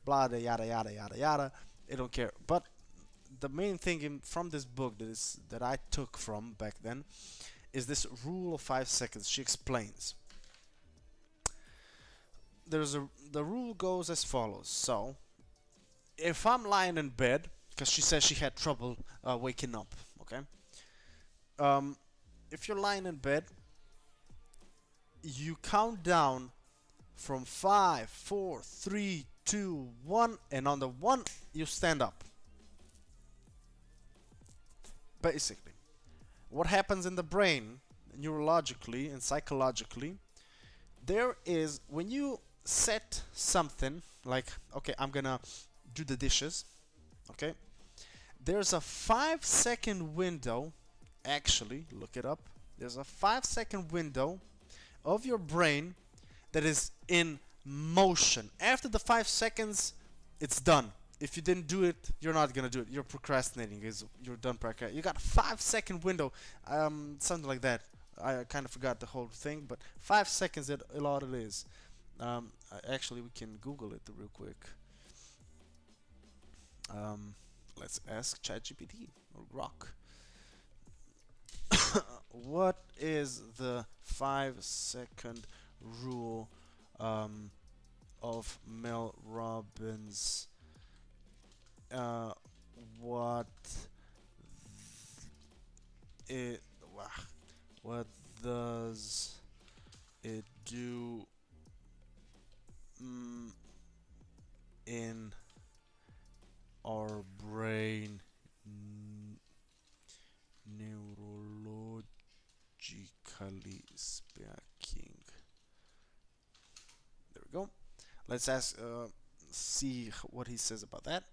Blah, yada yada yada yada. I don't care. But the main thing from this book that I took from back then is this rule of 5 seconds. She explains. The rule goes as follows. So, if I'm lying in bed, because she says she had trouble waking up, okay? If you're lying in bed, you count down from 5, 4, 3, 2, 1, and on the 1, you stand up. Basically, what happens in the brain, neurologically and psychologically, there is when you set something like, okay, I'm gonna do the dishes, okay, there's a 5-second window. Actually, look it up. There's a 5-second window of your brain that is in motion. After the 5 seconds, it's done. If you didn't do it, you're not gonna do it. You're procrastinating. You're done procrastinating. You got a 5-second window, something like that. I kind of forgot the whole thing, but 5 seconds is a lot. It is. Actually, we can Google it real quick. Let's ask ChatGPT or Grok. What is the 5-second rule of Mel Robbins? What it what does it do in our brain neurologically speaking? There we go. Let's see what he says about that.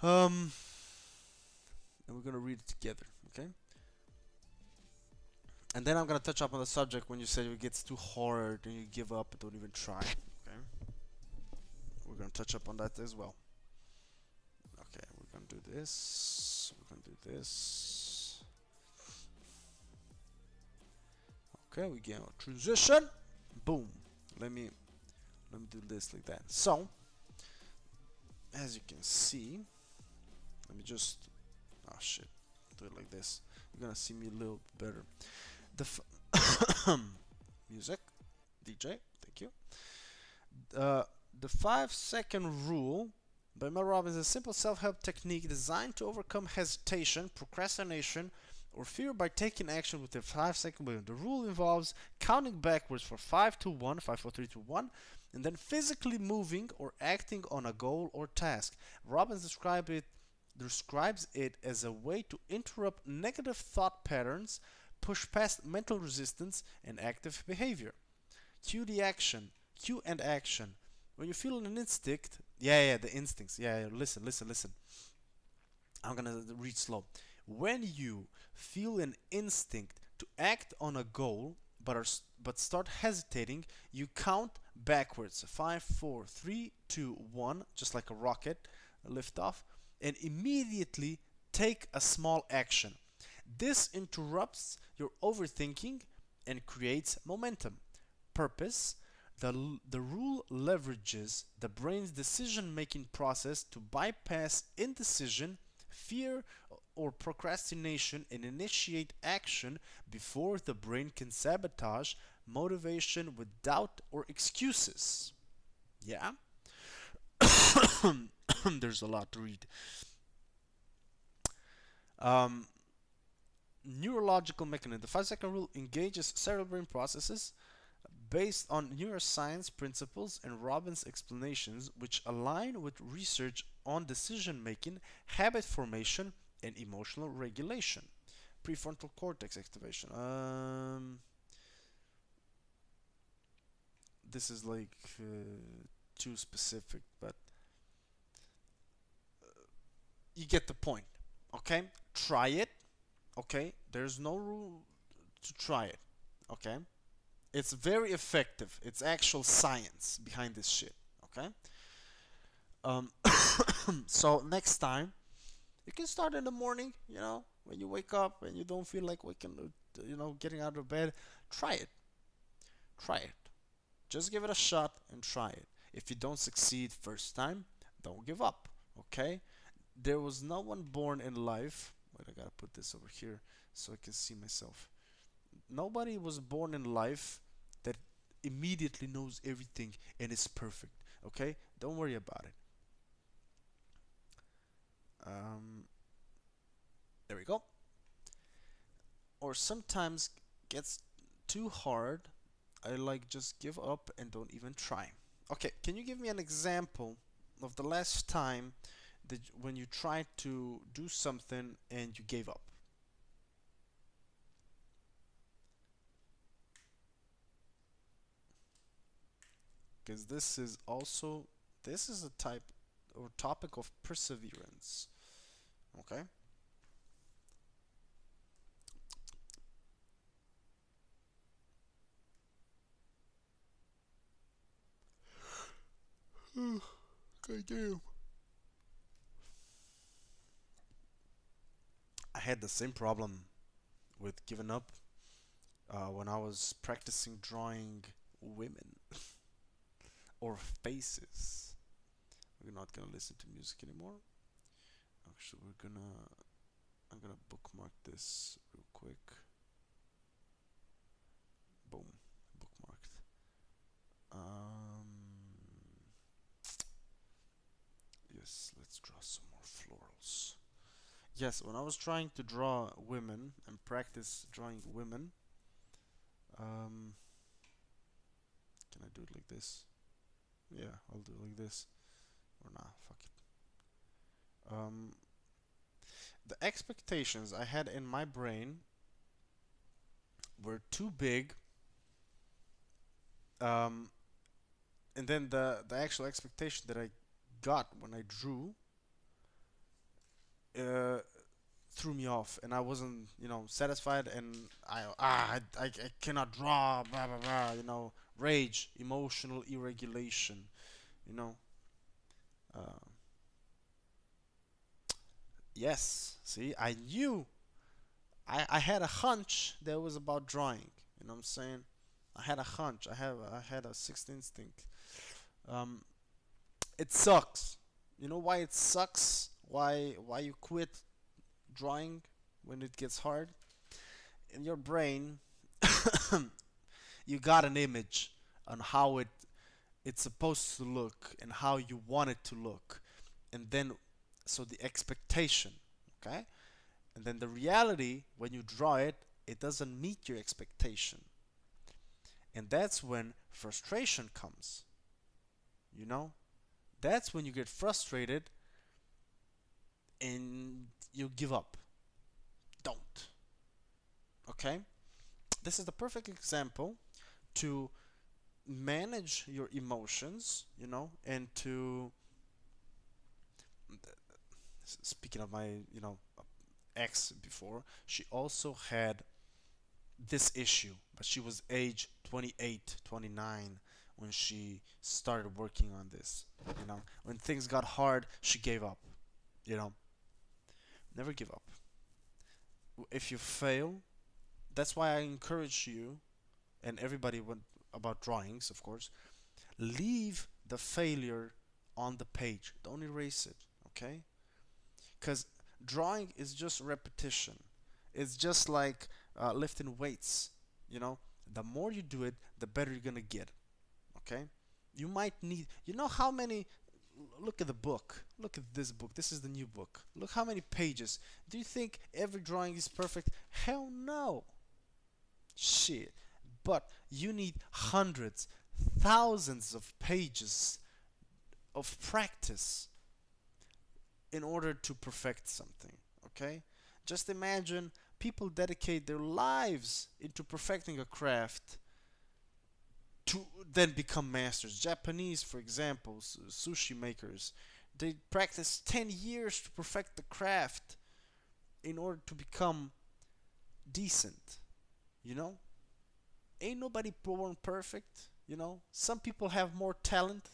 And we're gonna read it together, okay? And then I'm gonna touch up on the subject when you said it gets too hard and you give up and don't even try. Okay, we're gonna touch up on that as well. Okay, we're gonna do this. We're gonna do this. Okay, we get a transition. Boom. Let me do this like that. So, as you can see, let me just. Oh shit. Do it like this. You're gonna see me a little better. The music, DJ. Thank you. The 5-second rule by Mel Robbins is a simple self-help technique designed to overcome hesitation, procrastination, or fear by taking action within 5-second window. The rule involves counting backwards for 5, 2, 1, 5, 4, 3, 2, 1, and then physically moving or acting on a goal or task. Robbins describes it as a way to interrupt negative thought patterns, push past mental resistance, and active behavior. Cue the action. Cue and action. When you feel an instinct, the instincts. Listen. I'm gonna read slow. When you feel an instinct to act on a goal, but start hesitating, you count backwards. 5, 4, 3, 2, 1, just like a rocket, lift off, and immediately take a small action. This interrupts your overthinking and creates momentum. Purpose. The rule leverages the brain's decision making process to bypass indecision, fear, or procrastination and initiate action before the brain can sabotage motivation with doubt or excuses. Yeah? There's a lot to read. Um, Neurological mechanism. The 5-second rule engages cerebral brain processes based on neuroscience principles and Robbins' explanations, which align with research on decision making, habit formation, and emotional regulation. Prefrontal cortex activation. This is like too specific, but you get the point. Okay, try it. Okay, there's no rule to try it. Okay, it's very effective. It's actual science behind this shit. Okay. Um, so next time you can start in the morning. You know, when you wake up and you don't feel like waking, getting out of bed, try it. Try it. Just give it a shot and try it. If you don't succeed first time, don't give up. Okay. There was no one born in life. Wait, I gotta put this over here so I can see myself. Nobody was born in life that immediately knows everything and is perfect. Okay, don't worry about it. Um, there we go. Or sometimes gets too hard. I like just give up and don't even try. Okay, can you give me an example of the last time that when you tried to do something and you gave up? Because this is a type or topic of perseverance. Okay. God damn. I had the same problem with giving up when I was practicing drawing women or faces. We're not gonna listen to music anymore. Actually, I'm gonna bookmark this real quick. Boom, bookmarked. Yes, let's draw some more florals. Yes, when I was trying to draw women and practice drawing women, um, can I do it like this? Yeah, I'll do it like this. Or nah, fuck it. The expectations I had in my brain were too big. Um, and then the actual expectation that I got when I drew uh, threw me off, and I wasn't, satisfied, and I cannot draw, blah blah blah, rage, emotional irregulation, you know. Uh, yes, see, I knew, I had a hunch that it was about drawing. You know what I'm saying? I had a hunch. I had a sixth instinct. Um, it sucks. You know why it sucks? Why you quit drawing when it gets hard? In your brain, you got an image on how it's supposed to look and how you want it to look, and then so the expectation, okay, and then the reality when you draw it, it doesn't meet your expectation, and that's when frustration comes. You know, that's when you get frustrated and you give up. Don't. Okay? This is the perfect example to manage your emotions, and to, speaking of my, ex before, she also had this issue, but she was age 28, 29 when she started working on this. When things got hard, she gave up. You know, never give up. If you fail, that's why I encourage you and everybody about drawings, of course, leave the failure on the page. Don't erase it, okay? Because drawing is just repetition. It's just like lifting weights. You know, the more you do it, the better you're gonna get. Okay? You might need. You know how many? Look at the book. Look at this book. This is the new book. Look how many pages. Do you think every drawing is perfect? Hell no. Shit. But you need hundreds, thousands of pages of practice in order to perfect something. Okay? Just imagine people dedicate their lives into perfecting a craft to then become masters. Japanese, for example, sushi makers, they practice 10 years to perfect the craft in order to become decent. You know? Ain't nobody born perfect. Some people have more talent,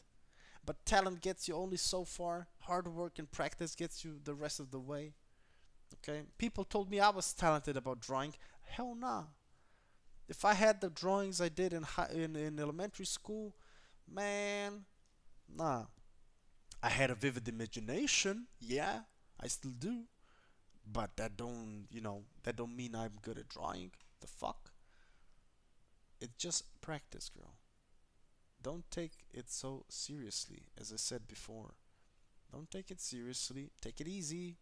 but talent gets you only so far. Hard work and practice gets you the rest of the way. Okay? People told me I was talented about drawing. Hell nah. If I had the drawings I did in elementary school, man, nah. I had a vivid imagination, yeah, I still do, but that don't mean I'm good at drawing. The fuck? It's just practice, girl. Don't take it so seriously, as I said before. Don't take it seriously. Take it easy.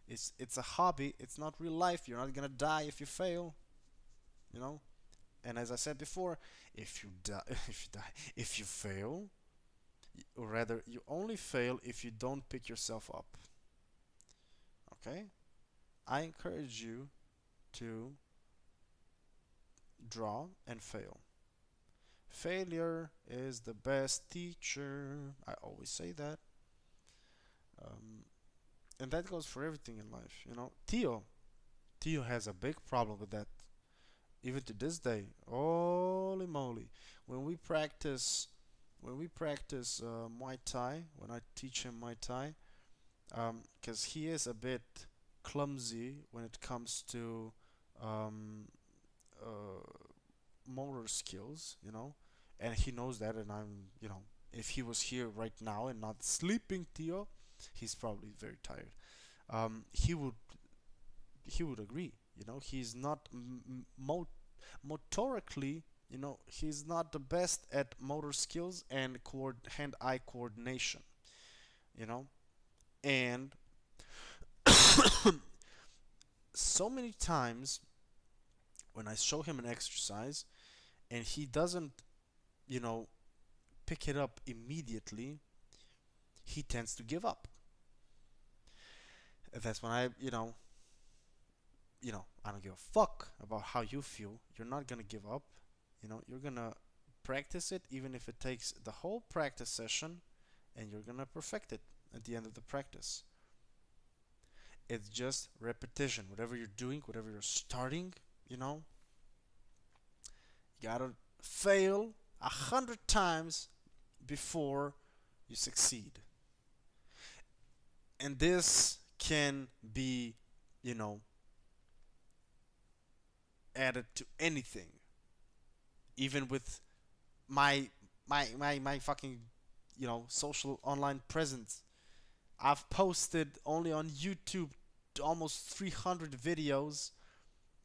It's a hobby. It's not real life. You're not gonna die if you fail. You know. And as I said before, if you die, if you fail, or rather, you only fail if you don't pick yourself up. Okay? I encourage you to draw and fail. Failure is the best teacher. I always say that. Um, and that goes for everything in life. Theo has a big problem with that. Even to this day, holy moly! When we practice, Muay Thai, when I teach him Muay Thai, because he is a bit clumsy when it comes to um, uh, motor skills, and he knows that, and if he was here right now and not sleeping, Theo, he's probably very tired. He would agree. He's not motorically. He's not the best at motor skills and hand-eye coordination. You know, and so many times when I show him an exercise and he doesn't, you know, pick it up immediately, he tends to give up. That's when I don't give a fuck about how you feel. You're not gonna give up. You're gonna practice it, even if it takes the whole practice session, and you're gonna perfect it at the end of the practice. It's just repetition. Whatever you're doing, whatever you're starting, you know, you gotta fail 100 times before you succeed. And this can be, you know, added to anything, even with my fucking, social online presence. I've posted only on YouTube almost 300 videos,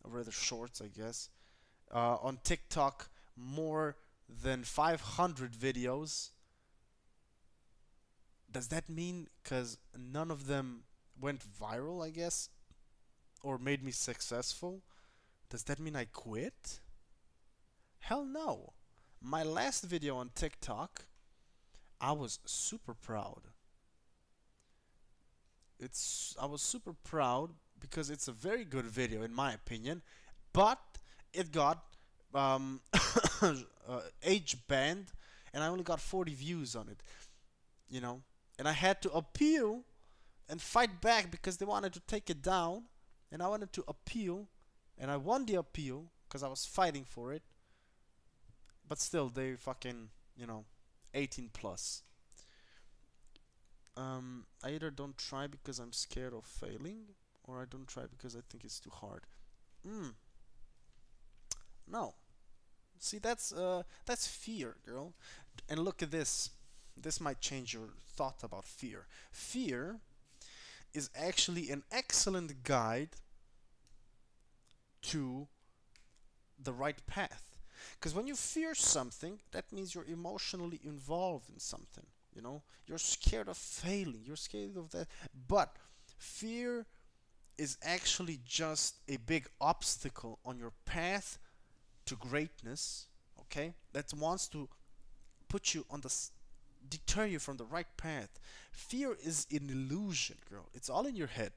or rather shorts, I guess. On TikTok, more than 500 videos. Does that mean because none of them went viral, I guess, or made me successful? Does that mean I quit? Hell no. My last video on TikTok, I was super proud. I was super proud because it's a very good video in my opinion, but it got um, age banned, and I only got 40 views on it. You know, and I had to appeal and fight back because they wanted to take it down, and I wanted to appeal, and I won the appeal because I was fighting for it. But still, they fucking, 18 plus. I either don't try because I'm scared of failing, or I don't try because I think it's too hard. Mm, no. See, that's fear, girl. And look at this. This might change your thought about fear. Fear is actually an excellent guide to the right path. Because when you fear something, that means you're emotionally involved in something. You're scared of failing. You're scared of that. But fear is actually just a big obstacle on your path to greatness. Okay, that wants to put you on the deter you from the right path. Fear is an illusion, girl. It's all in your head.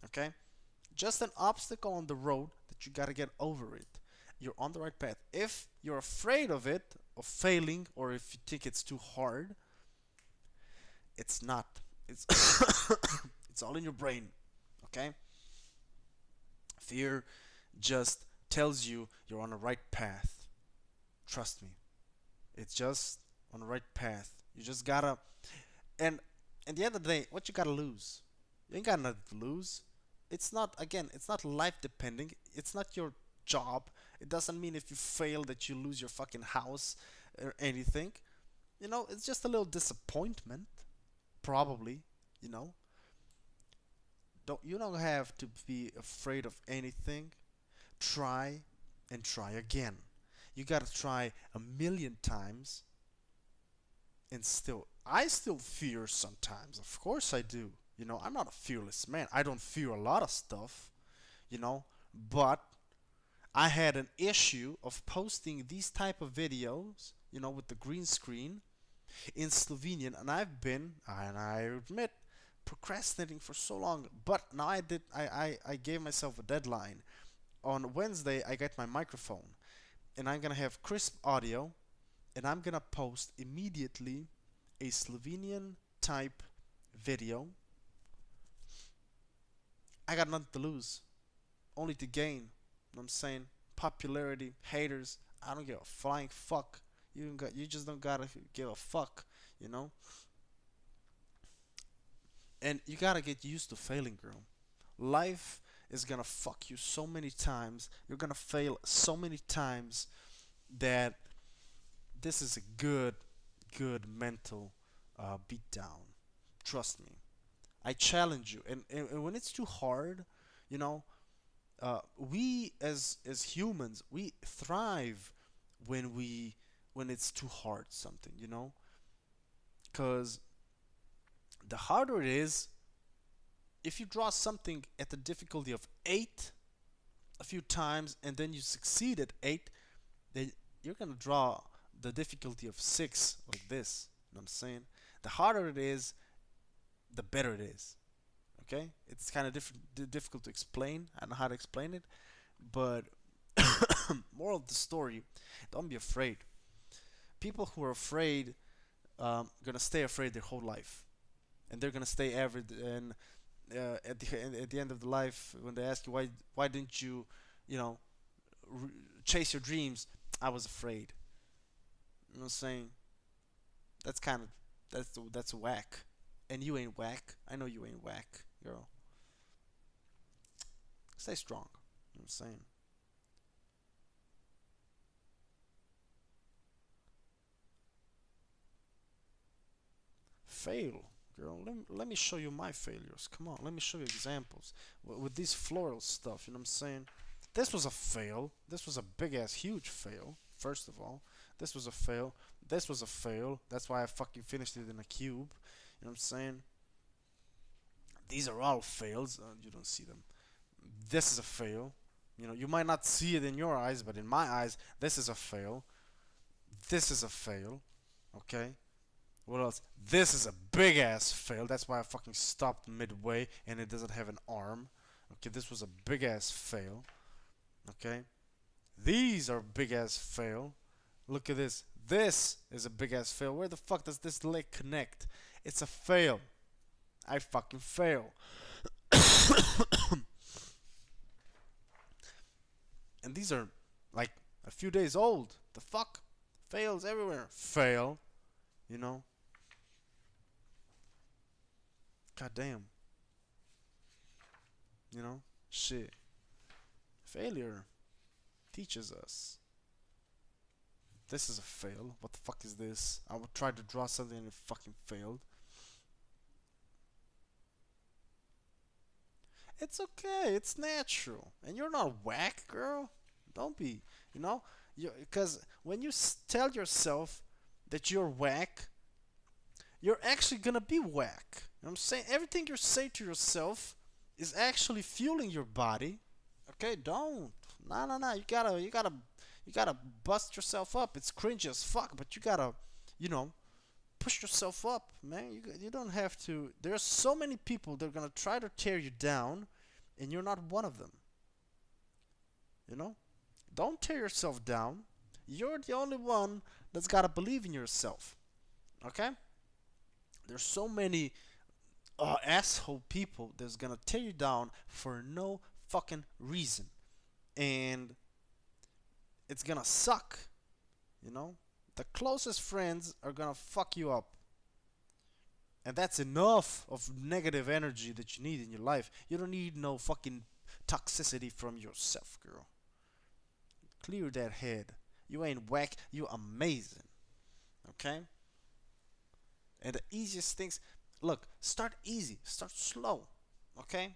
Okay, just an obstacle on the road that you gotta get over it. You're on the right path. If you're afraid of it, of failing, or if you think it's too hard, it's not. It's it's all in your brain. Okay? Fear just tells you you're on the right path. Trust me. It's just on the right path. You just gotta and at the end of the day, what you gotta lose? You ain't got nothing to lose. It's not, again, it's not life depending. It's not your job. It doesn't mean if you fail that you lose your fucking house or anything. It's just a little disappointment, probably. You know, you don't have to be afraid of anything. Try and try again. You gotta try a million times, and I still fear sometimes. Of course I do. I'm not a fearless man. I don't fear a lot of stuff. You know, but I had an issue of posting these type of videos, with the green screen in Slovenian, and I admit, procrastinating for so long. But now I gave myself a deadline. On Wednesday, I get my microphone, and I'm gonna have crisp audio, and I'm gonna post immediately a Slovenian type video. I got nothing to lose, only to gain. You know what I'm saying? Popularity, haters, I don't give a flying fuck. You just don't gotta give a fuck, you know? And you gotta get used to failing, girl. Life is gonna fuck you so many times. You're gonna fail so many times that this is a good mental beatdown. Trust me. I challenge you. And when it's too hard, you know, we as humans, we thrive when it's too hard something, because the harder it is, if you draw something at the difficulty of 8 a few times and then you succeed at 8, then you're gonna draw the difficulty of 6 like this. You know what I'm saying? The harder it is, the better it is. Okay, it's kind of difficult to explain. I don't know how to explain it, but moral of the story: don't be afraid. People who are afraid gonna stay afraid their whole life, and they're gonna stay average, and at the end of the life, when they ask you why didn't you, you know, r- chase your dreams, I was afraid. You know what I'm saying? That's kind of that's whack. And you ain't whack. I know you ain't whack, girl. Stay strong. You know what I'm saying? Fail, girl. Let me show you my failures. Come on, let me show you examples with this floral stuff. You know what I'm saying? This was a fail. This was a big ass huge fail. First of all, this was a fail. This was a fail. That's why I fucking finished it in a cube. You know what I'm saying? These are all fails. You don't see them. This is a fail. You know, you might not see it in your eyes, but in my eyes, this is a fail. This is a fail. Okay? What else? This is a big ass fail. That's why I fucking stopped midway and it doesn't have an arm. Okay, this was a big ass fail. Okay? These are big ass fail. Look at this. This is a big ass fail. Where the fuck does this leg connect? It's a fail. I fucking fail. And these are like a few days old. The fuck? Fails everywhere. Fail. You know? God damn. You know? Shit. Failure teaches us. This is a fail. What the fuck is this? I would try to draw something and it fucking failed. It's okay. It's natural. And you're not whack, girl. Don't be. You know? Because when you tell yourself that you're whack, you're actually gonna be whack. You know what I'm saying? Everything you say to yourself is actually fueling your body. Okay, don't. No, no, no. You gotta bust yourself up. It's cringy as fuck, but you gotta, you know, push yourself up, man. You don't have to. There's so many people that are gonna try to tear you down, and you're not one of them. You know, don't tear yourself down. You're the only one that's gotta believe in yourself. Okay? There's so many asshole people that's gonna tear you down for no fucking reason, and it's gonna suck. You know, the closest friends are gonna fuck you up, and that's enough of negative energy that you need in your life. You don't need no fucking toxicity from yourself, girl. Clear that head. You ain't whack. You amazing. Okay. And the easiest things, look, start easy, start slow. Okay.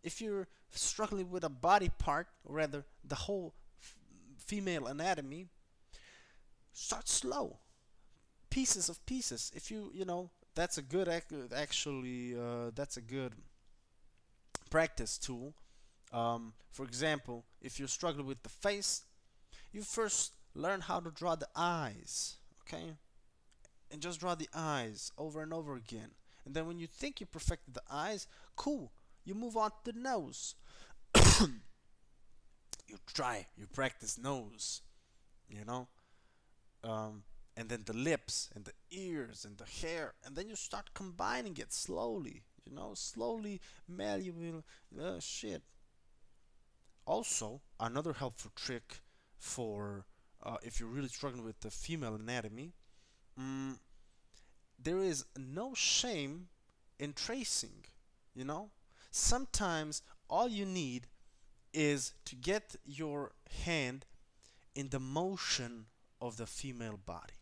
If you're struggling with a body part, or rather the whole female anatomy, start slow, pieces of pieces. If you know, that's a good actually that's a good practice tool. For example, if you're struggling with the face, you first learn how to draw the eyes. Okay, and just draw the eyes over and over again. And then when you think you perfected the eyes, cool, you move on to the nose. You practice nose, you know, and then the lips and the ears and the hair, and then you start combining it slowly, you know, slowly, malleable, shit. Also, another helpful trick for if you're really struggling with the female anatomy, mm, there is no shame in tracing, you know. Sometimes all you need is to get your hand in the motion of the female body.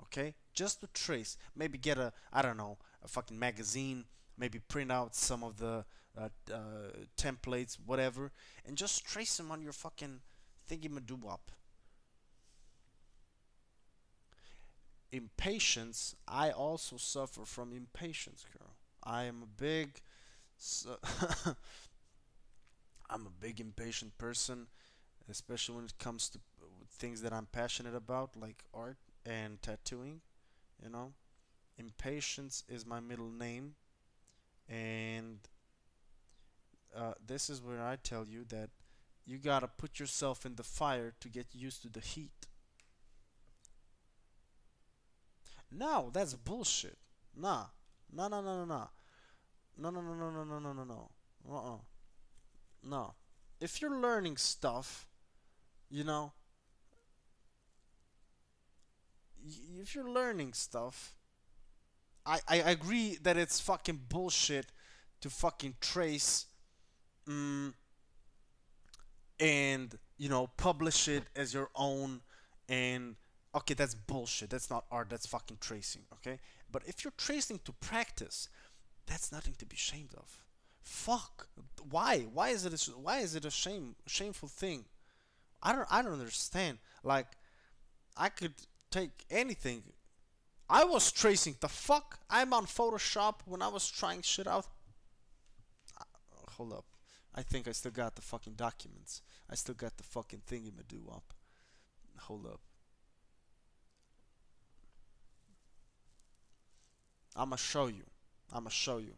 Okay? Just to trace. Maybe get I don't know, a fucking magazine. Maybe print out some of the templates, whatever, and just trace them on your fucking thingy madoo up. Impatience. I also suffer from impatience, girl. I am a big, I'm a big impatient person, especially when it comes to things that I'm passionate about, like art and tattooing. You know, impatience is my middle name, and this is where I tell you that you gotta put yourself in the fire to get used to the heat. No, that's bullshit. Nah, nah, nah, nah, nah, nah. No, no, no, no, no, no, no, no, no. Uh-uh. No. If you're learning stuff, you know, if you're learning stuff, I agree that it's fucking bullshit to fucking trace mm, and, publish it as your own. And, okay, that's bullshit. That's not art, that's fucking tracing, okay? But if you're tracing to practice, that's nothing to be ashamed of. Fuck. Why? Why is it a shameful thing? I don't understand. Like, I could take anything. I was tracing the fuck. I'm on Photoshop when I was trying shit out. Hold up. I think I still got the fucking documents. I still got the fucking thingy do up. Hold up. I'ma show you. I'ma show you.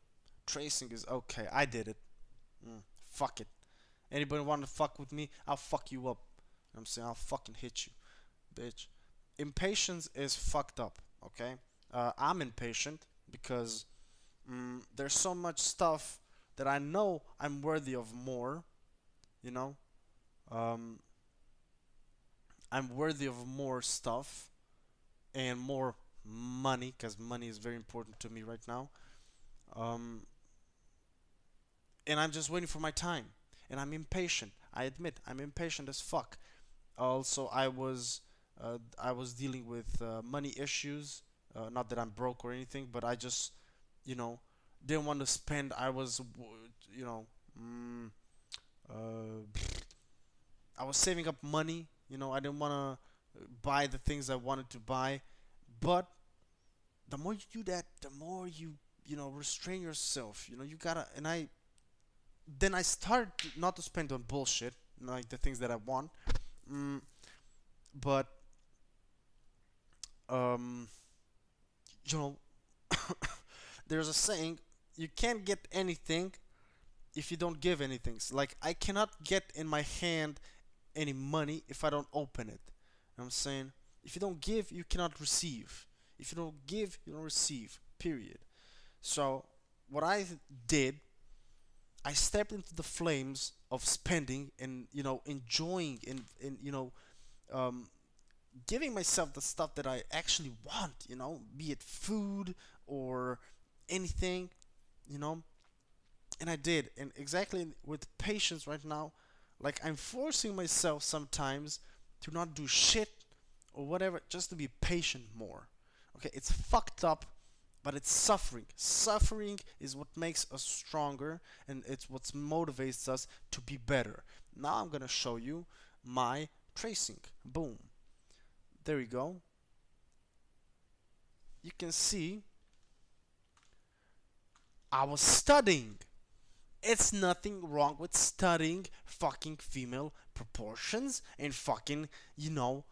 Tracing is okay. I did it. Fuck it. Anybody want to fuck with me? I'll fuck you up. You know what I'm saying? I'll fucking hit you, bitch. Impatience is fucked up, okay? I'm impatient because there's so much stuff that I know I'm worthy of more, you know? Um, I'm worthy of more stuff and more money because money is very important to me right now. Um, and I'm just waiting for my time. And I'm impatient. I admit, I'm impatient as fuck. Also, I was dealing with money issues. Not that I'm broke or anything, but I just, you know, didn't want to spend. You know, mm, uh, I was saving up money. I didn't want to buy the things I wanted to buy. But the more you do that, the more you restrain yourself. You gotta. And I started not to spend on bullshit, like the things that I want. Mm, but um, you know, there's a saying: you can't get anything if you don't give anything. Like, I cannot get in my hand any money if I don't open it. You know what I'm saying? If you don't give, you cannot receive. If you don't give, you don't receive. Period. So what I did, I stepped into the flames of spending and enjoying and um, giving myself the stuff that I actually want. Be it food or anything. You know, and I did, and exactly with patience right now, like I'm forcing myself sometimes to not do shit or whatever, just to be patient more. Okay, it's fucked up, but it's suffering. Suffering is what makes us stronger, and it's what motivates us to be better. Now I'm gonna show you my tracing. Boom. There we go. You can see I was studying. It's nothing wrong with studying fucking female proportions and fucking, the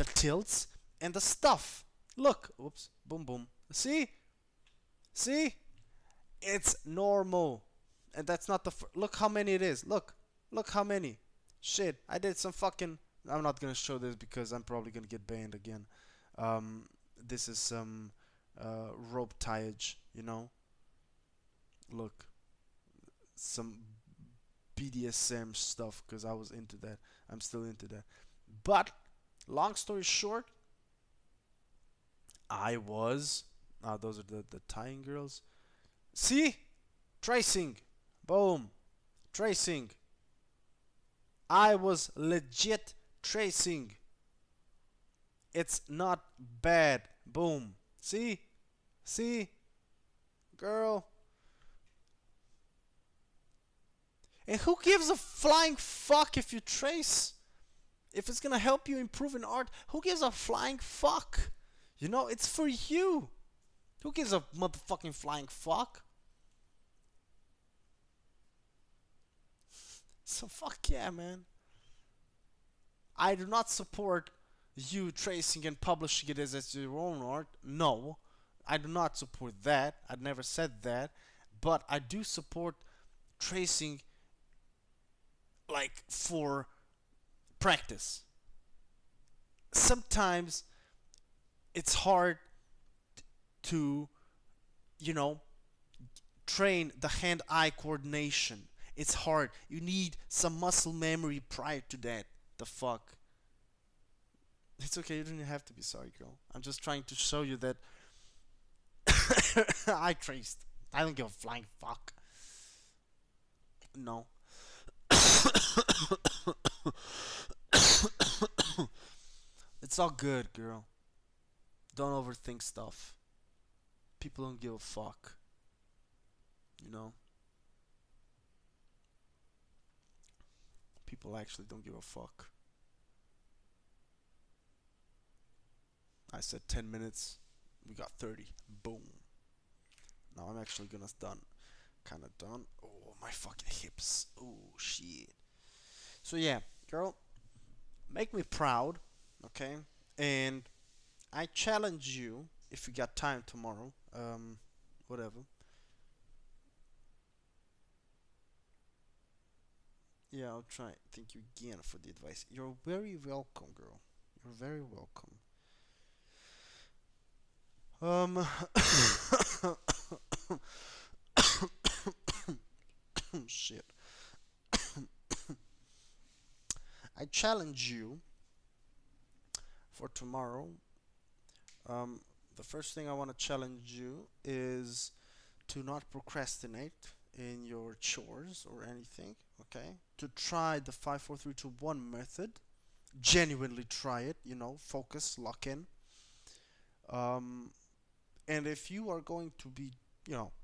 tilts and the stuff. Look, oops, boom, boom. See? See? It's normal. And that's not look how many it is. Look how many. Shit, I did some fucking. I'm not gonna show this because I'm probably gonna get banned again. Um, this is some rope tieage, Look, some BDSM stuff because I was into that. I'm still into that. But long story short, I was. Those are the tying girls. See, tracing, boom, tracing. I was legit tracing. It's not bad. Boom. See, girl. And who gives a flying fuck if you trace? If it's gonna help you improve in art, who gives a flying fuck? It's for you. Who gives a motherfucking flying fuck? So fuck yeah, man. I do not support you tracing and publishing it as your own art. No, I do not support that. I never said that. But I do support tracing, like, for practice. Sometimes it's hard to, you know, train the hand-eye coordination. It's hard. You need some muscle memory prior to that. The fuck? It's okay. You don't have to be sorry, girl. I'm just trying to show you that I traced. I don't give a flying fuck. No. It's all good, girl. Don't overthink stuff. People don't give a fuck. You know? People actually don't give a fuck. I said 10 minutes. We got 30. Boom. Now I'm actually gonna done. Kinda done. Oh, my fucking hips. Oh, shit. So yeah, girl, make me proud, okay? And I challenge you, if you got time tomorrow, whatever. Yeah, I'll try. Thank you again for the advice. You're very welcome, girl. You're very welcome. Um, shit. I challenge you for tomorrow. Um, the first thing I want to challenge you is to not procrastinate in your chores or anything, okay? To try the 5 4 3 2 1 method. Genuinely try it, focus, lock in. Um, and if you are going to be,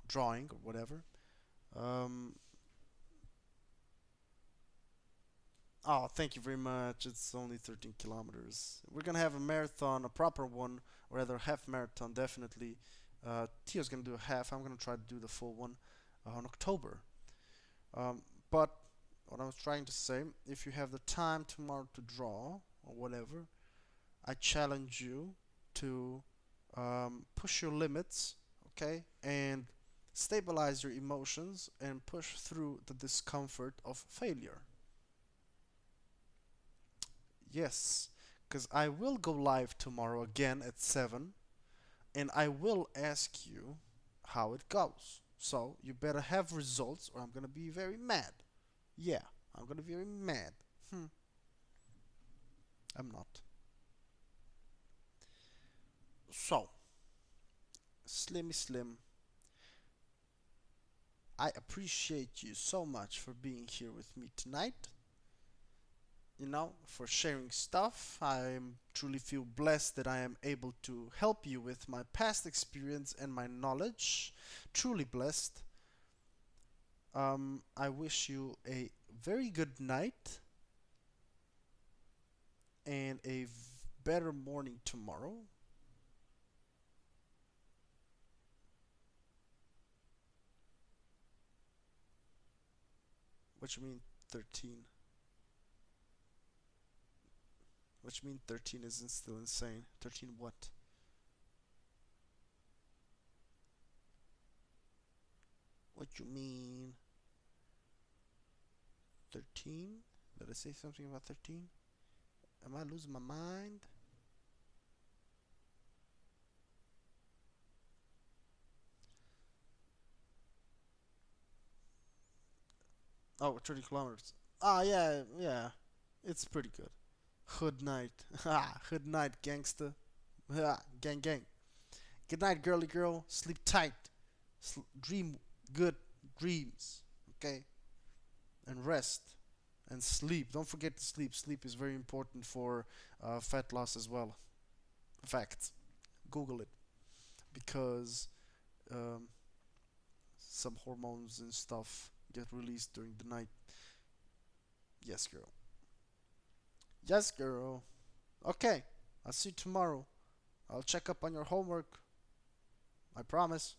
drawing or whatever, um, oh, thank you very much. It's only 13 kilometers. We're gonna have a marathon, a proper one, or rather half marathon, definitely. Tio's gonna do a half. I'm gonna try to do the full one on October. But what I was trying to say, if you have the time tomorrow to draw or whatever, I challenge you to push your limits, okay, and stabilize your emotions and push through the discomfort of failure. Yes, because I will go live tomorrow again at 7 and I will ask you how it goes. So you better have results or I'm gonna be very mad. Yeah, I'm gonna be very mad. I'm not. So, Slimmy Slim, I appreciate you so much for being here with me tonight. For sharing stuff. I truly feel blessed that I am able to help you with my past experience and my knowledge. Truly blessed. I wish you a very good night and a better morning tomorrow. What you mean 13? What you mean 13 isn't still insane? 13 what? What you mean? 13? Did I say something about 13? Am I losing my mind? Oh, 30 kilometers. Ah, yeah, yeah. It's pretty good. Hood night. Ha, hood night, gangster. Ha, gang, gang. Good night, girly girl. Sleep tight. Dream good dreams. Okay? And rest. And sleep. Don't forget to sleep. Sleep is very important for fat loss as well. Facts. Google it. Because um, some hormones and stuff get released during the night. Yes, girl. Yes, girl. Okay. I'll see you tomorrow. I'll check up on your homework. I promise.